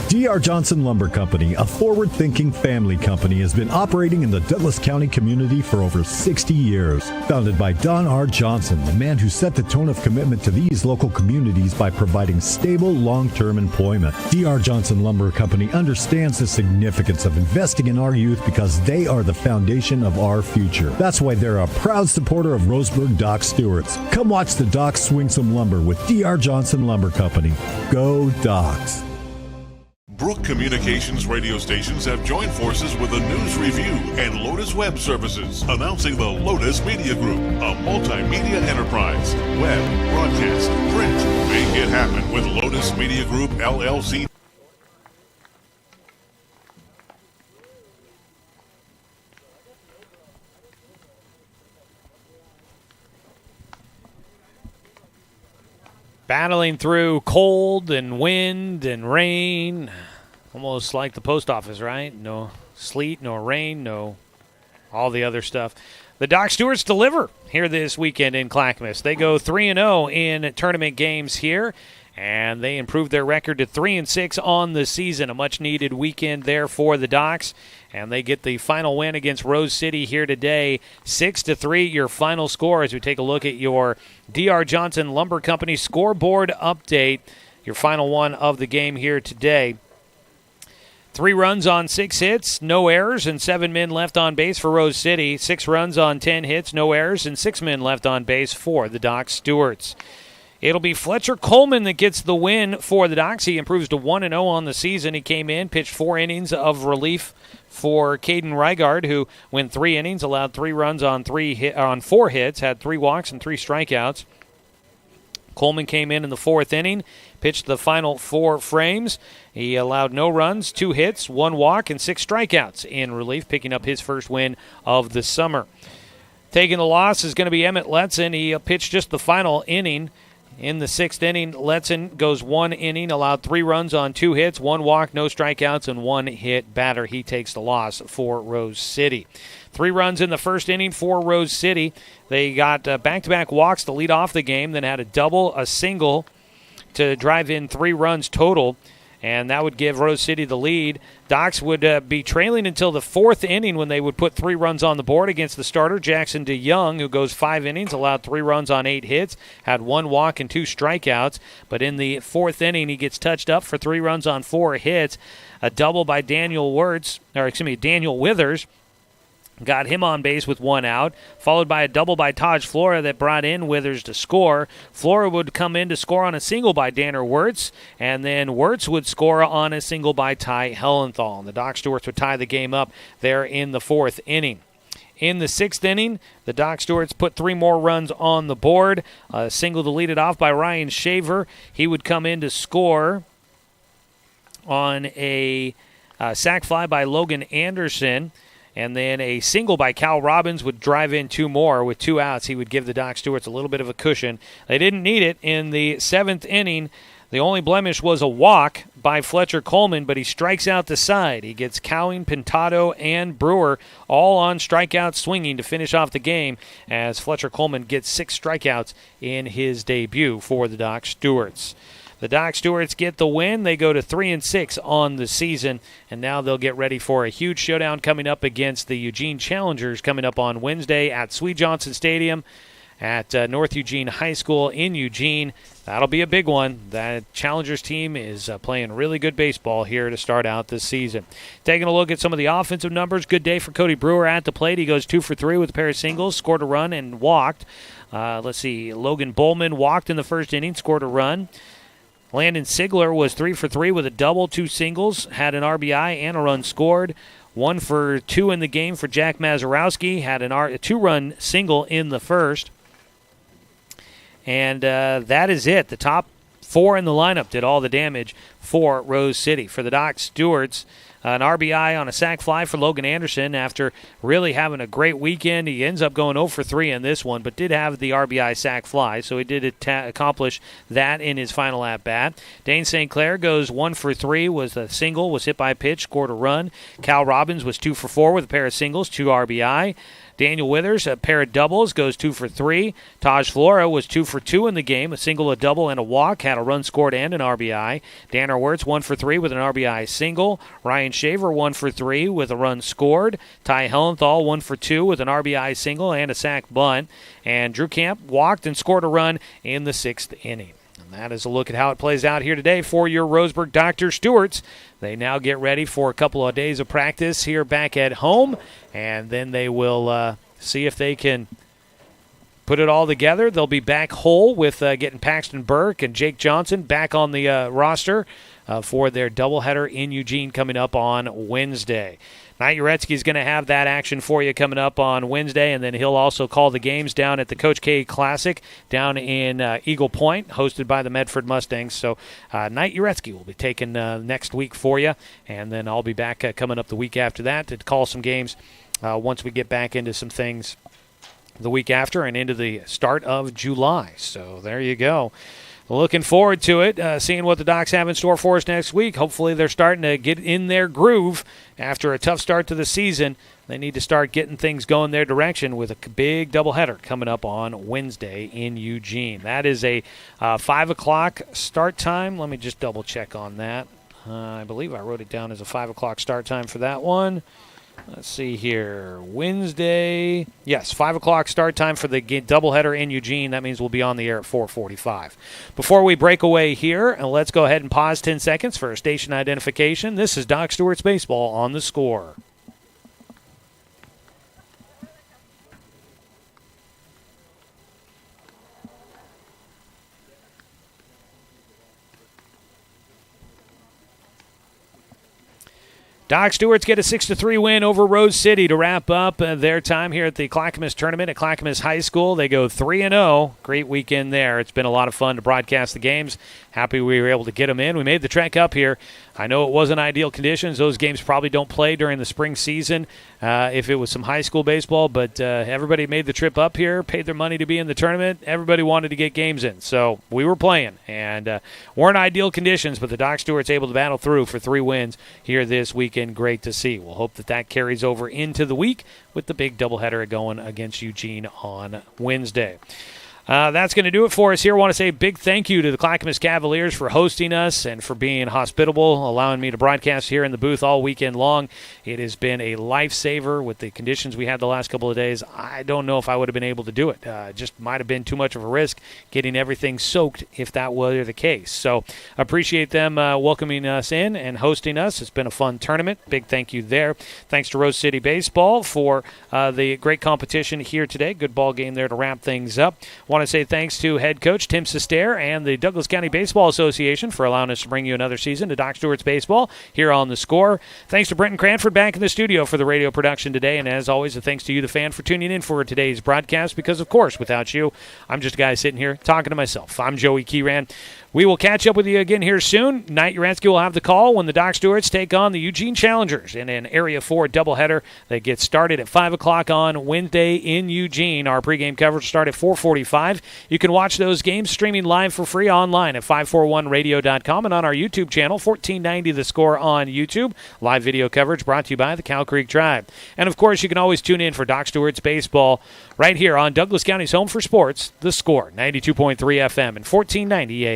D.R. Johnson Lumber Company, a forward-thinking family company, has been operating in the Douglas County community for over 60 years. Founded by Don R. Johnson, the man who set the tone of commitment to these local communities by providing stable, long-term employment. D.R. Johnson Lumber Company understands the significance of investing in our youth because they are the foundation of our future. That's why they're a proud supporter of Roseburg Doc Stewart's. Come watch the Docs swing some lumber with D.R. Johnson Lumber Company. Go Docs! Brook Communications radio stations have joined forces with the News Review and Lotus Web Services, announcing the Lotus Media Group, a multimedia enterprise. Web, broadcast, print. Make it happen with Lotus Media Group, LLC. Battling through cold and wind and rain, almost like the post office, right? No sleet, no rain, no all the other stuff. The Doc Stewarts deliver here this weekend in Clackamas. They go 3-0 in tournament games here, and they improved their record to 3-6 on the season. A much-needed weekend there for the Docs, and they get the final win against Rose City here today, 6-3. Your final score as we take a look at your D.R. Johnson Lumber Company scoreboard update, your final one of the game here today. 3 runs on 6 hits, no errors, and 7 men left on base for Rose City. 6 runs on 10 hits, no errors, and 6 men left on base for the Doc Stewarts. It'll be Fletcher Coleman that gets the win for the Docs. He improves to 1-0 on the season. He came in, pitched 4 innings of relief for Caden Rygard, who went 3 innings, allowed 3 runs on 4 hits, had 3 walks and 3 strikeouts. Coleman came in the fourth inning, pitched the final 4 frames. He allowed no runs, 2 hits, 1 walk, and 6 strikeouts in relief, picking up his first win of the summer. Taking the loss is going to be Emmett Letson. He pitched just the final inning. In the 6th inning, Letson goes 1 inning, allowed 3 runs on 2 hits, 1 walk, no strikeouts, and 1 hit batter. He takes the loss for Rose City. 3 runs in the first inning for Rose City. They got back-to-back walks to lead off the game, then had a double, a single to drive in 3 runs total, and that would give Rose City the lead. Docs would be trailing until the 4th inning when they would put 3 runs on the board against the starter, Jackson DeYoung, who goes 5 innings, allowed 3 runs on 8 hits, had 1 walk and 2 strikeouts. But in the 4th inning, he gets touched up for 3 runs on 4 hits. A double by Daniel Withers. Got him on base with 1 out, followed by a double by Taj Flora that brought in Withers to score. Flora would come in to score on a single by Danner Wirtz, and then Wirtz would score on a single by Ty Hellenthal. And the Doc Stewarts would tie the game up there in the 4th inning. In the 6th inning, the Doc Stewarts put 3 more runs on the board. A single to lead it off by Ryan Shaver. He would come in to score on a sac fly by Logan Anderson. And then a single by Cal Robbins would drive in 2 more with 2 outs. He would give the Doc Stewarts a little bit of a cushion. They didn't need it in the 7th inning. The only blemish was a walk by Fletcher Coleman, but he strikes out the side. He gets Cowing, Pintado, and Brewer all on strikeout swinging to finish off the game as Fletcher Coleman gets 6 strikeouts in his debut for the Doc Stewarts. The Doc Stewarts get the win. They go to 3-6 on the season, and now they'll get ready for a huge showdown coming up against the Eugene Challengers coming up on Wednesday at Swede Johnson Stadium at North Eugene High School in Eugene. That'll be a big one. That Challengers team is playing really good baseball here to start out this season. Taking a look at some of the offensive numbers, good day for Cody Brewer at the plate. He goes 2 for 3 with a pair of singles, scored a run, and walked. Logan Bowman walked in the first inning, scored a run. Landon Sigler was 3 for 3 with a double, 2 singles, had an RBI and a run scored. 1 for 2 in the game for Jack Mazurowski, had a 2-run single in the first. And that is it. The top 4 in the lineup did all the damage for Rose City. For the Doc Stewarts, an RBI on a sac fly for Logan Anderson after really having a great weekend. He ends up going 0 for 3 in this one, but did have the RBI sac fly, so he did accomplish that in his final at-bat. Dane St. Clair goes 1 for 3 with a single, was hit by a pitch, scored a run. Cal Robbins was 2 for 4 with a pair of singles, 2 RBI. Daniel Withers, a pair of doubles, goes 2 for 3. Taj Flora was 2 for 2 in the game, a single, a double, and a walk, had a run scored and an RBI. Danner Wirtz, 1 for 3 with an RBI single. Ryan Shaver, 1 for 3 with a run scored. Ty Hellenthal, 1 for 2 with an RBI single and a sac bunt. And Drew Camp walked and scored a run in the 6th inning. And that is a look at how it plays out here today for your Roseburg Dr. Stewarts. They now get ready for a couple of days of practice here back at home, and then they will see if they can put it all together. They'll be back whole with getting Paxton Burke and Jake Johnson back on the roster for their doubleheader in Eugene coming up on Wednesday. Knight Uretsky is going to have that action for you coming up on Wednesday, and then he'll also call the games down at the Coach K Classic down in Eagle Point, hosted by the Medford Mustangs. So Knight Uretsky will be taking next week for you, and then I'll be back coming up the week after that to call some games once we get back into some things the week after and into the start of July. So there you go. Looking forward to it, seeing what the Docs have in store for us next week. Hopefully they're starting to get in their groove after a tough start to the season. They need to start getting things going their direction with a big doubleheader coming up on Wednesday in Eugene. That is a 5 o'clock start time. Let me just double check on that. I believe I wrote it down as a 5 o'clock start time for that one. Let's see here. Wednesday. Yes, 5 o'clock start time for the doubleheader in Eugene. That means we'll be on the air at 4:45. Before we break away here, let's go ahead and pause 10 seconds for station identification. This is Doc Stewart's Baseball on the Score. Doc Stewart's get a 6-3 win over Rose City to wrap up their time here at the Clackamas tournament at Clackamas High School. They go 3-0. Great weekend there. It's been a lot of fun to broadcast the games. Happy we were able to get them in. We made the trek up here. I know it wasn't ideal conditions. Those games probably don't play during the spring season if it was some high school baseball, but everybody made the trip up here, paid their money to be in the tournament. Everybody wanted to get games in, so we were playing. And weren't ideal conditions, but the Doc Stewart's able to battle through for 3 wins here this weekend. Great to see. We'll hope that carries over into the week with the big doubleheader going against Eugene on Wednesday. That's going to do it for us here. I want to say a big thank you to the Clackamas Cavaliers for hosting us and for being hospitable, allowing me to broadcast here in the booth all weekend long. It has been a lifesaver with the conditions we had the last couple of days. I don't know if I would have been able to do it. Just might have been too much of a risk getting everything soaked if that were the case. So appreciate them welcoming us in and hosting us. It's been a fun tournament. Big thank you there. Thanks to Rose City Baseball for the great competition here today. Good ball game there to wrap things up. Want to say thanks to head coach Tim Sester and the Douglas County Baseball Association for allowing us to bring you another season to Doc Stewart's Baseball here on The Score. Thanks to Brenton Cranford back in the studio for the radio production today, and as always, a thanks to you, the fan, for tuning in for today's broadcast, because, of course, without you, I'm just a guy sitting here talking to myself. I'm Joey Kieran. We will catch up with you again here soon. Knight Uransky will have the call when the Doc Stewarts take on the Eugene Challengers in an Area 4 doubleheader that gets started at 5 o'clock on Wednesday in Eugene. Our pregame coverage will start at 4:45. You can watch those games streaming live for free online at 541radio.com and on our YouTube channel, 1490 The Score on YouTube. Live video coverage brought to you by the Cow Creek Tribe. And, of course, you can always tune in for Doc Stewart's Baseball right here on Douglas County's home for sports, The Score, 92.3 FM and 1490 AM.